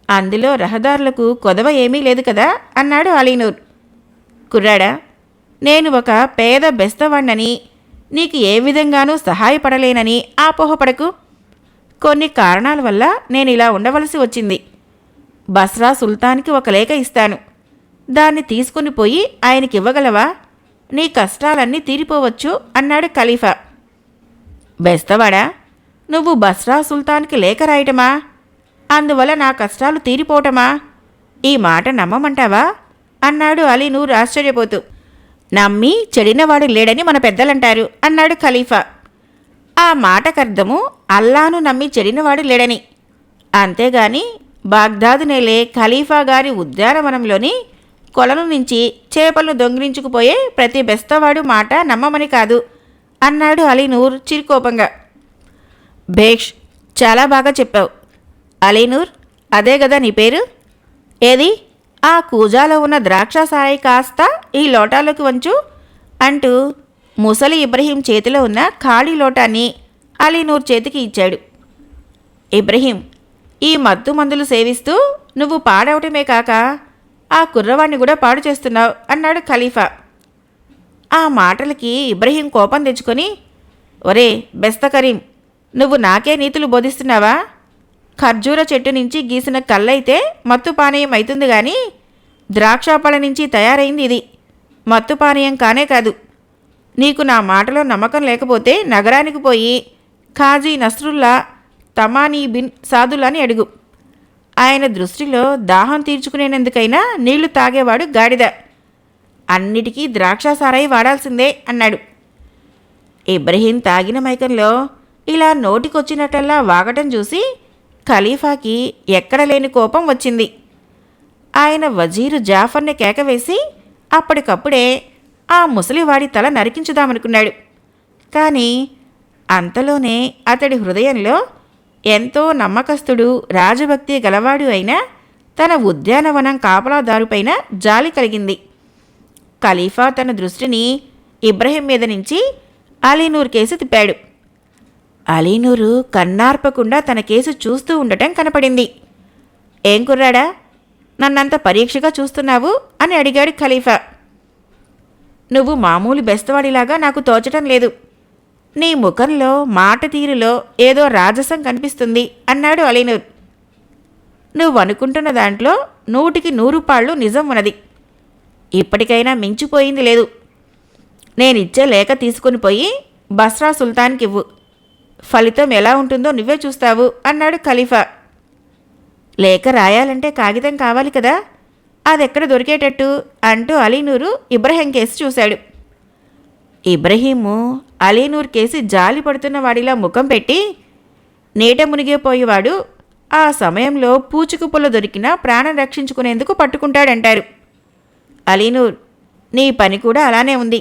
అందులో రహదారులకు కొదవ ఏమీ లేదు కదా అన్నాడు అలీనూర్. కుర్రాడా, నేను ఒక పేద బెస్తవాణ్ణని, నీకు ఏ విధంగానూ సహాయపడలేనని ఆపోహపడకు. కొన్ని కారణాల వల్ల నేను ఇలా ఉండవలసి వచ్చింది. బస్రా సుల్తాన్కి ఒక లేఖ ఇస్తాను, దాన్ని తీసుకుని పోయి ఆయనకివ్వగలవా? నీ కష్టాలన్నీ తీరిపోవచ్చు అన్నాడు ఖలీఫా. బెస్తవాడా, నువ్వు బస్రా సుల్తాన్కి లేఖ రాయటమా? అందువల్ల నా కష్టాలు తీరిపోవటమా? ఈ మాట నమ్మమంటావా అన్నాడు అలీనూర్ ఆశ్చర్యపోతూ. నమ్మి చెడినవాడు లేడని మన పెద్దలంటారు అన్నాడు ఖలీఫా. ఆ మాటకర్థము అల్లాను నమ్మి చెడినవాడు లేడని. అంతేగాని బాగ్దాదు నేలే ఖలీఫా గారి ఉద్యానవనంలోని కొలను నుంచి చేపలను దొంగిలించుకుపోయే ప్రతి బెస్తవాడు మాట నమ్మమని కాదు అన్నాడు అలీనూర్ చిరుకోపంగా. భేష్, చాలా బాగా చెప్పావు. అలీనూర్, అదే గదా నీ పేరు? ఏది, ఆ కూజాలో ఉన్న ద్రాక్ష సారాయి కాస్త ఈ లోటాలోకి వంచు అంటూ ముసలి ఇబ్రహీం చేతిలో ఉన్న ఖాళీ లోటాన్ని అలీనూర్ చేతికి ఇచ్చాడు. ఇబ్రహీం, ఈ మత్తు మందులు సేవిస్తూ నువ్వు పాడవటమే కాక ఆ కుర్రవాణ్ణి కూడా పాడు చేస్తున్నావు అన్నాడు ఖలీఫా. ఆ మాటలకి ఇబ్రహీం కోపం తెచ్చుకొని, ఒరే బెస్త కరీం, నువ్వు నాకే నీతులు బోధిస్తున్నావా? ఖర్జూర చెట్టు నుంచి గీసిన కళ్ళైతే మత్తు పానీయం అవుతుంది కానీ ద్రాక్షాపళ్ళ నుంచి తయారైంది ఇది మత్తు పానీయం కానే కాదు. నీకు నా మాటలో నమ్మకం లేకపోతే నగరానికి పోయి ఖాజీ నస్రుల్లా తమానీ బిన్ సాదులని అడుగు. ఆయన దృష్టిలో దాహం తీర్చుకునేందుకైనా నీళ్లు తాగేవాడు గాడిద. అన్నిటికీ ద్రాక్ష సారాయి వాడాల్సిందే అన్నాడు. ఇబ్రహీం తాగిన మైకంలో ఇలా నోటికొచ్చినట్టల్లా వాగటం చూసి ఖలీఫాకి ఎక్కడ లేని కోపం వచ్చింది. ఆయన వజీరు జాఫర్ని కేకవేసి అప్పటికప్పుడే ఆ ముసలివాడి తల నరికించుదామనుకున్నాడు. కానీ అంతలోనే అతడి హృదయంలో ఎంతో నమ్మకస్తుడు, రాజభక్తి గలవాడు అయిన తన ఉద్యానవనం కాపలాదారుపైన జాలి కలిగింది. ఖలీఫా తన దృష్టిని ఇబ్రహీం మీద నుంచి అలీనూర్ కేసు తిప్పాడు. అలీనూరు కన్నార్పకుండా తన కేసు చూస్తూ ఉండటం కనపడింది. ఏం కుర్రాడా, నన్నంత పరీక్షగా చూస్తున్నావు అని అడిగాడు ఖలీఫా. నువ్వు మామూలు బెస్తవాడిలాగా నాకు తోచటం లేదు. నీ ముఖంలో మాట తీరులో ఏదో రాజసం కనిపిస్తుంది అన్నాడు అలీనూర్. నువ్వనుకుంటున్న దాంట్లో 100కి 100 పాళ్ళు నిజం ఉన్నది. ఇప్పటికైనా మించిపోయింది లేదు. నేనిచ్చే లేఖ తీసుకుని పోయి బస్రా సుల్తాన్కివ్వు. ఫలితం ఎలా ఉంటుందో నువ్వే చూస్తావు అన్నాడు ఖలీఫా. లేఖ రాయాలంటే కాగితం కావాలి కదా, అదెక్కడ దొరికేటట్టు అంటూ అలీనూరు ఇబ్రహీం కేసు చూశాడు. ఇబ్రహీము అలీనూర్ కేసి జాలి పడుతున్న వాడిలా ముఖం పెట్టి, నీట మునిగిపోయేవాడు ఆ సమయంలో పూచుకుపుల్ల దొరికినా ప్రాణం రక్షించుకునేందుకు పట్టుకుంటాడంటారు. అలీనూర్, నీ పని కూడా అలానే ఉంది.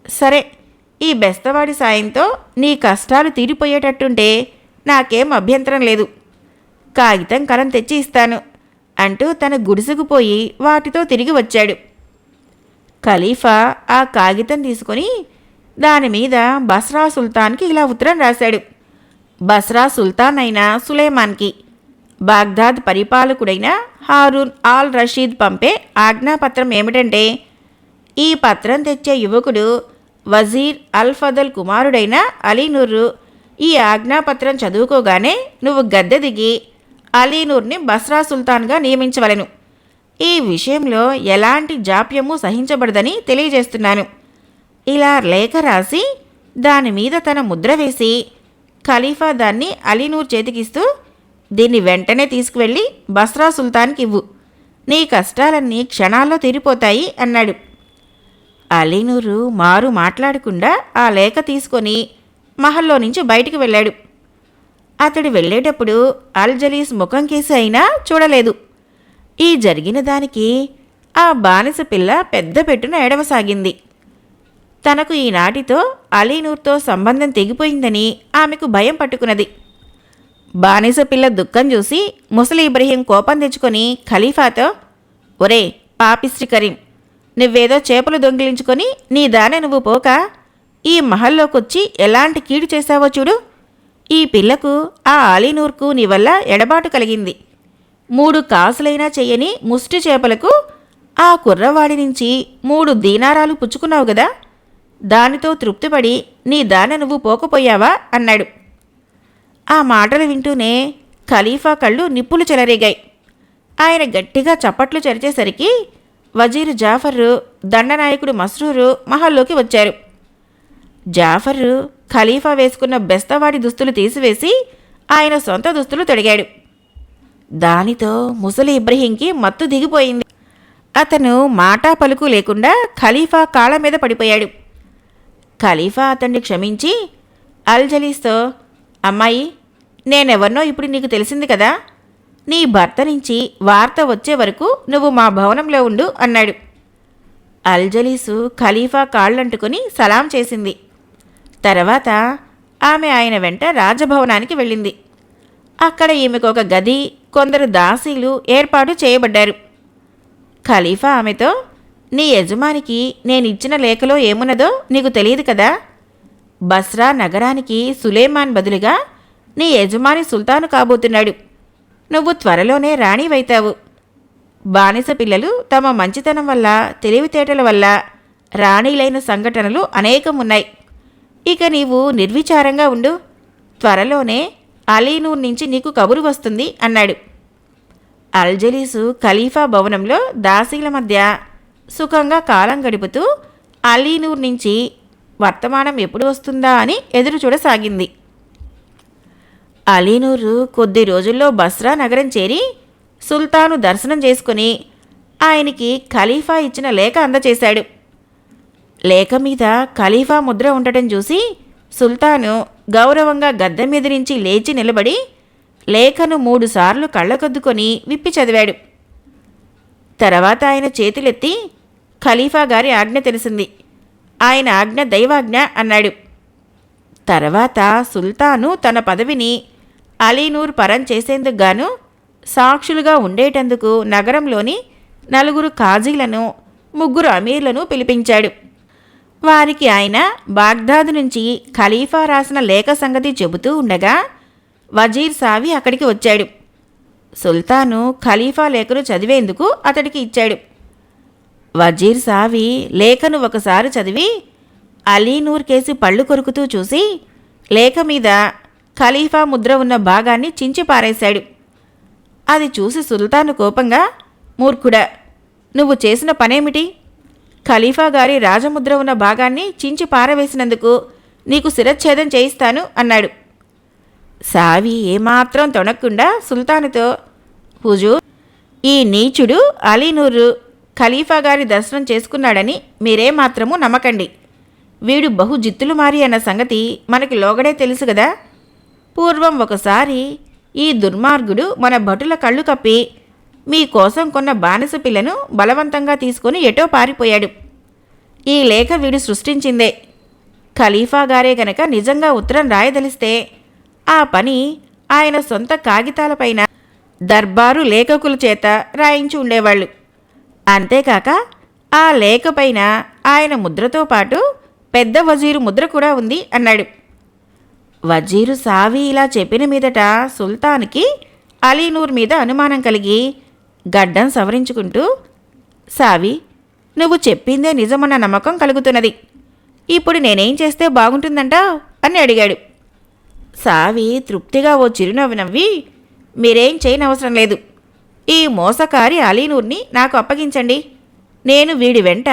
సరే, ఈ బెస్తవాడి సాయంతో నీ కష్టాలు తీరిపోయేటట్టుంటే నాకేం అభ్యంతరం లేదు. కాగితం కలం తెచ్చి ఇస్తాను అంటూ తన గుడిసెకు పోయి వాటితో తిరిగి వచ్చాడు. ఖలీఫా ఆ కాగితం తీసుకొని దానిమీద బస్రా సుల్తాన్కి ఇలా ఉత్తరం రాశాడు. బస్రా సుల్తాన్ అయిన సులేమాన్కి బాగ్దాద్ పరిపాలకుడైన హారూన్ ఆల్ రషీద్ పంపే ఆజ్ఞాపత్రం ఏమిటంటే, ఈ పత్రం తెచ్చే యువకుడు వజీర్ అల్ ఫదల్ కుమారుడైన అలీనూర్ ఈ ఆజ్ఞాపత్రం చదువుకోగానే నువ్వు గద్దె దిగి అలీనూర్ని బస్రా సుల్తాన్గా నియమించవలెను. ఈ విషయంలో ఎలాంటి జాప్యము సహించబడదని తెలియజేస్తున్నాను. ఇలా లేఖ రాసి దానిమీద తన ముద్ర వేసి ఖలీఫా దాన్ని అలీనూర్ చేతికిస్తూ, దీన్ని వెంటనే తీసుకువెళ్ళి బస్రా సుల్తాన్కి ఇవ్వు. నీ కష్టాలన్నీ క్షణాల్లో తీరిపోతాయి అన్నాడు. అలీనూరు మారు మాట్లాడకుండా ఆ లేఖ తీసుకొని మహల్లో నుంచి బయటికి వెళ్ళాడు. అతడు వెళ్ళేటప్పుడు అల్ జలీస్ ముఖం కేసి అయినా చూడలేదు. ఈ జరిగిన దానికి ఆ బానిస పిల్ల పెద్ద పెట్టున ఏడవసాగింది. తనకు ఈనాటితో అలీనూర్తో సంబంధం తెగిపోయిందని ఆమెకు భయం పట్టుకున్నది. బానిస పిల్ల దుఃఖం చూసి ముసలి ఇబ్రహీం కోపం తెచ్చుకొని ఖలీఫాతో, ఒరే పాపిస్టి కరీం, నువ్వేదో చేపలు దొంగిలించుకొని నీ దానే నువ్వు పోక ఈ మహల్లోకొచ్చి ఎలాంటి కీడు చేశావో చూడు. ఈ పిల్లకు ఆ అలీనూర్కు నీ వల్ల ఎడబాటు కలిగింది. 3 కాసులైనా చెయ్యని ముష్టి చేపలకు ఆ కుర్రవాడి నుంచి 3 దీనారాలు పుచ్చుకున్నావు గదా, దానితో తృప్తిపడి నీ దాన నువ్వు పోకపోయావా అన్నాడు. ఆ మాటలు వింటూనే ఖలీఫా కళ్ళు నిప్పులు చెలరేగాయి. ఆయన గట్టిగా చప్పట్లు చరిచేసరికి వజీరు జాఫరు, దండనాయకుడు మస్రూరు మహల్లోకి వచ్చారు. జాఫరు ఖలీఫా వేసుకున్న బెస్తవాడి దుస్తులు తీసివేసి ఆయన సొంత దుస్తులు తొడిగాడు. దానితో ముసలి ఇబ్రహీంకి మత్తు దిగిపోయింది. అతను మాటా పలుకు లేకుండా ఖలీఫా కాళ్ళ మీద పడిపోయాడు. ఖలీఫా అతన్ని క్షమించి అల్జలీస్తో, అమ్మాయి, నేనెవరినో ఇప్పుడు నీకు తెలిసింది కదా, నీ భర్త నుంచి వార్త వచ్చే వరకు నువ్వు మా భవనంలో ఉండు అన్నాడు. అల్జలీసు ఖలీఫా కాళ్ళంటుకుని సలాం చేసింది. తర్వాత ఆమె ఆయన వెంట రాజభవనానికి వెళ్ళింది. అక్కడ ఈమెకు ఒక గది, కొందరు దాసీలు ఏర్పాటు చేయబడ్డారు. ఖలీఫా ఆమెతో, నీ యజమానికి నేనిచ్చిన లేఖలో ఏమున్నదో నీకు తెలియదు కదా, బస్రా నగరానికి సులేమాన్ బదులుగా నీ యజమాని సుల్తాను కాబోతున్నాడు. నువ్వు త్వరలోనే రాణివైతావు. బానిస పిల్లలు తమ మంచితనం వల్ల, తెలివితేటల వల్ల రాణిలైన సంఘటనలు అనేకమున్నాయి. ఇక నీవు నిర్విచారంగా ఉండు. త్వరలోనే అలీనూర్ నుంచి నీకు కబురు వస్తుంది అన్నాడు. అల్జలీసు ఖలీఫా భవనంలో దాసీల మధ్య సుఖంగా కాలం గడుపుతూ అలీనూర్ నుంచి వర్తమానం ఎప్పుడు వస్తుందా అని ఎదురు చూడసాగింది. అలీనూరు కొద్ది రోజుల్లో బస్రా నగరం చేరి సుల్తాను దర్శనం చేసుకుని ఆయనకి ఖలీఫా ఇచ్చిన లేఖ అందచేశాడు. లేఖ మీద ఖలీఫా ముద్ర ఉండటం చూసి సుల్తాను గౌరవంగా గద్దె మీద నుంచి లేచి నిలబడి లేఖను 3 సార్లు కళ్ళకొద్దుకొని విప్పి చదివాడు. తర్వాత ఆయన చేతులెత్తి, ఖలీఫా గారి ఆజ్ఞ తెలిసింది, ఆయన ఆజ్ఞ దైవాజ్ఞ అన్నాడు. తర్వాత సుల్తాను తన పదవిని అలీనూర్ పరం చేసేందుకు గాను సాక్షులుగా ఉండేటందుకు నగరంలోని 4 కాజీలను, 3 అమీర్లను పిలిపించాడు. వారికి ఆయన బాగ్దాదు నుంచి ఖలీఫా రాసిన లేఖ సంగతి చెబుతూ ఉండగా వజీర్ సావి అక్కడికి వచ్చాడు. సుల్తాను ఖలీఫా లేఖను చదివేందుకు అతడికి ఇచ్చాడు. వజీర్ సావి లేఖను ఒకసారి చదివి అలీనూర్ కేసి పళ్ళు కొరుకుతూ చూసి లేఖ మీద ఖలీఫా ముద్ర ఉన్న భాగాన్ని చించి పారేశాడు. అది చూసి సుల్తాను కోపంగా, మూర్ఖుడా, నువ్వు చేసిన పనేమిటి? ఖలీఫా గారి రాజముద్ర ఉన్న భాగాన్ని చించి పారవేసినందుకు నీకు శిరచ్ఛేదం చేయిస్తాను అన్నాడు. సావి ఏమాత్రం తొణక్కుండా సుల్తానుతో, హుజూర్, ఈ నీచుడు అలీనూరు ఖలీఫా గారి దర్శనం చేసుకున్నాడని మీరేమాత్రమూ నమ్మకండి. వీడు బహు జిత్తులు మారి అన్న సంగతి మనకి లోగడే తెలుసు కదా. పూర్వం ఒకసారి ఈ దుర్మార్గుడు మన భటుల కళ్ళు కప్పి మీకోసం కొన్న బానిస పిల్లను బలవంతంగా తీసుకొని ఎటో పారిపోయాడు. ఈ లేఖ వీడు సృష్టించిందే. ఖలీఫా గారే గనక నిజంగా ఉత్తరం రాయదలిస్తే ఆ పని ఆయన సొంత కాగితాలపైన దర్బారు లేఖకుల చేత రాయించి ఉండేవాళ్ళు. అంతేకాక ఆ లేఖపైన ఆయన ముద్రతో పాటు పెద్ద వజీరు ముద్ర కూడా ఉంది అన్నాడు. వజీరు సావి ఇలా చెప్పిన మీదట సుల్తాన్కి అలీనూర్ మీద అనుమానం కలిగి గడ్డం సవరించుకుంటూ, సావి, నువ్వు చెప్పిందే నిజమన్న నమ్మకం కలుగుతున్నది. ఇప్పుడు నేనేం చేస్తే బాగుంటుందంటావ్ అని అడిగాడు. సావి తృప్తిగా ఓ చిరునవ్వు నవ్వి, మీరేం చేయనవసరం లేదు. ఈ మోసకారి అలీనూర్ని నాకు అప్పగించండి. నేను వీడి వెంట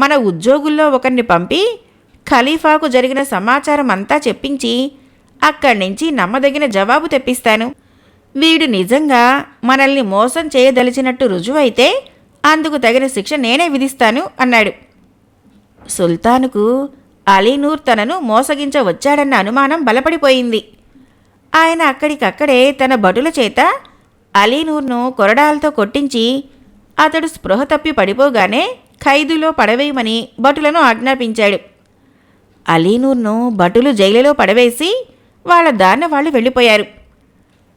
మన ఉద్యోగుల్లో ఒకరిని పంపి ఖలీఫాకు జరిగిన సమాచారం అంతా చెప్పించి అక్కడి నుంచి నమ్మదగిన జవాబు తెప్పిస్తాను. వీడు నిజంగా మనల్ని మోసం చేయదలిచినట్టు రుజువైతే అందుకు తగిన శిక్ష నేనే విధిస్తాను అన్నాడు. సుల్తానుకు అలీనూర్ తనను మోసగించవచ్చాడన్న అనుమానం బలపడిపోయింది. ఆయన అక్కడికక్కడే తన భటుల చేత అలీనూర్ను కొరడాలతో కొట్టించి అతడు స్పృహ తప్పి పడిపోగానే ఖైదులో పడవేయమని భటులను ఆజ్ఞాపించాడు. అలీనూర్ను భటులు జైలులో పడవేసి వాళ్ళ దారిన వాళ్ళు వెళ్ళిపోయారు.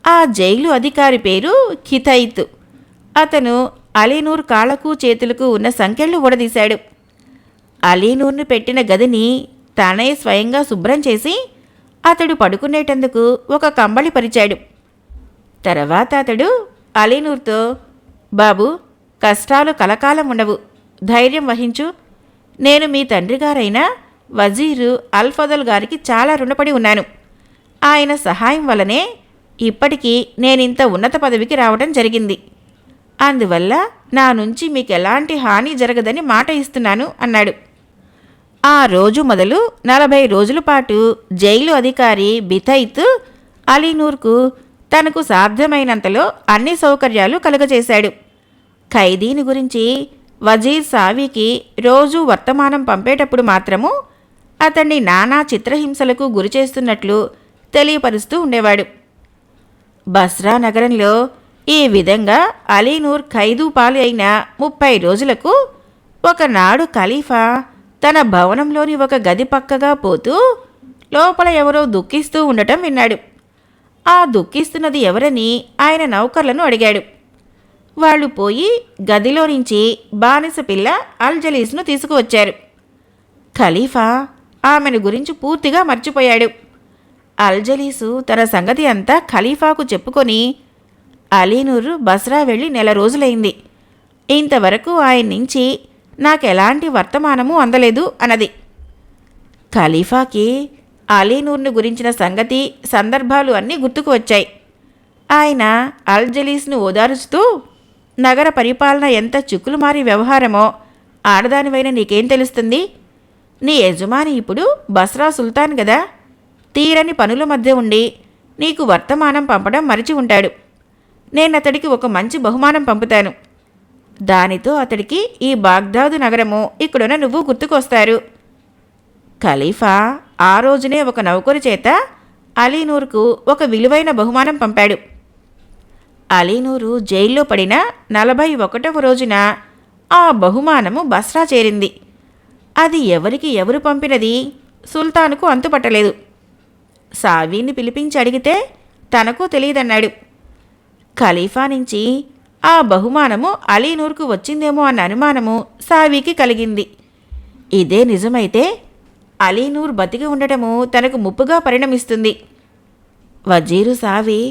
ఆ జైలు అధికారి పేరు ఖితైత్. అతను అలీనూర్ కాళ్లకు చేతులకు ఉన్న సంకెళ్ళు ఊడదీశాడు. అలీనూర్ను పెట్టిన గదిని తానే స్వయంగా శుభ్రం చేసి అతడు పడుకునేటందుకు ఒక కంబళి పరిచాడు. తర్వాత అతడు అలీనూర్తో, బాబు, కష్టాలు కలకాలం ఉండవు, ధైర్యం వహించు. నేను మీ తండ్రిగారైన వజీరు అల్ఫదల్ గారికి చాలా రుణపడి ఉన్నాను. ఆయన సహాయం వల్లనే ఇప్పటికీ నేనింత ఉన్నత పదవికి రావడం జరిగింది. అందువల్ల నా నుంచి మీకు ఎలాంటి హాని జరగదని మాట ఇస్తున్నాను అన్నాడు. ఆ రోజు మొదలు 40 రోజుల పాటు జైలు అధికారి బితైత్ అలీనూర్కు తనకు సాధ్యమైనంతలో అన్ని సౌకర్యాలు కలుగజేశాడు. ఖైదీని గురించి వజీర్ సావీకి రోజూ వర్తమానం పంపేటప్పుడు మాత్రము అతన్ని నానా చిత్రహింసలకు గురిచేస్తున్నట్లు తెలియపరుస్తూ ఉండేవాడు. బస్రా నగరంలో ఈ విధంగా అలీనూర్ ఖైదు పాలు అయిన 30 రోజులకు ఒకనాడు ఖలీఫా తన భవనంలోని ఒక గది పక్కగా పోతూ లోపల ఎవరో దుఃఖిస్తూ ఉండటం విన్నాడు. ఆ దుఃఖిస్తున్నది ఎవరని ఆయన నౌకర్లను అడిగాడు. వాళ్ళు పోయి గదిలో నుంచి బానిస పిల్ల అల్జలీస్ను తీసుకువచ్చారు. ఖలీఫా ఆమెను గురించి పూర్తిగా మర్చిపోయాడు. అల్జలీసు తన సంగతి అంతా ఖలీఫాకు చెప్పుకొని, అలీనూర్ బస్రా వెళ్ళి 1 రోజులైంది, ఇంతవరకు ఆయన నుంచి నాకెలాంటి వర్తమానము అందలేదు అన్నది. ఖలీఫాకి అలీనూర్ను గురించిన సంగతి సందర్భాలు అన్నీ గుర్తుకు వచ్చాయి. ఆయన అల్జలీస్ను ఓదారుస్తూ, నగర పరిపాలన ఎంత చిక్కులుమారి వ్యవహారమో ఆడదానివైన నీకేం తెలుస్తుంది? నీ యజమాని ఇప్పుడు బస్రా సుల్తాన్ గదా, తీరని పనుల మధ్య ఉండి నీకు వర్తమానం పంపడం మరిచి ఉంటాడు. నేనతడికి ఒక మంచి బహుమానం పంపుతాను. దానితో అతడికి ఈ బాగ్దాదు నగరము ఇక్కడున్న నువ్వు గుర్తుకొస్తారు. ఖలీఫా ఆ రోజునే ఒక నౌకరు చేత అలీనూర్కు ఒక విలువైన బహుమానం పంపాడు. అలీనూరు జైల్లో పడిన 41వ రోజున ఆ బహుమానము బస్రా చేరింది. అది ఎవరికి ఎవరు పంపినది సుల్తానుకు అంతుపట్టలేదు. సావీని పిలిపించి అడిగితే తనకు తెలియదన్నాడు. ఖలీఫా నుంచి ఆ బహుమానము అలీనూర్కు వచ్చిందేమో అన్న అనుమానము సావీకి కలిగింది. ఇదే నిజమైతే అలీనూర్ బతికి ఉండటము తనకు ముప్పుగా పరిణమిస్తుంది. వజీరు సావీ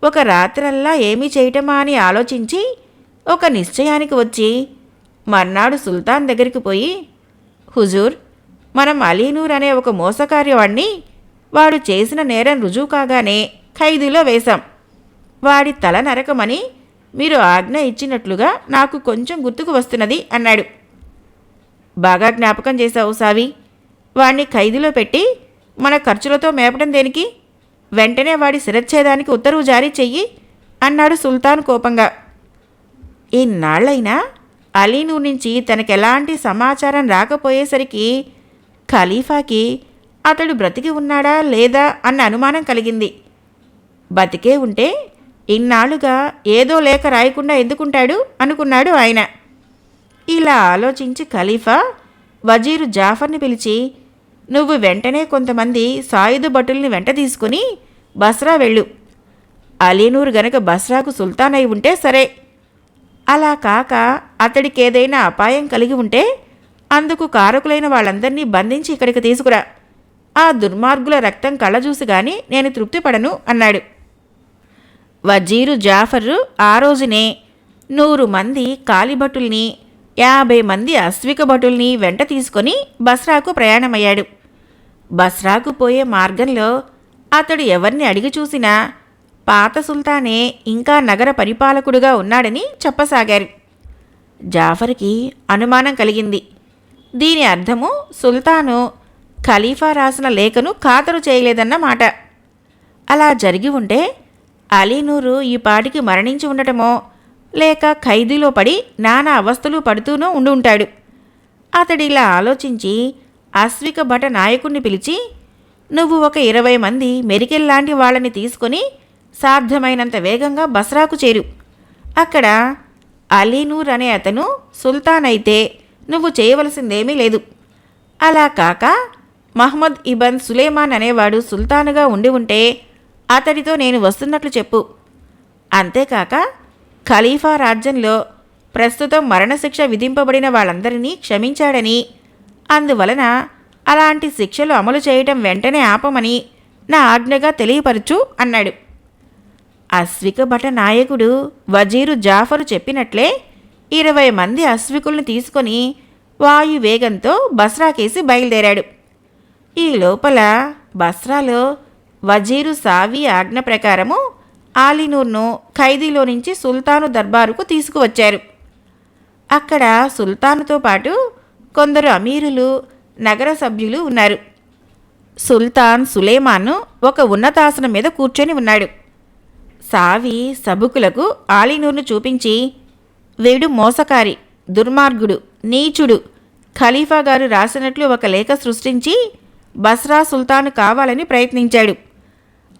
ఒక రాత్రల్లా ఏమీ చేయటమా అని ఆలోచించి ఒక నిశ్చయానికి వచ్చి మర్నాడు సుల్తాన్ దగ్గరికి పోయి, హుజూర్, మనం అలీనూర్ అనే ఒక మోసకార్యవాణ్ణి వాడు చేసిన నేరం రుజువు కాగానే ఖైదులో వేశాం. వాడి తల నరకమని మీరు ఆజ్ఞ ఇచ్చినట్లుగా నాకు కొంచెం గుర్తుకు వస్తున్నది అన్నాడు. బాగా జ్ఞాపకం చేశావు సావి. వాణ్ణి ఖైదులో పెట్టి మన ఖర్చులతో మేపడం దేనికి? వెంటనే వాడి శిరచ్ఛేదానికి ఉత్తర్వు జారీ చెయ్యి అన్నాడు సుల్తాన్ కోపంగా. ఇన్నాళ్లైనా అలీనూర్ నుంచి తనకెలాంటి సమాచారం రాకపోయేసరికి ఖలీఫాకి అతడు బ్రతికి ఉన్నాడా లేదా అన్న అనుమానం కలిగింది. బతికే ఉంటే ఇన్నాళ్లుగా ఏదో లేఖ రాయకుండా ఎందుకుంటాడు అనుకున్నాడు ఆయన. ఇలా ఆలోచించి ఖలీఫా వజీరు జాఫర్ని పిలిచి, నువ్వు వెంటనే కొంతమంది సాయుధ భటుల్ని వెంట తీసుకుని బస్రా వెళ్ళు. అలీనూర్ గనక బస్రాకు సుల్తాన్ అయి ఉంటే సరే, అలా కాక అతడికేదైనా అపాయం కలిగి ఉంటే అందుకు కారకులైన వాళ్ళందరినీ బంధించి ఇక్కడికి తీసుకురా. ఆ దుర్మార్గుల రక్తం కళ్ళజూసి గాని నేను తృప్తిపడను అన్నాడు. వజీరు జాఫర్ ఆ రోజునే 100 మంది కాలిభటుల్ని 50 మంది అశ్విక భటుల్ని వెంట తీసుకొని బస్రాకు ప్రయాణమయ్యాడు. బస్రాకు పోయే మార్గంలో అతడు ఎవరిని అడిగి చూసినా పాత సుల్తానే ఇంకా నగర పరిపాలకుడుగా ఉన్నాడని చెప్పసాగారు. జాఫర్కి అనుమానం కలిగింది. దీని అర్థము సుల్తాను ఖలీఫా రాసిన లేఖను ఖాతరు చేయలేదన్నమాట. అలా జరిగి ఉంటే అలీనూరు ఈ పాటికి మరణించి ఉండటమో లేక ఖైదీలో పడి నానా అవస్థలు పడుతూనూ ఉండుంటాడు. అతడిలా ఆలోచించి అశ్విక భట నాయకుణ్ణి పిలిచి, నువ్వు ఒక 20 మంది మెరికెల్లాంటి వాళ్ళని తీసుకొని సాధ్యమైనంత వేగంగా బస్రాకు చేరు. అక్కడ అలీనూర్ అనే అతను సుల్తాన్ అయితే నువ్వు చేయవలసిందేమీ లేదు. అలా కాక మహ్మద్ ఇబన్ సులేమాన్ అనేవాడు సుల్తానుగా ఉండి ఉంటే అతడితో నేను వస్తున్నట్లు చెప్పు. అంతేకాక ఖలీఫా రాజ్యంలో ప్రస్తుతం మరణశిక్ష విధింపబడిన వాళ్ళందరినీ క్షమించాడని, అందువలన అలాంటి శిక్షలు అమలు చేయటం వెంటనే ఆపమని నా ఆజ్ఞగా తెలియపరచు అన్నాడు. అశ్విక భట నాయకుడు వజీరు జాఫరు చెప్పినట్లే 20 మంది అశ్వికుల్ని తీసుకొని వాయువేగంతో బస్రాకేసి బయలుదేరాడు. ఈ లోపల బస్రాలో వజీరు సావీ ఆజ్ఞ ప్రకారము ఆలీనూర్ను ఖైదీలో నుంచి సుల్తాను దర్బారుకు తీసుకువచ్చారు. అక్కడ సుల్తానుతో పాటు కొందరు అమీరులు, నగర సభ్యులు ఉన్నారు. సుల్తాన్ సులేమాను ఒక ఉన్నతాసనం మీద కూర్చొని ఉన్నాడు. సావి సబుకులకు ఆలీనూర్ను చూపించి, వీడు మోసకారి, దుర్మార్గుడు, నీచుడు ఖలీఫా గారు రాసినట్లు ఒక లేఖ సృష్టించి బస్రా సుల్తాను కావాలని ప్రయత్నించాడు.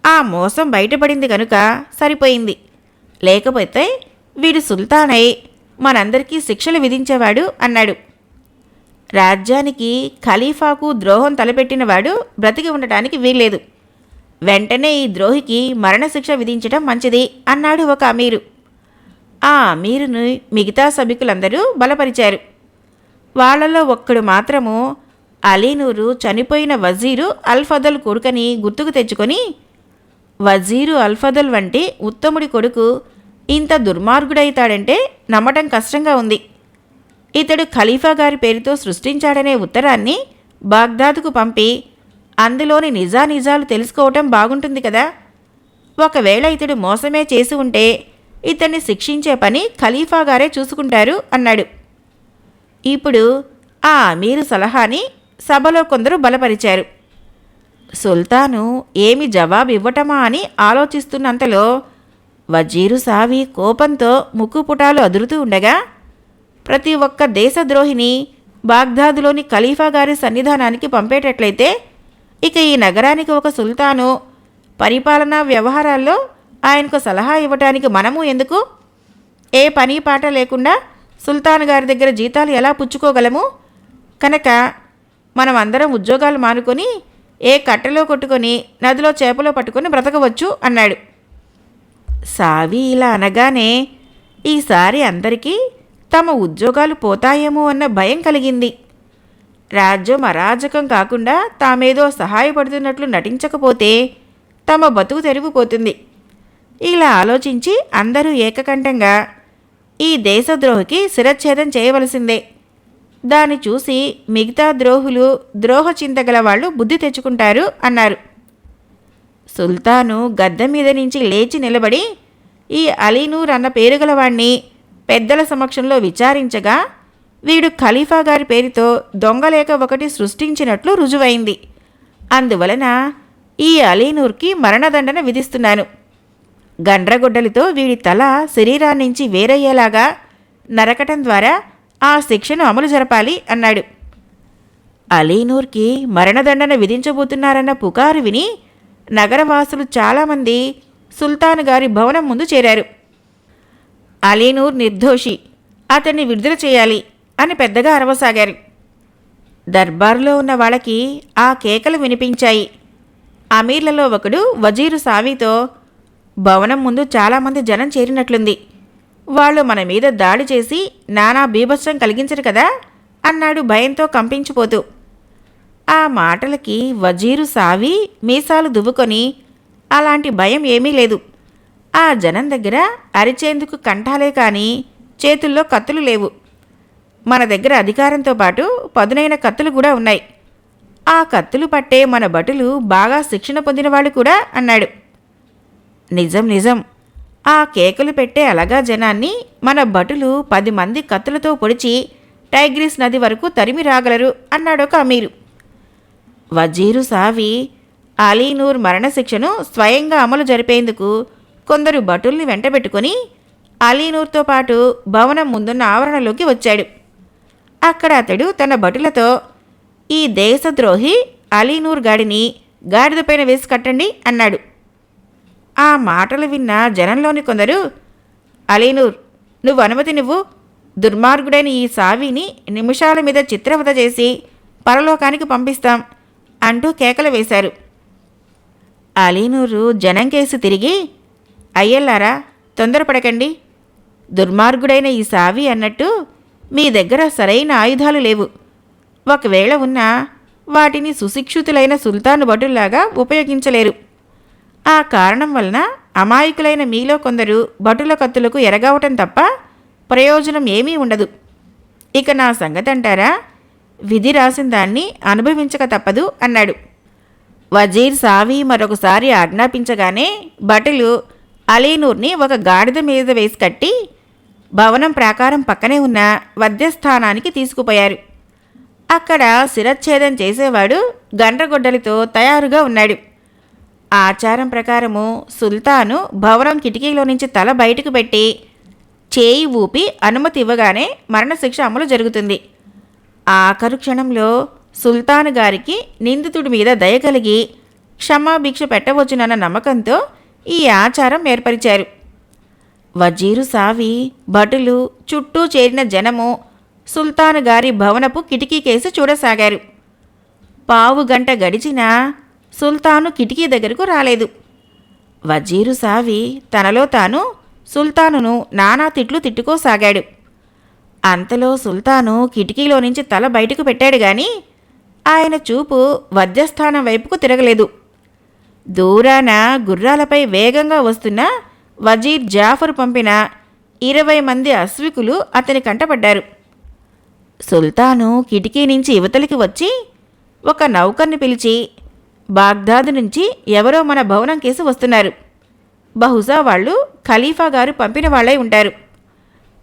ఆ మోసం బయటపడింది కనుక సరిపోయింది. లేకపోతే వీడు సుల్తానై మనందరికీ శిక్షలు విధించేవాడు అన్నాడు. రాజ్యానికి ఖలీఫాకు ద్రోహం తలపెట్టినవాడు బ్రతికి ఉండటానికి వీల్లేదు. వెంటనే ఈ ద్రోహికి మరణశిక్ష విధించడం మంచిది అన్నాడు ఒక అమీరు. ఆ అమీరును మిగతా సభికులందరూ బలపరిచారు. వాళ్లలో ఒక్కడు మాత్రము అలీనూరు చనిపోయిన వజీరు అల్ఫదల్ కొడుకని గుర్తుకు తెచ్చుకొని, వజీరు అల్ఫదల్ వంటి ఉత్తముడి కొడుకు ఇంత దుర్మార్గుడైతాడంటే నమ్మటం కష్టంగా ఉంది. ఇతడు ఖలీఫా గారి పేరుతో సృష్టించాడనే ఉత్తరాన్ని బాగ్దాద్కు పంపి అందులోని నిజానిజాలు తెలుసుకోవటం బాగుంటుంది కదా. ఒకవేళ ఇతడు మోసమే చేసి ఉంటే ఇతన్ని శిక్షించే పని ఖలీఫా గారే చూసుకుంటారు అన్నాడు. ఇప్పుడు ఆ అమీరు సలహాని సభలో కొందరు బలపరిచారు. సుల్తాను ఏమి జవాబు ఇవ్వటమా అని ఆలోచిస్తున్నంతలో వజీరు సావి కోపంతో ముక్కుపుటాలు అదురుతూ ఉండగా, ప్రతి ఒక్క దేశద్రోహిని బాగ్దాదులోని ఖలీఫా గారి సన్నిధానానికి పంపేటట్లయితే ఇక ఈ నగరానికి ఒక సుల్తాను, పరిపాలనా వ్యవహారాల్లో ఆయనకు సలహా ఇవ్వటానికి మనము ఎందుకు? ఏ పని పాట లేకుండా సుల్తాన్ గారి దగ్గర జీతాలు ఎలా పుచ్చుకోగలము? కనుక మనం అందరం ఉద్యోగాలు మానుకొని ఏ కట్టెలో కొట్టుకొని నదిలో చేపలో పట్టుకొని బ్రతకవచ్చు అన్నాడు. సావి ఇలా అనగానే ఈసారి అందరికీ తమ ఉద్యోగాలు పోతాయేమో అన్న భయం కలిగింది. రాజ్యం అరాజకం కాకుండా తామేదో సహాయపడుతున్నట్లు నటించకపోతే తమ బతుకు తెరిగిపోతుంది. ఇలా ఆలోచించి అందరూ ఏకకంఠంగా ఈ దేశద్రోహికి శిరచ్ఛేదం చేయవలసిందే. దాన్ని చూసి మిగతా ద్రోహులు, ద్రోహ చింతగల వాళ్ళు బుద్ధి తెచ్చుకుంటారు అన్నారు. సుల్తాను గద్దె మీద నుంచి లేచి నిలబడి ఈ అలీనూర్ అన్న పేరుగలవాణ్ణి పెద్దల సమక్షంలో విచారించగా, వీడు ఖలీఫా గారి పేరుతో దొంగలేఖ ఒకటి సృష్టించినట్లు రుజువైంది. అందువలన ఈ అలీనూర్కి మరణదండన విధిస్తున్నాను. గండ్రగొడ్డలితో వీడి తల శరీరాన్నించి వేరయ్యేలాగా నరకటం ద్వారా ఆ శిక్షను అమలు జరపాలి అన్నాడు. అలీనూర్కి మరణదండన విధించబోతున్నారన్న పుకారు విని నగరవాసులు చాలామంది సుల్తాన్ గారి భవనం ముందు చేరారు. అలీనూర్ నిర్దోషి, అతన్ని విడుదల చేయాలి అని పెద్దగా అరవసాగారు. దర్బారులో ఉన్న వాళ్ళకి ఆ కేకలు వినిపించాయి. అమీర్లలో ఒకడు వజీరు సావీతో, భవనం ముందు చాలామంది జనం చేరినట్లుంది, వాళ్ళు మన మీద దాడి చేసి నానా బీభత్సం కలిగించరు కదా అన్నాడు భయంతో కంపించిపోతూ. ఆ మాటలకి వజీరు సావి మీసాలు దువ్వుకొని, అలాంటి భయం ఏమీ లేదు. ఆ జనం దగ్గర అరిచేందుకు కంఠాలే కానీ చేతుల్లో కత్తులు లేవు. మన దగ్గర అధికారంతో పాటు పదునైన కత్తులు కూడా ఉన్నాయి. ఆ కత్తులు పట్టే మన భటులు బాగా శిక్షణ పొందిన వాళ్ళు కూడా అన్నాడు. నిజం నిజం, ఆ కేకలు పెట్టే అలగా జనాన్ని మన భటులు 10 మంది కత్తులతో పొడిచి టైగ్రిస్ నది వరకు తరిమి రాగలరు అన్నాడొక అమీరు. వజీరు సావి అలీనూర్ మరణశిక్షను స్వయంగా అమలు జరిపేందుకు కొందరు భటుల్ని వెంటబెట్టుకుని అలీనూర్తో పాటు భవనం ముందున్న ఆవరణలోకి వచ్చాడు. అక్కడ అతడు తన భటులతో, ఈ దేశద్రోహి అలీనూర్ గాడిని గాడిదపైన వేసి కట్టండి అన్నాడు. ఆ మాటలు విన్న జనంలోని కొందరు, అలీనూర్, నువ్వు అనుమతి నువ్వు, దుర్మార్గుడైన ఈ సావిని నిమిషాల మీద చిత్రవద చేసి పరలోకానికి పంపిస్తాం అంటూ కేకలు వేశారు. అలీనూరు జనంకేసి తిరిగి, అయ్యల్లారా, తొందరపడకండి. దుర్మార్గుడైన ఈ సావి అన్నట్టు మీ దగ్గర సరైన ఆయుధాలు లేవు. ఒకవేళ ఉన్నా వాటిని సుశిక్షితులైన సుల్తాను భటుల్లాగా ఉపయోగించలేరు. ఆ కారణం వలన అమాయకులైన మీలో కొందరు భటుల కత్తులకు ఎరగవటం తప్ప ప్రయోజనం ఏమీ ఉండదు. ఇక నా సంగతంటారా, విధి రాసిన దాన్ని అనుభవించక తప్పదు అన్నాడు. వజీర్ సావి మరొకసారి ఆజ్ఞాపించగానే భటులు అలీనూర్ని ఒక గాడిద మీద వేసి కట్టి భవనం ప్రాకారం పక్కనే ఉన్న వధ్యస్థానానికి తీసుకుపోయారు. అక్కడ శిరచ్ఛేదం చేసేవాడు గండ్రగొడ్డలితో తయారుగా ఉన్నాడు. ఆచారం ప్రకారము సుల్తాను భవనం కిటికీలో నుంచి తల బయటకు పెట్టి చేయి ఊపి అనుమతి ఇవ్వగానే మరణశిక్ష అమలు జరుగుతుంది. ఆఖరు క్షణంలో సుల్తాను గారికి నిందితుడి మీద దయ కలిగి క్షమాభిక్ష పెట్టవచ్చునన్న నమ్మకంతో ఈ ఆచారం ఏర్పరిచారు. వజీరు సావి, భటులు, చుట్టూ చేరిన జనము సుల్తాను గారి భవనపు కిటికీ కేసి చూడసాగారు. పావుగంట గడిచినా సుల్తాను కిటికీ దగ్గరకు రాలేదు. వజీరు సావి తనలో తాను సుల్తానును నానా తిట్లు తిట్టుకోసాగాడు. అంతలో సుల్తాను కిటికీలో నుంచి తల బయటకు పెట్టాడు గాని ఆయన చూపు వధ్యస్థానం వైపుకు తిరగలేదు. దూరాన గుర్రాలపై వేగంగా వస్తున్న వజీర్ జాఫర్ పంపిన 20 మంది అశ్వికులు అతని కంటపడ్డారు. సుల్తాను కిటికీ నుంచి యువతలికి వచ్చి ఒక నౌకర్ని పిలిచి, బాగ్దాదు నుంచి ఎవరో మన భవనం కేసి వస్తున్నారు. బహుశా వాళ్ళు ఖలీఫా గారు పంపిన వాళ్ళై ఉంటారు.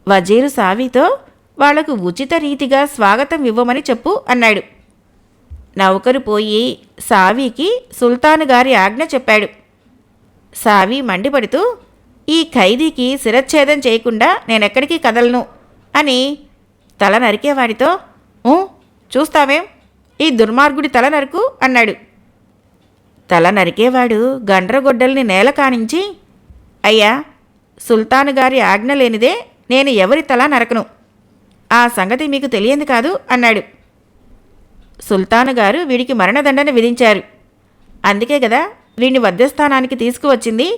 వజీరు సావితో వాళ్లకు ఉచిత రీతిగా స్వాగతం ఇవ్వమని చెప్పు అన్నాడు. నౌకరు పోయి సావీకి సుల్తాను గారి ఆజ్ఞ చెప్పాడు. సావి మండిపడుతూ, ఈ ఖైదీకి శిరచ్ఛేదం చేయకుండా నేనెక్కడికి కదలను అని తల నరికేవాడితో, చూస్తావేం, ఈ దుర్మార్గుడి తల నరకు అన్నాడు. తల నరికేవాడు గండ్రగొడ్డల్ని నేల కానించి, అయ్యా, సుల్తాను గారి ఆజ్ఞ లేనిదే నేను ఎవరి తల నరకను, ఆ సంగతి మీకు తెలియంది కాదు అన్నాడు. సుల్తాను గారు వీడికి మరణదండన విధించారు, అందుకే కదా వీడిని వధ్యస్థానానికి తీసుకువచ్చింది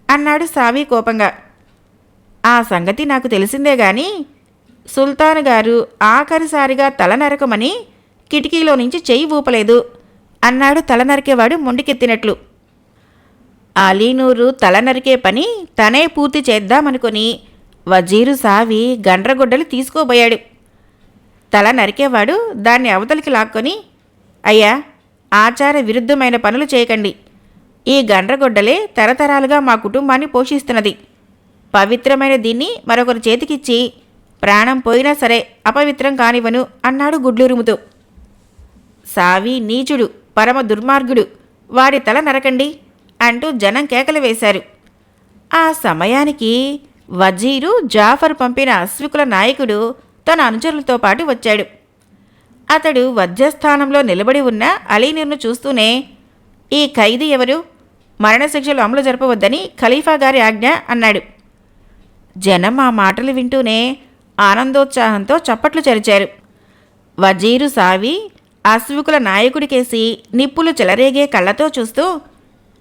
అన్నాడు సావి కోపంగా. ఆ సంగతి నాకు తెలిసిందే గాని సుల్తాను గారు ఆఖరిసారిగా తల నరకమని కిటికీలో నుంచి చెయ్యి ఊపలేదు అన్నాడు తల నరికేవాడు మొండికెత్తినట్లు. అలీనూరు తల నరికే పని తనే పూర్తి చేద్దామనుకుని వజీరు సావి గండ్రగొడ్డలు తీసుకోబోయాడు. తల నరికేవాడు దాన్ని అవతలికి లాక్కొని, అయ్యా, ఆచార విరుద్ధమైన పనులు చేయకండి, ఈ గండ్రగొడ్డలే తరతరాలుగా మా కుటుంబాన్ని పోషిస్తున్నది, పవిత్రమైన దీన్ని మరొకరి చేతికిచ్చి ప్రాణం పోయినా సరే అపవిత్రం కానివ్వను అన్నాడు గుడ్లూరుముతూ. సావి నీచుడు, పరమ దుర్మార్గుడు, వాడి తల నరకండి అంటూ జనం కేకలు వేశారు. ఆ సమయానికి వజీరు జాఫర్ పంపిన అశ్వికుల నాయకుడు తన అనుచరులతో పాటు వచ్చాడు. అతడు వధ్యస్థానంలో నిలబడి ఉన్న అలీనూర్ను చూస్తూనే, ఈ ఖైదీ ఎవరు, మరణశిక్షలు అమలు జరపవద్దని ఖలీఫా గారి ఆజ్ఞ అన్నాడు. జనం ఆ మాటలు వింటూనే ఆనందోత్సాహంతో చప్పట్లు చరిచారు. వజీరు సావి అశ్వికుల నాయకుడికేసి నిప్పులు చెలరేగే కళ్ళతో చూస్తూ,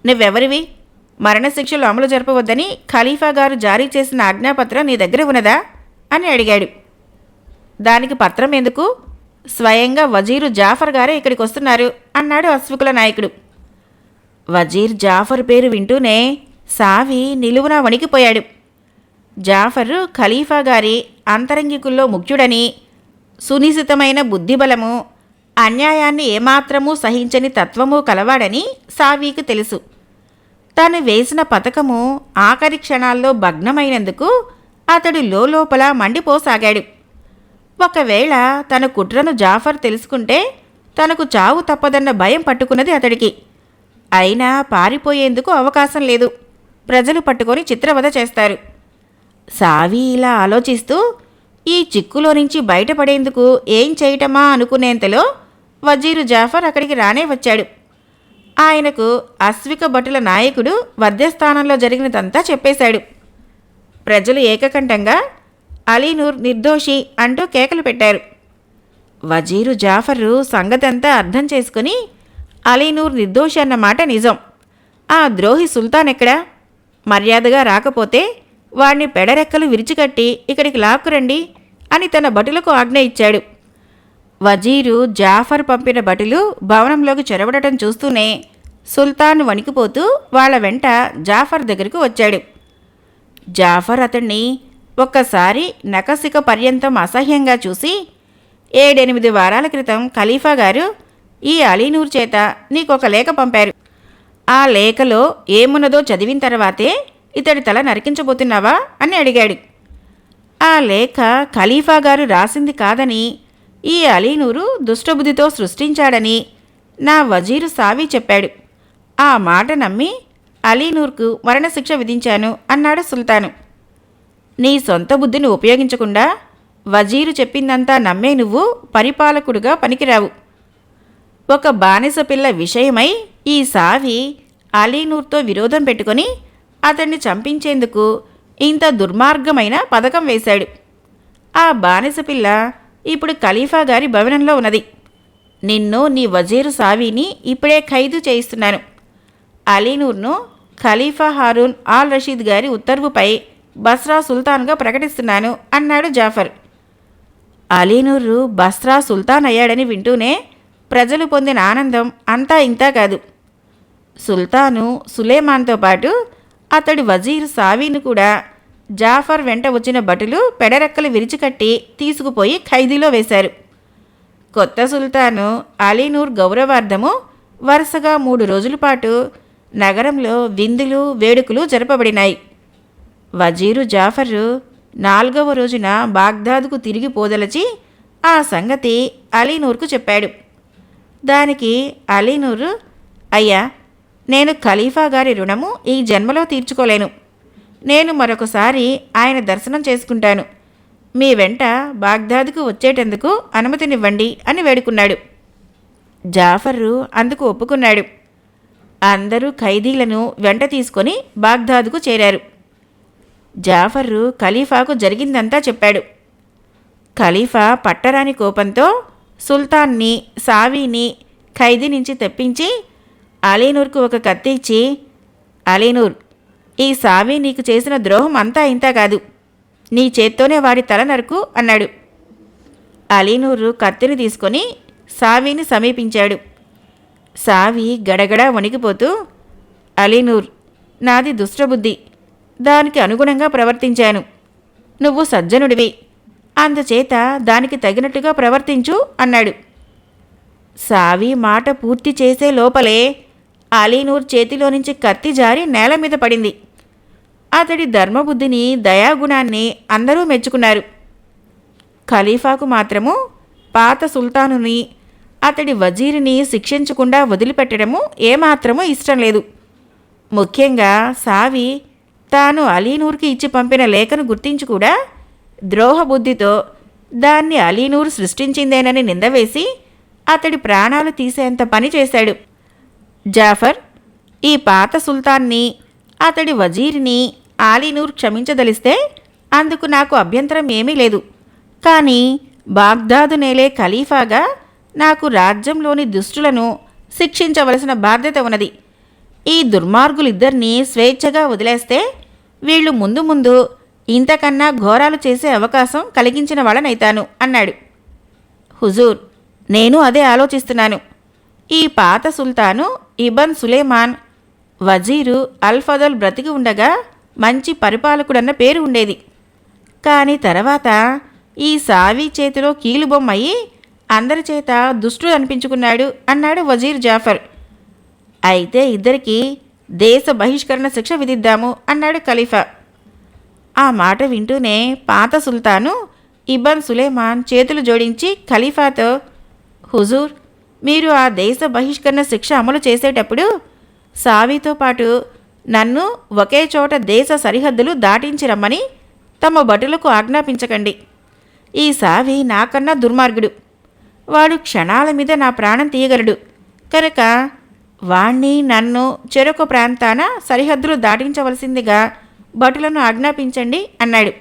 నువ్వెవరివి, మరణశిక్షలు అమలు జరపవద్దని ఖలీఫా గారు జారీ చేసిన ఆజ్ఞాపత్రం నీ దగ్గర ఉన్నదా అని అడిగాడు. దానికి పత్రం ఎందుకు, స్వయంగా వజీరు జాఫర్ గారే ఇక్కడికి వస్తున్నారు అన్నాడు అశ్వికుల నాయకుడు. వజీర్ జాఫర్ పేరు వింటూనే సావి నిలువునా వణికిపోయాడు. జాఫర్ ఖలీఫా గారి అంతరంగికుల్లో ముఖ్యుడని, సునిశితమైన బుద్ధిబలము, అన్యాయాన్ని ఏమాత్రమూ సహించని తత్వము కలవాడని సావీకి తెలుసు. తాను వేసిన పథకము ఆఖరి క్షణాల్లో భగ్నమైనందుకు అతడు లోపల మండిపోసాగాడు. ఒకవేళ తన కుట్రను జాఫర్ తెలుసుకుంటే తనకు చావు తప్పదన్న భయం పట్టుకున్నది అతడికి. అయినా పారిపోయేందుకు అవకాశం లేదు, ప్రజలు పట్టుకొని చిత్రవద చేస్తారు. సావి ఇలా ఆలోచిస్తూ ఈ చిక్కులో నుంచి బయటపడేందుకు ఏం చేయటమా అనుకునేంతలో వజీరు జాఫర్ అక్కడికి రానే వచ్చాడు. ఆయనకు అశ్విక భటుల నాయకుడు వధ్యస్థానంలో జరిగినదంతా చెప్పేశాడు. ప్రజలు ఏకకంఠంగా అలీనూర్ నిర్దోషి అంటూ కేకలు పెట్టారు. వజీరు జాఫరు సంగతంతా అర్థం చేసుకుని, అలీనూర్ నిర్దోషి అన్నమాట నిజం, ఆ ద్రోహి సుల్తాన్ ఎక్కడా, మర్యాదగా రాకపోతే వాణ్ణి పెడరెక్కలు విరిచికట్టి ఇక్కడికి లాక్కురండి అని తన భటులకు ఆజ్ఞ ఇచ్చాడు. వజీరు జాఫర్ పంపిన భటులు భవనంలోకి చొరబడటం చూస్తూనే సుల్తాన్ వణికిపోతూ వాళ్ల వెంట జాఫర్ దగ్గరకు వచ్చాడు. జాఫర్ అతన్ని ఒక్కసారి నకసిక పర్యంతం అసహ్యంగా చూసి, 7-8 వారాల క్రితం ఖలీఫా గారు ఈ అలీనూర్ చేత నీకొక లేఖ పంపారు. ఆ లేఖలో ఏమున్నదో చదివిన తర్వాతే ఇతడి తల నరికించబోతున్నావా అని అడిగాడు. ఆ లేఖ ఖలీఫా గారు రాసింది కాదని, ఈ అలీనూరు దుష్టబుద్ధితో సృష్టించాడని నా వజీరు సావి చెప్పాడు. ఆ మాట నమ్మి అలీనూర్కు మరణశిక్ష విధించాను అన్నాడు సుల్తాను. నీ సొంత బుద్ధిని ఉపయోగించకుండా వజీరు చెప్పిందంతా నమ్మే నువ్వు పరిపాలకుడుగా పనికిరావు. ఒక బానిస పిల్ల విషయమై ఈ సావి అలీనూర్తో విరోధం పెట్టుకొని అతన్ని చంపించేందుకు ఇంత దుర్మార్గమైన పథకం వేశాడు. ఆ బానిస పిల్ల ఇప్పుడు ఖలీఫా గారి భవనంలో ఉన్నది. నిన్ను నీ వజీరు సావీని ఇప్పుడే ఖైదు చేయిస్తున్నాను. అలీనూర్ను ఖలీఫా హారూన్ ఆల్ రషీద్ గారి ఉత్తర్వుపై బస్రా సుల్తాన్గా ప్రకటిస్తున్నాను అన్నాడు జాఫర్. అలీనూరు బస్రా సుల్తాన్ అయ్యాడని వింటూనే ప్రజలు పొందిన ఆనందం అంతా ఇంతా కాదు. సుల్తాను సులేమాన్తో పాటు అతడి వజీర్ సావీను కూడా జాఫర్ వెంట వచ్చిన భటులు పెడరెక్కలు విరిచికట్టి తీసుకుపోయి ఖైదీలో వేశారు. కొత్త సుల్తాను అలీనూర్ గౌరవార్థము వరుసగా 3 రోజుల పాటు నగరంలో విందులు వేడుకలు జరపబడినాయి. వజీరు జాఫరు 4వ రోజున బాగ్దాదుకు తిరిగి పోదలచి ఆ సంగతి అలీనూర్కు చెప్పాడు. దానికి అలీనూర్, అయ్యా, నేను ఖలీఫా గారి రుణము ఈ జన్మలో తీర్చుకోలేను. నేను మరొకసారి ఆయన దర్శనం చేసుకుంటాను. మీ వెంట బాగ్దాదుకు వచ్చేటందుకు అనుమతినివ్వండి అని వేడుకున్నాడు. జాఫరు అందుకు ఒప్పుకున్నాడు. అందరూ ఖైదీలను వెంట తీసుకొని బాగ్దాదుకు చేరారు. జాఫరు ఖలీఫాకు జరిగిందంతా చెప్పాడు. ఖలీఫా పట్టరాని కోపంతో సుల్తాన్ని సావీని ఖైదీ నుంచి తెప్పించి అలీనూర్కు ఒక కత్తి ఇచ్చి, అలీనూర్, ఈ సావీ నీకు చేసిన ద్రోహం అంతా ఇంతా కాదు. నీ చేత్తోనే వాడి తల నరుకు అన్నాడు. అలీనూరు కత్తిని తీసుకొని సావీని సమీపించాడు. సావి గడగడా వణికిపోతూ, అలీనూర్, నాది దుష్టబుద్ధి, దానికి అనుగుణంగా ప్రవర్తించాను. నువ్వు సజ్జనుడివి, అందుచేత దానికి తగినట్టుగా ప్రవర్తించు అన్నాడు. సావి మాట పూర్తి చేసే లోపలే అలీనూర్ చేతిలో నుంచి కత్తి జారి నేల మీద పడింది. అతడి ధర్మబుద్ధిని, దయాగుణాన్ని అందరూ మెచ్చుకున్నారు. ఖలీఫాకు మాత్రము పాత సుల్తానుని, అతడి వజీరిని శిక్షించకుండా వదిలిపెట్టడము ఏమాత్రమూ ఇష్టం లేదు. ముఖ్యంగా సావి తాను అలీనూర్కి ఇచ్చి పంపిన లేఖను గుర్తించి కూడా ద్రోహబుద్ధితో దాన్ని అలీనూర్ సృష్టించిందేనని నిందవేసి అతడి ప్రాణాలు తీసేంత పని చేశాడు. జాఫర్, ఈ పాత సుల్తాన్ని, అతడి వజీరిని అలీనూర్ క్షమించదలిస్తే అందుకు నాకు అభ్యంతరం ఏమీ లేదు. కానీ బాగ్దాదు నేలే ఖలీఫాగా నాకు రాజ్యంలోని దుష్టులను శిక్షించవలసిన బాధ్యత ఉన్నది. ఈ దుర్మార్గులిద్దరినీ స్వేచ్ఛగా వదిలేస్తే వీళ్ళు ముందు ముందు ఇంతకన్నా ఘోరాలు చేసే అవకాశం కలిగించిన వాళ్ళనైతాను అన్నాడు. హుజూర్, నేను అదే ఆలోచిస్తున్నాను. ఈ పాత సుల్తాను ఇబన్ సులేమాన్ వజీరు అల్ఫదల్ బ్రతికి ఉండగా మంచి పరిపాలకుడన్న పేరు ఉండేది. కానీ తర్వాత ఈ సావి చేతిలో కీలుబొమ్మయి అందరి చేత దుష్టుడు అనిపించుకున్నాడు అన్నాడు వజీర్ జాఫర్. అయితే ఇద్దరికీ దేశ బహిష్కరణ శిక్ష విధిద్దాము అన్నాడు ఖలీఫా. ఆ మాట వింటూనే పాత సుల్తాను ఇబన్ సులేమాన్ చేతులు జోడించి ఖలీఫాతో, హుజూర్, మీరు ఆ దేశ బహిష్కరణ శిక్ష అమలు చేసేటప్పుడు సావితో పాటు నన్ను ఒకే చోట దేశ సరిహద్దులు దాటించి రమ్మని తమ భటులకు ఆజ్ఞాపించకండి. ఈ సావి నాకన్నా దుర్మార్గుడు. వాడు క్షణాల మీద నా ప్రాణం తీయగలడు. కనుక వాణ్ణి నన్ను చెరొక ప్రాంతాన సరిహద్దులు దాటించవలసిందిగా భటులను ఆజ్ఞాపించండి అన్నాడు.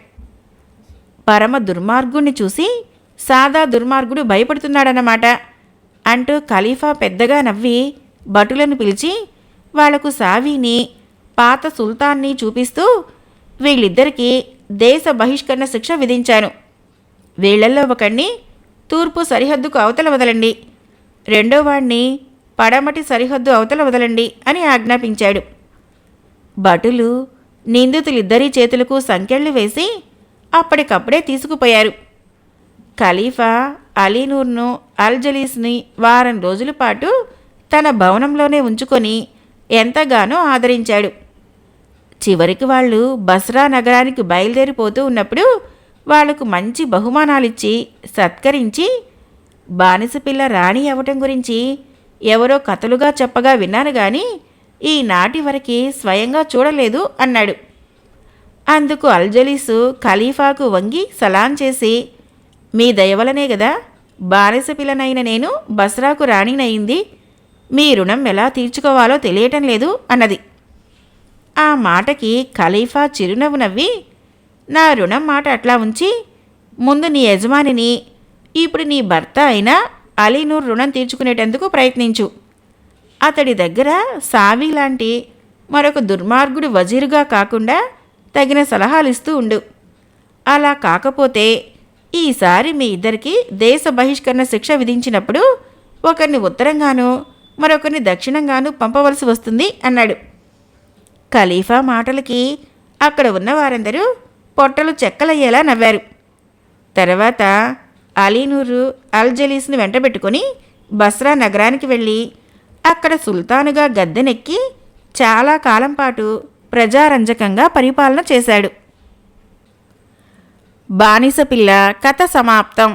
పరమ దుర్మార్గుణ్ణి చూసి సాదా దుర్మార్గుడు భయపడుతున్నాడన్నమాట అంటూ ఖలీఫా పెద్దగా నవ్వి భటులను పిలిచి వాళ్లకు సావీని, పాత సుల్తాన్ని చూపిస్తూ, వీళ్ళిద్దరికీ దేశ బహిష్కరణ శిక్ష విధించాను. వీళ్లల్లో ఒకణ్ణి తూర్పు సరిహద్దుకు అవతల వదలండి, రెండోవాణ్ణి పడమటి సరిహద్దు అవతల వదలండి అని ఆజ్ఞాపించాడు. భటులు నిందితులిద్దరి చేతులకు సంకెళ్లు వేసి అప్పటికప్పుడే తీసుకుపోయారు. ఖలీఫా అలీనూర్ను, అల్జలీస్ని వారం రోజుల పాటు తన భవనంలోనే ఉంచుకొని ఎంతగానో ఆదరించాడు. చివరికి వాళ్ళు బస్రా నగరానికి బయలుదేరిపోతూ ఉన్నప్పుడు వాళ్లకు మంచి బహుమానాలిచ్చి సత్కరించి, బానిసపిల్ల రాణి అవ్వటం గురించి ఎవరో కథలుగా చెప్పగా విన్నాను గాని ఈనాటి వరకు స్వయంగా చూడలేదు అన్నాడు. అందుకు అల్జలీసు ఖలీఫాకు వంగి సలాం చేసి, మీ దయవలనే గదా బానిస పిల్లనైన నేను బస్రాకు రాణినయింది. మీ రుణం ఎలా తీర్చుకోవాలో తెలియటం లేదు అన్నది. ఆ మాటకి ఖలీఫా చిరునవ్వు నవ్వి, నా రుణం మాట అట్లా ఉంచి ముందు నీ యజమానిని, ఇప్పుడు నీ భర్త అయినా అలీనూర్ రుణం తీర్చుకునేటందుకు ప్రయత్నించు. అతడి దగ్గర సావి లాంటి మరొక దుర్మార్గుడు వజీరుగా కాకుండా తగిన సలహాలిస్తూ ఉండు. అలా కాకపోతే ఈసారి మీ ఇద్దరికి దేశ బహిష్కరణ శిక్ష విధించినప్పుడు ఒకరిని ఉత్తరంగానూ మరొకరిని దక్షిణంగానూ పంపవలసి వస్తుంది అన్నాడు. ఖలీఫా మాటలకి అక్కడ ఉన్న వారందరూ పొట్టలు చెక్కలయ్యేలా నవ్వారు. తర్వాత అలీనూరు అల్జలీస్ని వెంటబెట్టుకొని బస్రా నగరానికి వెళ్ళి అక్కడ సుల్తానుగా గద్దెనెక్కి చాలా కాలం పాటు ప్రజారంజకంగా పరిపాలన చేశాడు. బానిసపిల్ల కథ సమాప్తం.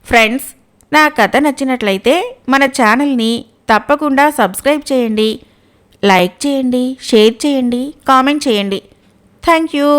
ఫ్రెండ్స్, నా కథ నచ్చినట్లయితే మన ఛానల్ని తప్పకుండా సబ్స్క్రైబ్ చేయండి, లైక్ చేయండి, షేర్ చేయండి, కామెంట్ చేయండి. Thank you.